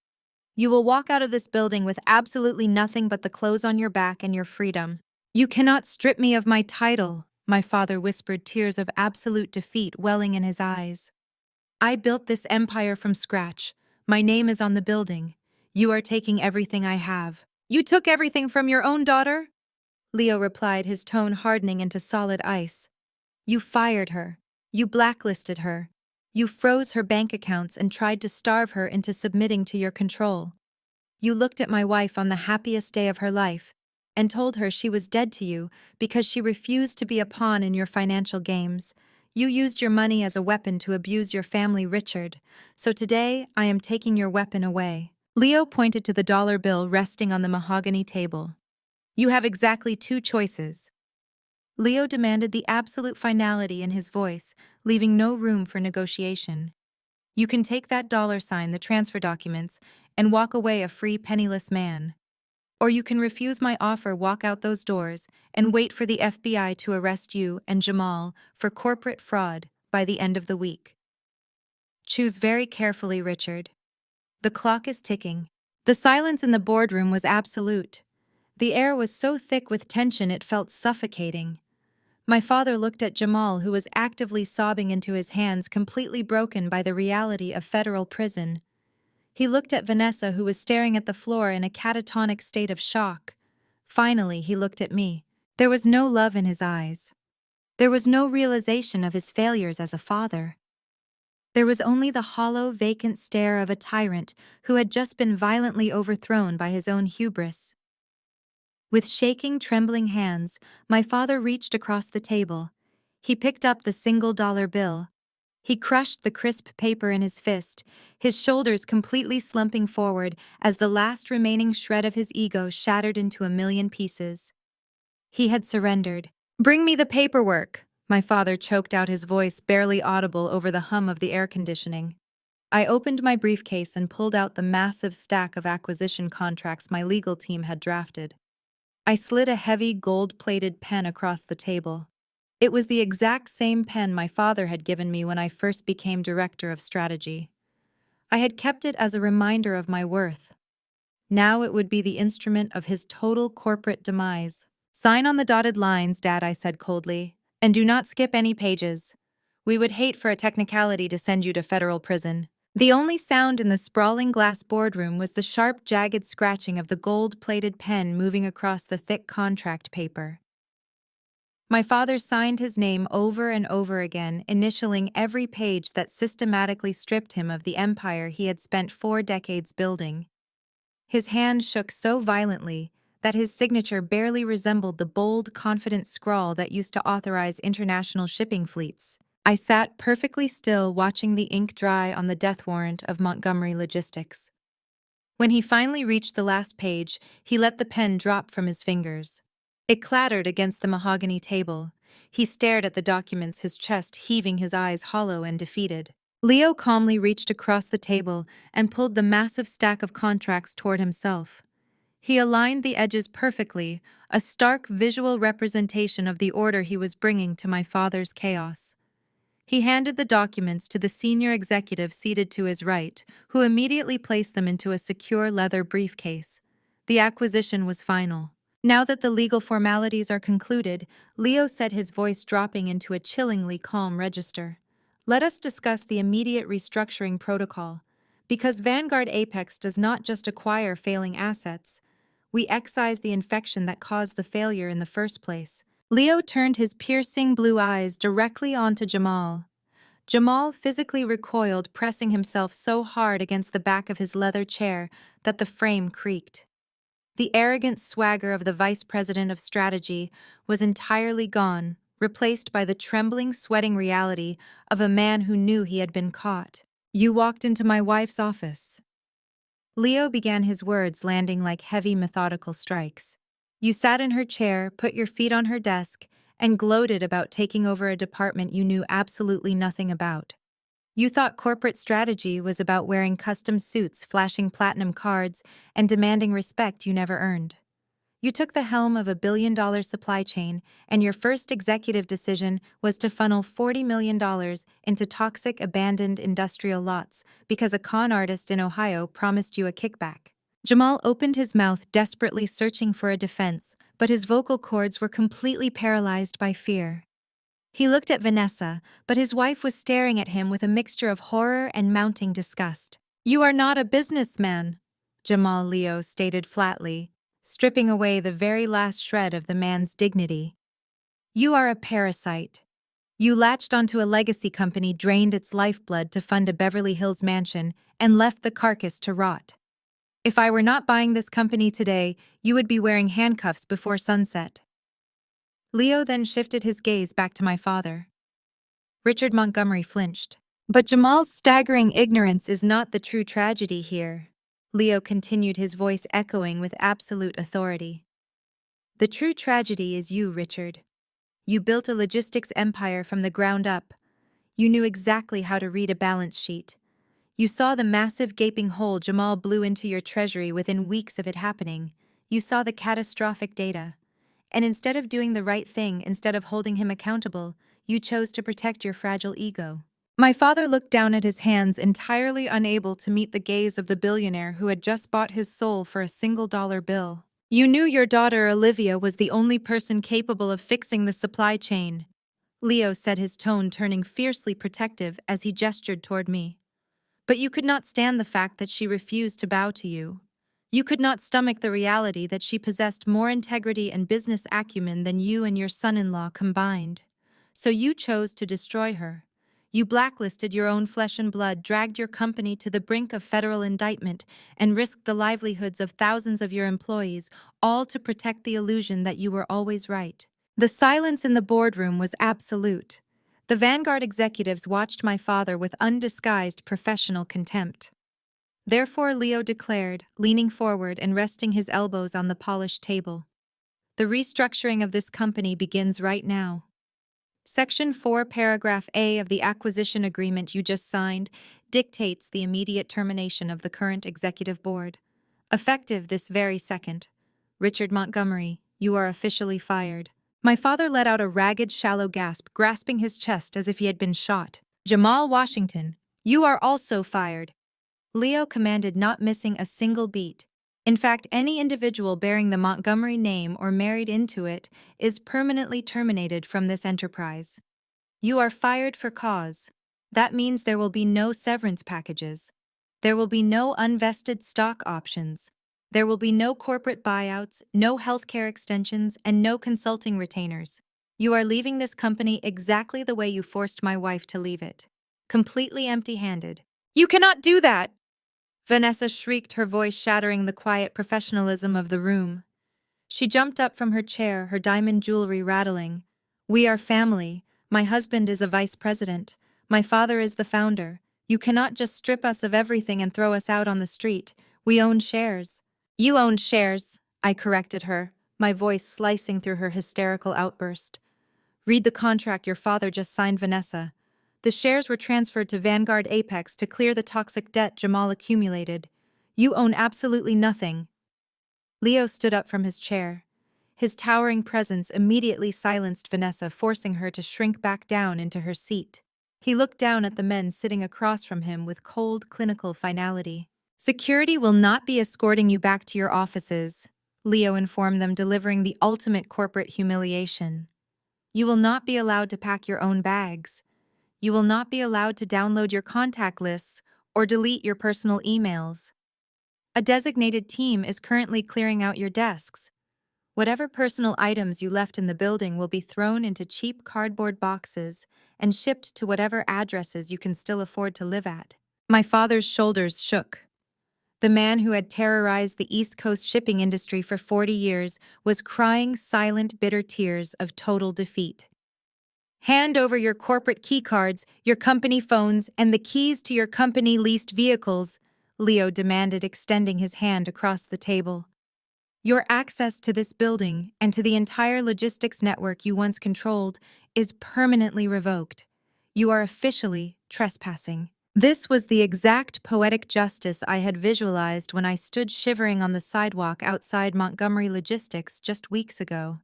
Speaker 1: You will walk out of this building with absolutely nothing but the clothes on your back and your freedom." "You cannot strip me of my title," my father whispered, tears of absolute defeat welling in his eyes. "I built this empire from scratch. My name is on the building. You are taking everything I have." You took everything from your own daughter? Leo replied, his tone hardening into solid ice. You fired her. You blacklisted her. You froze her bank accounts and tried to starve her into submitting to your control. You looked at my wife on the happiest day of her life and told her she was dead to you because she refused to be a pawn in your financial games. You used your money as a weapon to abuse your family, Richard. So today, I am taking your weapon away. Leo pointed to the dollar bill resting on the mahogany table. You have exactly two choices. Leo demanded the absolute finality in his voice, leaving no room for negotiation. You can take that dollar sign, the transfer documents, and walk away a free, penniless man. Or you can refuse my offer, walk out those doors, and wait for the FBI to arrest you and Jamal for corporate fraud by the end of the week. Choose very carefully, Richard. The clock is ticking. The silence in the boardroom was absolute. The air was so thick with tension it felt suffocating. My father looked at Jamal, who was actively sobbing into his hands, completely broken by the reality of federal prison. He looked at Vanessa, who was staring at the floor in a catatonic state of shock. Finally, he looked at me. There was no love in his eyes. There was no realization of his failures as a father. There was only the hollow, vacant stare of a tyrant who had just been violently overthrown by his own hubris. With shaking, trembling hands, my father reached across the table. He picked up the single-dollar bill. He crushed the crisp paper in his fist, his shoulders completely slumping forward as the last remaining shred of his ego shattered into a million pieces. He had surrendered. "Bring me the paperwork," my father choked out, his voice barely audible over the hum of the air conditioning. I opened my briefcase and pulled out the massive stack of acquisition contracts my legal team had drafted. I slid a heavy, gold-plated pen across the table. It was the exact same pen my father had given me when I first became director of strategy. I had kept it as a reminder of my worth. Now it would be the instrument of his total corporate demise. "Sign on the dotted lines, Dad," I said coldly, "and do not skip any pages. We would hate for a technicality to send you to federal prison." The only sound in the sprawling glass boardroom was the sharp, jagged scratching of the gold-plated pen moving across the thick contract paper. My father signed his name over and over again, initialing every page that systematically stripped him of the empire he had spent 4 decades building. His hand shook so violently that his signature barely resembled the bold, confident scrawl that used to authorize international shipping fleets. I sat perfectly still, watching the ink dry on the death warrant of Montgomery Logistics. When he finally reached the last page, he let the pen drop from his fingers. It clattered against the mahogany table. He stared at the documents, his chest heaving, his eyes hollow and defeated. Leo calmly reached across the table and pulled the massive stack of contracts toward himself. He aligned the edges perfectly, a stark visual representation of the order he was bringing to my father's chaos. He handed the documents to the senior executive seated to his right, who immediately placed them into a secure leather briefcase. The acquisition was final. Now that the legal formalities are concluded, Leo said, his voice dropping into a chillingly calm register. Let us discuss the immediate restructuring protocol. Because Vanguard Apex does not just acquire failing assets, we excise the infection that caused the failure in the first place. Leo turned his piercing blue eyes directly onto Jamal. Jamal physically recoiled, pressing himself so hard against the back of his leather chair that the frame creaked. The arrogant swagger of the vice president of strategy was entirely gone, replaced by the trembling, sweating reality of a man who knew he had been caught. "You walked into my wife's office." Leo began, his words landing like heavy, methodical strikes. "You sat in her chair, put your feet on her desk, and gloated about taking over a department you knew absolutely nothing about. You thought corporate strategy was about wearing custom suits, flashing platinum cards, and demanding respect you never earned. You took the helm of a billion-dollar supply chain, and your first executive decision was to funnel $40 million into toxic, abandoned industrial lots because a con artist in Ohio promised you a kickback." Jamal opened his mouth, desperately searching for a defense, but his vocal cords were completely paralyzed by fear. He looked at Vanessa, but his wife was staring at him with a mixture of horror and mounting disgust. "You are not a businessman," Jamal Leo stated flatly, stripping away the very last shred of the man's dignity. You are a parasite. You latched onto a legacy company, drained its lifeblood to fund a Beverly Hills mansion, and left the carcass to rot. If I were not buying this company today, you would be wearing handcuffs before sunset. Leo then shifted his gaze back to my father. Richard Montgomery flinched. But Jamal's staggering ignorance is not the true tragedy here. Leo continued, his voice echoing with absolute authority. The true tragedy is you, Richard. You built a logistics empire from the ground up. You knew exactly how to read a balance sheet. You saw the massive gaping hole Jamal blew into your treasury within weeks of it happening. You saw the catastrophic data. And instead of doing the right thing, instead of holding him accountable, you chose to protect your fragile ego. My father looked down at his hands, entirely unable to meet the gaze of the billionaire who had just bought his soul for a $1 bill. You knew your daughter Olivia was the only person capable of fixing the supply chain, Leo said, his tone turning fiercely protective as he gestured toward me. But you could not stand the fact that she refused to bow to you. You could not stomach the reality that she possessed more integrity and business acumen than you and your son-in-law combined. So you chose to destroy her. You blacklisted your own flesh and blood, dragged your company to the brink of federal indictment, and risked the livelihoods of thousands of your employees, all to protect the illusion that you were always right. The silence in the boardroom was absolute. The Vanguard executives watched my father with undisguised professional contempt. Therefore, Leo declared, leaning forward and resting his elbows on the polished table. The restructuring of this company begins right now. Section 4, Paragraph A of the acquisition agreement you just signed dictates the immediate termination of the current executive board. Effective this very second. Richard Montgomery, you are officially fired. My father let out a ragged, shallow gasp, grasping his chest as if he had been shot. Jamal Washington, you are also fired. Leo commanded, not missing a single beat. In fact, any individual bearing the Montgomery name or married into it is permanently terminated from this enterprise. You are fired for cause. That means there will be no severance packages. There will be no unvested stock options. There will be no corporate buyouts, no healthcare extensions, and no consulting retainers. You are leaving this company exactly the way you forced my wife to leave it. Completely empty-handed. You cannot do that! Vanessa shrieked, her voice shattering the quiet professionalism of the room. She jumped up from her chair, her diamond jewelry rattling. We are family. My husband is a vice president. My father is the founder. You cannot just strip us of everything and throw us out on the street. We own shares. You own shares, I corrected her, my voice slicing through her hysterical outburst. Read the contract your father just signed, Vanessa. The shares were transferred to Vanguard Apex to clear the toxic debt Jamal accumulated. You own absolutely nothing. Leo stood up from his chair. His towering presence immediately silenced Vanessa, forcing her to shrink back down into her seat. He looked down at the men sitting across from him with cold, clinical finality. Security will not be escorting you back to your offices, Leo informed them, delivering the ultimate corporate humiliation. You will not be allowed to pack your own bags. You will not be allowed to download your contact lists or delete your personal emails. A designated team is currently clearing out your desks. Whatever personal items you left in the building will be thrown into cheap cardboard boxes and shipped to whatever addresses you can still afford to live at. My father's shoulders shook. The man who had terrorized the East Coast shipping industry for 40 years was crying silent, bitter tears of total defeat. Hand over your corporate keycards, your company phones, and the keys to your company-leased vehicles, Leo demanded, extending his hand across the table. Your access to this building and to the entire logistics network you once controlled is permanently revoked. You are officially trespassing. This was the exact poetic justice I had visualized when I stood shivering on the sidewalk outside Montgomery Logistics just weeks ago.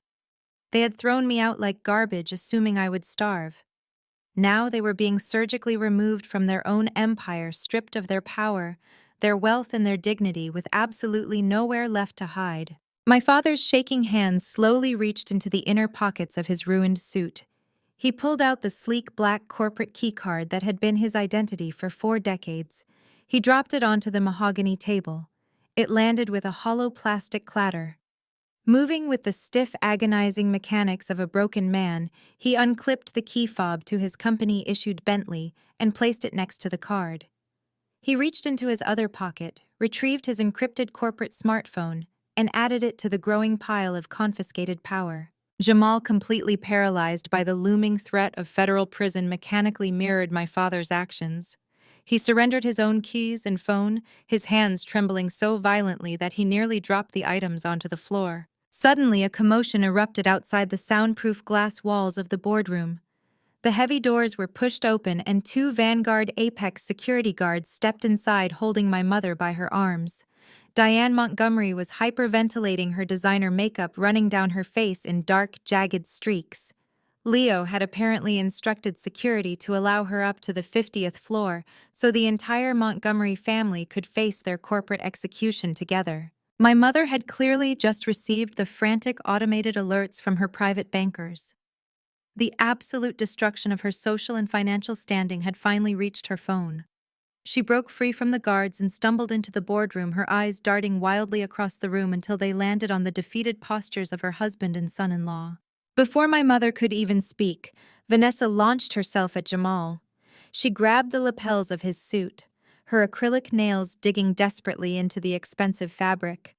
Speaker 1: They had thrown me out like garbage, assuming I would starve. Now they were being surgically removed from their own empire, stripped of their power, their wealth and their dignity, with absolutely nowhere left to hide. My father's shaking hands slowly reached into the inner pockets of his ruined suit. He pulled out the sleek black corporate keycard that had been his identity for 4 decades. He dropped it onto the mahogany table. It landed with a hollow plastic clatter. Moving with the stiff, agonizing mechanics of a broken man, he unclipped the key fob to his company-issued Bentley and placed it next to the card. He reached into his other pocket, retrieved his encrypted corporate smartphone, and added it to the growing pile of confiscated power. Jamal, completely paralyzed by the looming threat of federal prison, mechanically mirrored my father's actions. He surrendered his own keys and phone, his hands trembling so violently that he nearly dropped the items onto the floor. Suddenly, a commotion erupted outside the soundproof glass walls of the boardroom. The heavy doors were pushed open and two Vanguard Apex security guards stepped inside, holding my mother by her arms. Diane Montgomery was hyperventilating, her designer makeup running down her face in dark, jagged streaks. Leo had apparently instructed security to allow her up to the 50th floor so the entire Montgomery family could face their corporate execution together. My mother had clearly just received the frantic automated alerts from her private bankers. The absolute destruction of her social and financial standing had finally reached her phone. She broke free from the guards and stumbled into the boardroom, her eyes darting wildly across the room until they landed on the defeated postures of her husband and son-in-law. Before my mother could even speak, Vanessa launched herself at Jamal. She grabbed the lapels of his suit, her acrylic nails digging desperately into the expensive fabric.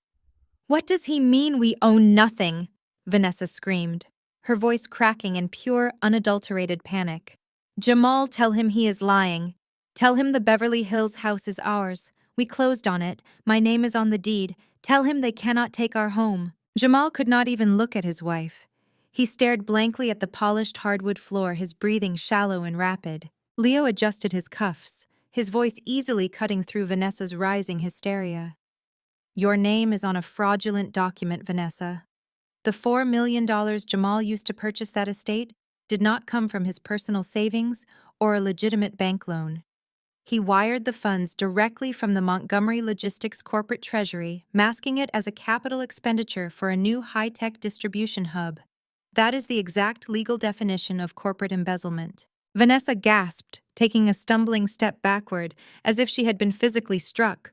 Speaker 1: "What does he mean we own nothing?" Vanessa screamed, her voice cracking in pure, unadulterated panic. "Jamal, tell him he is lying. Tell him the Beverly Hills house is ours. We closed on it. My name is on the deed. Tell him they cannot take our home." Jamal could not even look at his wife. He stared blankly at the polished hardwood floor, his breathing shallow and rapid. Leo adjusted his cuffs, his voice easily cutting through Vanessa's rising hysteria. "Your name is on a fraudulent document, Vanessa. The $4 million Jamal used to purchase that estate did not come from his personal savings or a legitimate bank loan. He wired the funds directly from the Montgomery Logistics corporate treasury, masking it as a capital expenditure for a new high-tech distribution hub. That is the exact legal definition of corporate embezzlement." Vanessa gasped, taking a stumbling step backward, as if she had been physically struck.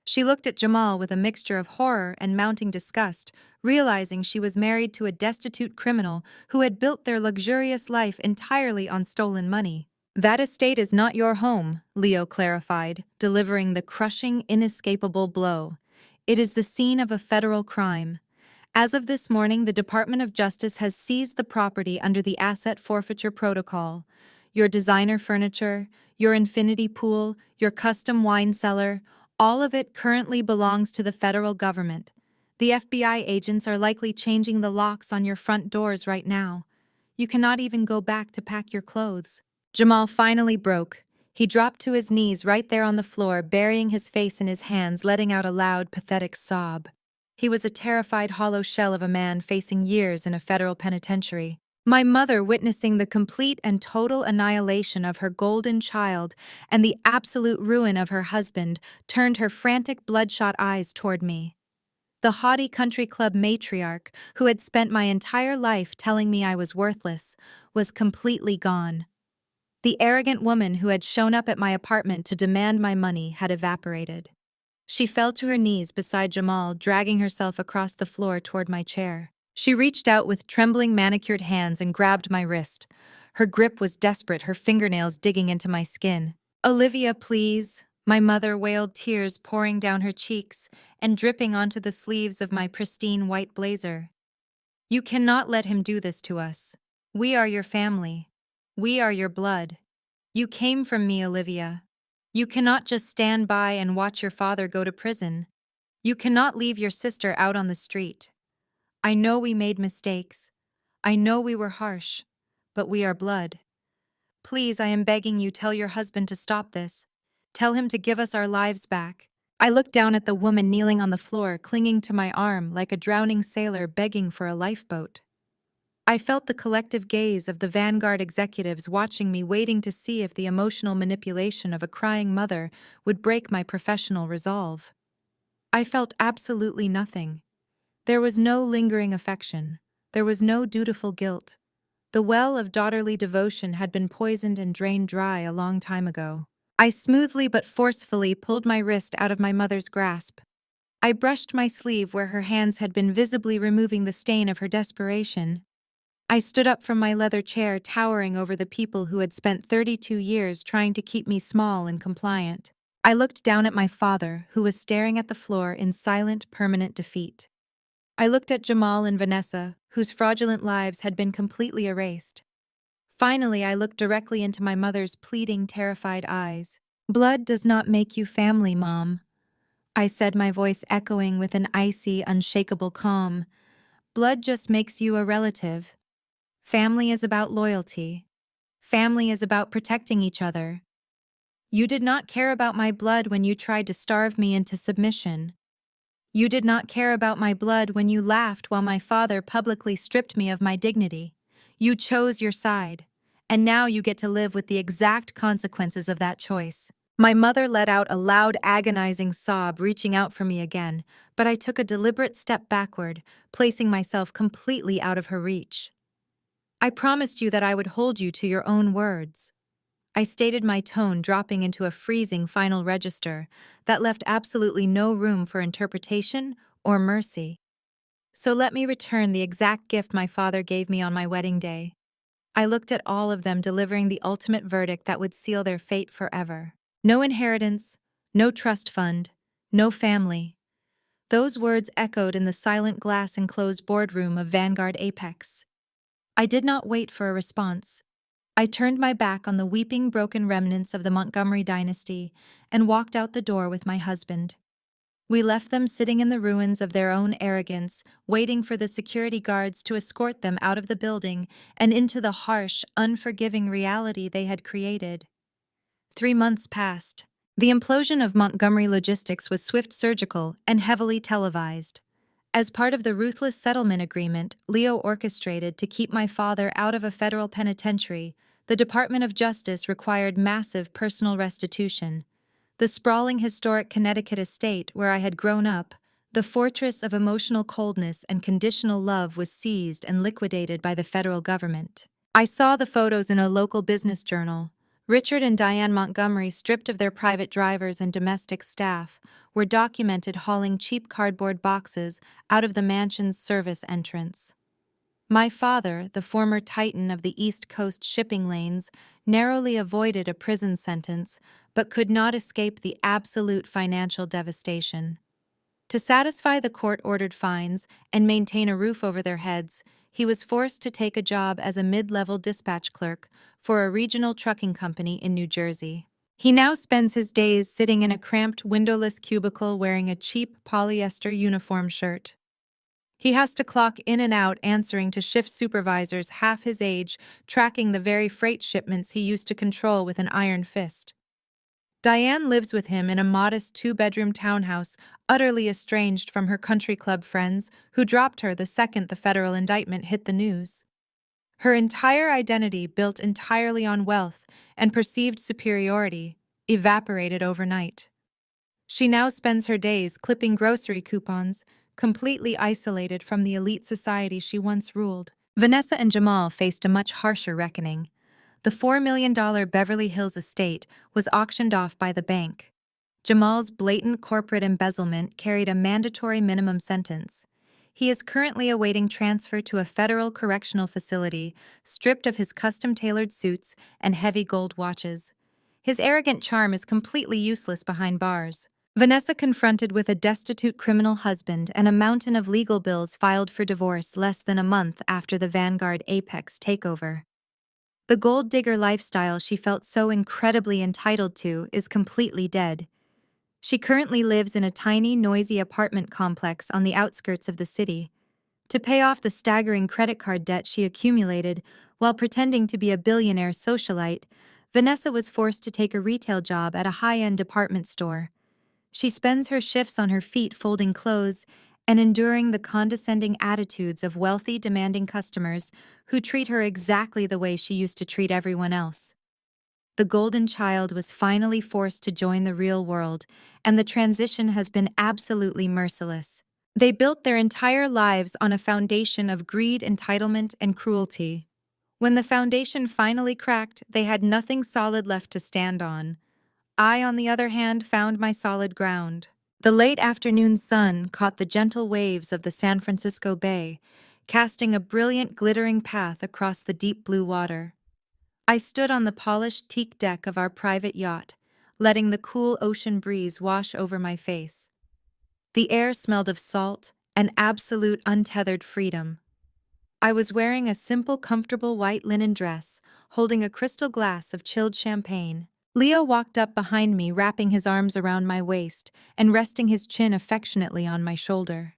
Speaker 1: She looked at Jamal with a mixture of horror and mounting disgust, realizing she was married to a destitute criminal who had built their luxurious life entirely on stolen money. "That estate is not your home," Leo clarified, delivering the crushing, inescapable blow. "It is the scene of a federal crime. As of this morning, the Department of Justice has seized the property under the Asset Forfeiture Protocol. Your designer furniture, your infinity pool, your custom wine cellar, all of it currently belongs to the federal government. The FBI agents are likely changing the locks on your front doors right now. You cannot even go back to pack your clothes." Jamal finally broke. He dropped to his knees right there on the floor, burying his face in his hands, letting out a loud, pathetic sob. He was a terrified, hollow shell of a man facing years in a federal penitentiary. My mother, witnessing the complete and total annihilation of her golden child and the absolute ruin of her husband, turned her frantic, bloodshot eyes toward me. The haughty country club matriarch, who had spent my entire life telling me I was worthless, was completely gone. The arrogant woman who had shown up at my apartment to demand my money had evaporated. She fell to her knees beside Jamal, dragging herself across the floor toward my chair. She reached out with trembling, manicured hands and grabbed my wrist. Her grip was desperate, her fingernails digging into my skin. "Olivia, please," my mother wailed, tears pouring down her cheeks and dripping onto the sleeves of my pristine white blazer. "You cannot let him do this to us. We are your family. We are your blood. You came from me, Olivia. You cannot just stand by and watch your father go to prison. You cannot leave your sister out on the street. I know we made mistakes. I know we were harsh, but we are blood. Please, I am begging you, tell your husband to stop this. Tell him to give us our lives back." I looked down at the woman kneeling on the floor, clinging to my arm like a drowning sailor begging for a lifeboat. I felt the collective gaze of the Vanguard executives watching me, waiting to see if the emotional manipulation of a crying mother would break my professional resolve. I felt absolutely nothing. There was no lingering affection. There was no dutiful guilt. The well of daughterly devotion had been poisoned and drained dry a long time ago. I smoothly but forcefully pulled my wrist out of my mother's grasp. I brushed my sleeve where her hands had been visibly removing the stain of her desperation. I stood up from my leather chair, towering over the people who had spent 32 years trying to keep me small and compliant. I looked down at my father, who was staring at the floor in silent, permanent defeat. I looked at Jamal and Vanessa, whose fraudulent lives had been completely erased. Finally, I looked directly into my mother's pleading, terrified eyes. "Blood does not make you family, Mom," I said, my voice echoing with an icy, unshakable calm. "Blood just makes you a relative. Family is about loyalty. Family is about protecting each other. You did not care about my blood when you tried to starve me into submission. You did not care about my blood when you laughed while my father publicly stripped me of my dignity. You chose your side, and now you get to live with the exact consequences of that choice." My mother let out a loud, agonizing sob, reaching out for me again, but I took a deliberate step backward, placing myself completely out of her reach. "I promised you that I would hold you to your own words." I stated, my tone dropping into a freezing final register that left absolutely no room for interpretation or mercy. "So let me return the exact gift my father gave me on my wedding day." I looked at all of them, delivering the ultimate verdict that would seal their fate forever. No inheritance, no trust fund, no family. Those words echoed in the silent glass-enclosed boardroom of Vanguard Apex. I did not wait for a response. I turned my back on the weeping, broken remnants of the Montgomery dynasty and walked out the door with my husband. We left them sitting in the ruins of their own arrogance, waiting for the security guards to escort them out of the building and into the harsh, unforgiving reality they had created. 3 months passed. The implosion of Montgomery Logistics was swift, surgical, and heavily televised. As part of the ruthless settlement agreement Leo orchestrated to keep my father out of a federal penitentiary, the Department of Justice required massive personal restitution. The sprawling historic Connecticut estate where I had grown up, the fortress of emotional coldness and conditional love, was seized and liquidated by the federal government. I saw the photos in a local business journal. Richard and Diane Montgomery, stripped of their private drivers and domestic staff, were documented hauling cheap cardboard boxes out of the mansion's service entrance. My father, the former titan of the East Coast shipping lanes, narrowly avoided a prison sentence, but could not escape the absolute financial devastation. To satisfy the court-ordered fines and maintain a roof over their heads, he was forced to take a job as a mid-level dispatch clerk for a regional trucking company in New Jersey. He now spends his days sitting in a cramped, windowless cubicle wearing a cheap polyester uniform shirt. He has to clock in and out, answering to shift supervisors half his age, tracking the very freight shipments he used to control with an iron fist. Diane lives with him in a modest 2-bedroom townhouse, utterly estranged from her country club friends who dropped her the second the federal indictment hit the news. Her entire identity, built entirely on wealth and perceived superiority, evaporated overnight. She now spends her days clipping grocery coupons, completely isolated from the elite society she once ruled. Vanessa and Jamal faced a much harsher reckoning. The $4 million Beverly Hills estate was auctioned off by the bank. Jamal's blatant corporate embezzlement carried a mandatory minimum sentence. He is currently awaiting transfer to a federal correctional facility, stripped of his custom-tailored suits and heavy gold watches. His arrogant charm is completely useless behind bars. Vanessa, confronted with a destitute criminal husband and a mountain of legal bills, filed for divorce less than a month after the Vanguard Apex takeover. The gold digger lifestyle she felt so incredibly entitled to is completely dead. She currently lives in a tiny, noisy apartment complex on the outskirts of the city. To pay off the staggering credit card debt she accumulated while pretending to be a billionaire socialite, Vanessa was forced to take a retail job at a high-end department store. She spends her shifts on her feet folding clothes and enduring the condescending attitudes of wealthy, demanding customers who treat her exactly the way she used to treat everyone else. The golden child was finally forced to join the real world, and the transition has been absolutely merciless. They built their entire lives on a foundation of greed, entitlement, and cruelty. When the foundation finally cracked, they had nothing solid left to stand on. I, on the other hand, found my solid ground. The late afternoon sun caught the gentle waves of the San Francisco Bay, casting a brilliant glittering path across the deep blue water. I stood on the polished teak deck of our private yacht, letting the cool ocean breeze wash over my face. The air smelled of salt and absolute untethered freedom. I was wearing a simple, comfortable white linen dress, holding a crystal glass of chilled champagne. Leo walked up behind me, wrapping his arms around my waist and resting his chin affectionately on my shoulder.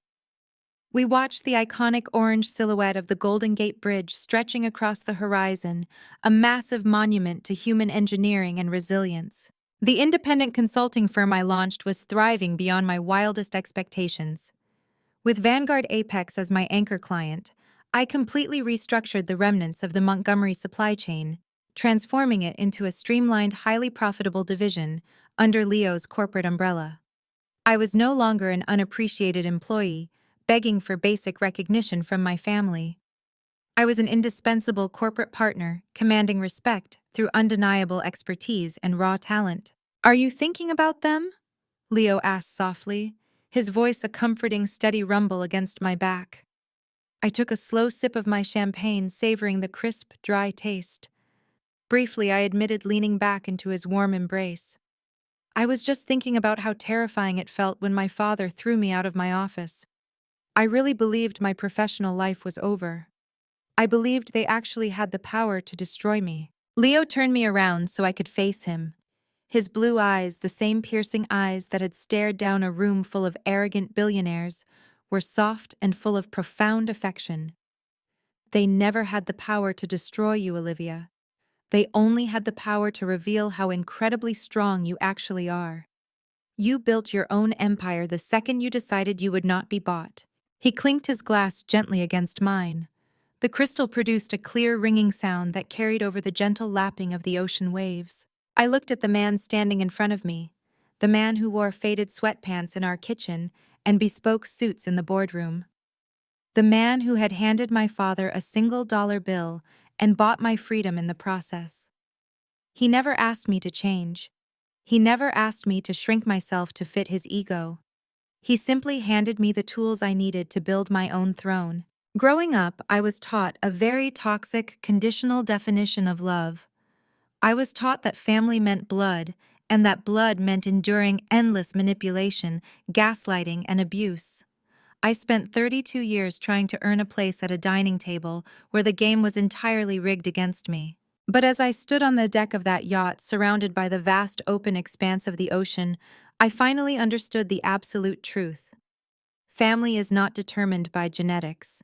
Speaker 1: We watched the iconic orange silhouette of the Golden Gate Bridge stretching across the horizon, a massive monument to human engineering and resilience. The independent consulting firm I launched was thriving beyond my wildest expectations. With Vanguard Apex as my anchor client, I completely restructured the remnants of the Montgomery supply chain, transforming it into a streamlined, highly profitable division under Leo's corporate umbrella. I was no longer an unappreciated employee, begging for basic recognition from my family. I was an indispensable corporate partner, commanding respect through undeniable expertise and raw talent. "Are you thinking about them?" Leo asked softly, his voice a comforting, steady rumble against my back. I took a slow sip of my champagne, savoring the crisp, dry taste. Briefly, I admitted, leaning back into his warm embrace. I was just thinking about how terrifying it felt when my father threw me out of my office. I really believed my professional life was over. I believed they actually had the power to destroy me. Leo turned me around so I could face him. His blue eyes, the same piercing eyes that had stared down a room full of arrogant billionaires, were soft and full of profound affection. "They never had the power to destroy you, Olivia. They only had the power to reveal how incredibly strong you actually are. You built your own empire the second you decided you would not be bought." He clinked his glass gently against mine. The crystal produced a clear, ringing sound that carried over the gentle lapping of the ocean waves. I looked at the man standing in front of me, the man who wore faded sweatpants in our kitchen and bespoke suits in the boardroom. The man who had handed my father a $1 bill and bought my freedom in the process. He never asked me to change. He never asked me to shrink myself to fit his ego. He simply handed me the tools I needed to build my own throne. Growing up, I was taught a very toxic, conditional definition of love. I was taught that family meant blood, and that blood meant enduring endless manipulation, gaslighting, and abuse. I spent 32 years trying to earn a place at a dining table where the game was entirely rigged against me. But as I stood on the deck of that yacht, surrounded by the vast open expanse of the ocean, I finally understood the absolute truth. Family is not determined by genetics.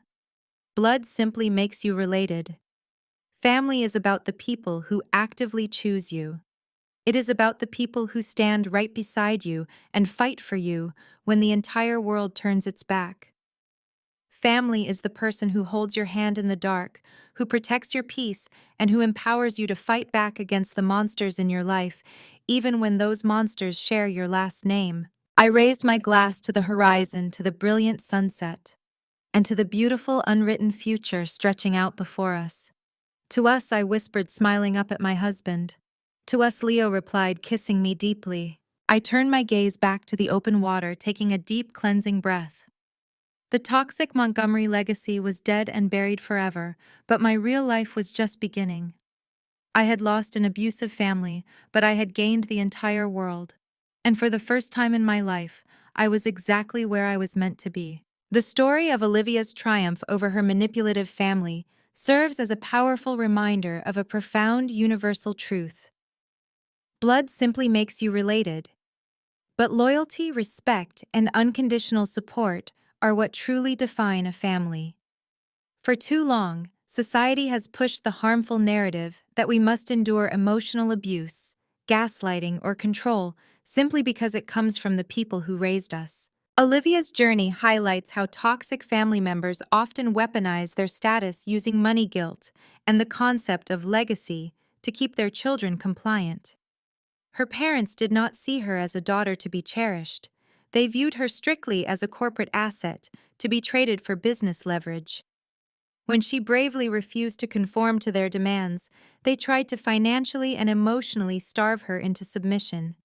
Speaker 1: Blood simply makes you related. Family is about the people who actively choose you. It is about the people who stand right beside you and fight for you when the entire world turns its back. Family is the person who holds your hand in the dark, who protects your peace, and who empowers you to fight back against the monsters in your life, even when those monsters share your last name. I raised my glass to the horizon, to the brilliant sunset, and to the beautiful unwritten future stretching out before us. "To us," I whispered, smiling up at my husband. "To us," Leo replied, kissing me deeply. I turned my gaze back to the open water, taking a deep, cleansing breath. The toxic Montgomery legacy was dead and buried forever, but my real life was just beginning. I had lost an abusive family, but I had gained the entire world. And for the first time in my life, I was exactly where I was meant to be. The story of Olivia's triumph over her manipulative family serves as a powerful reminder of a profound universal truth. Blood simply makes you related. But loyalty, respect, and unconditional support are what truly define a family. For too long, society has pushed the harmful narrative that we must endure emotional abuse, gaslighting, or control simply because it comes from the people who raised us. Olivia's journey highlights how toxic family members often weaponize their status using money guilt and the concept of legacy to keep their children compliant. Her parents did not see her as a daughter to be cherished. They viewed her strictly as a corporate asset to be traded for business leverage. When she bravely refused to conform to their demands, they tried to financially and emotionally starve her into submission.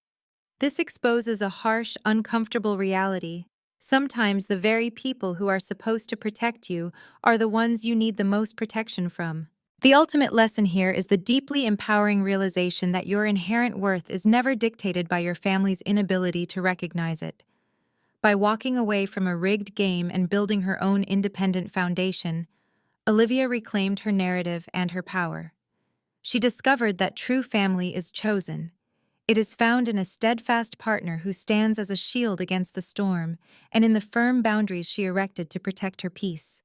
Speaker 1: This exposes a harsh, uncomfortable reality. Sometimes the very people who are supposed to protect you are the ones you need the most protection from. The ultimate lesson here is the deeply empowering realization that your inherent worth is never dictated by your family's inability to recognize it. By walking away from a rigged game and building her own independent foundation, Olivia reclaimed her narrative and her power. She discovered that true family is chosen. It is found in a steadfast partner who stands as a shield against the storm, and in the firm boundaries she erected to protect her peace.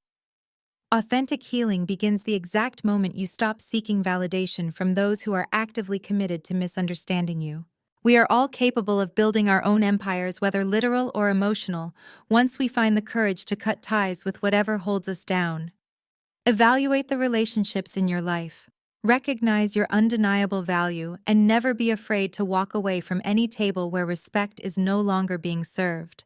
Speaker 1: Authentic healing begins the exact moment you stop seeking validation from those who are actively committed to misunderstanding you. We are all capable of building our own empires, whether literal or emotional, once we find the courage to cut ties with whatever holds us down. Evaluate the relationships in your life. Recognize your undeniable value and never be afraid to walk away from any table where respect is no longer being served.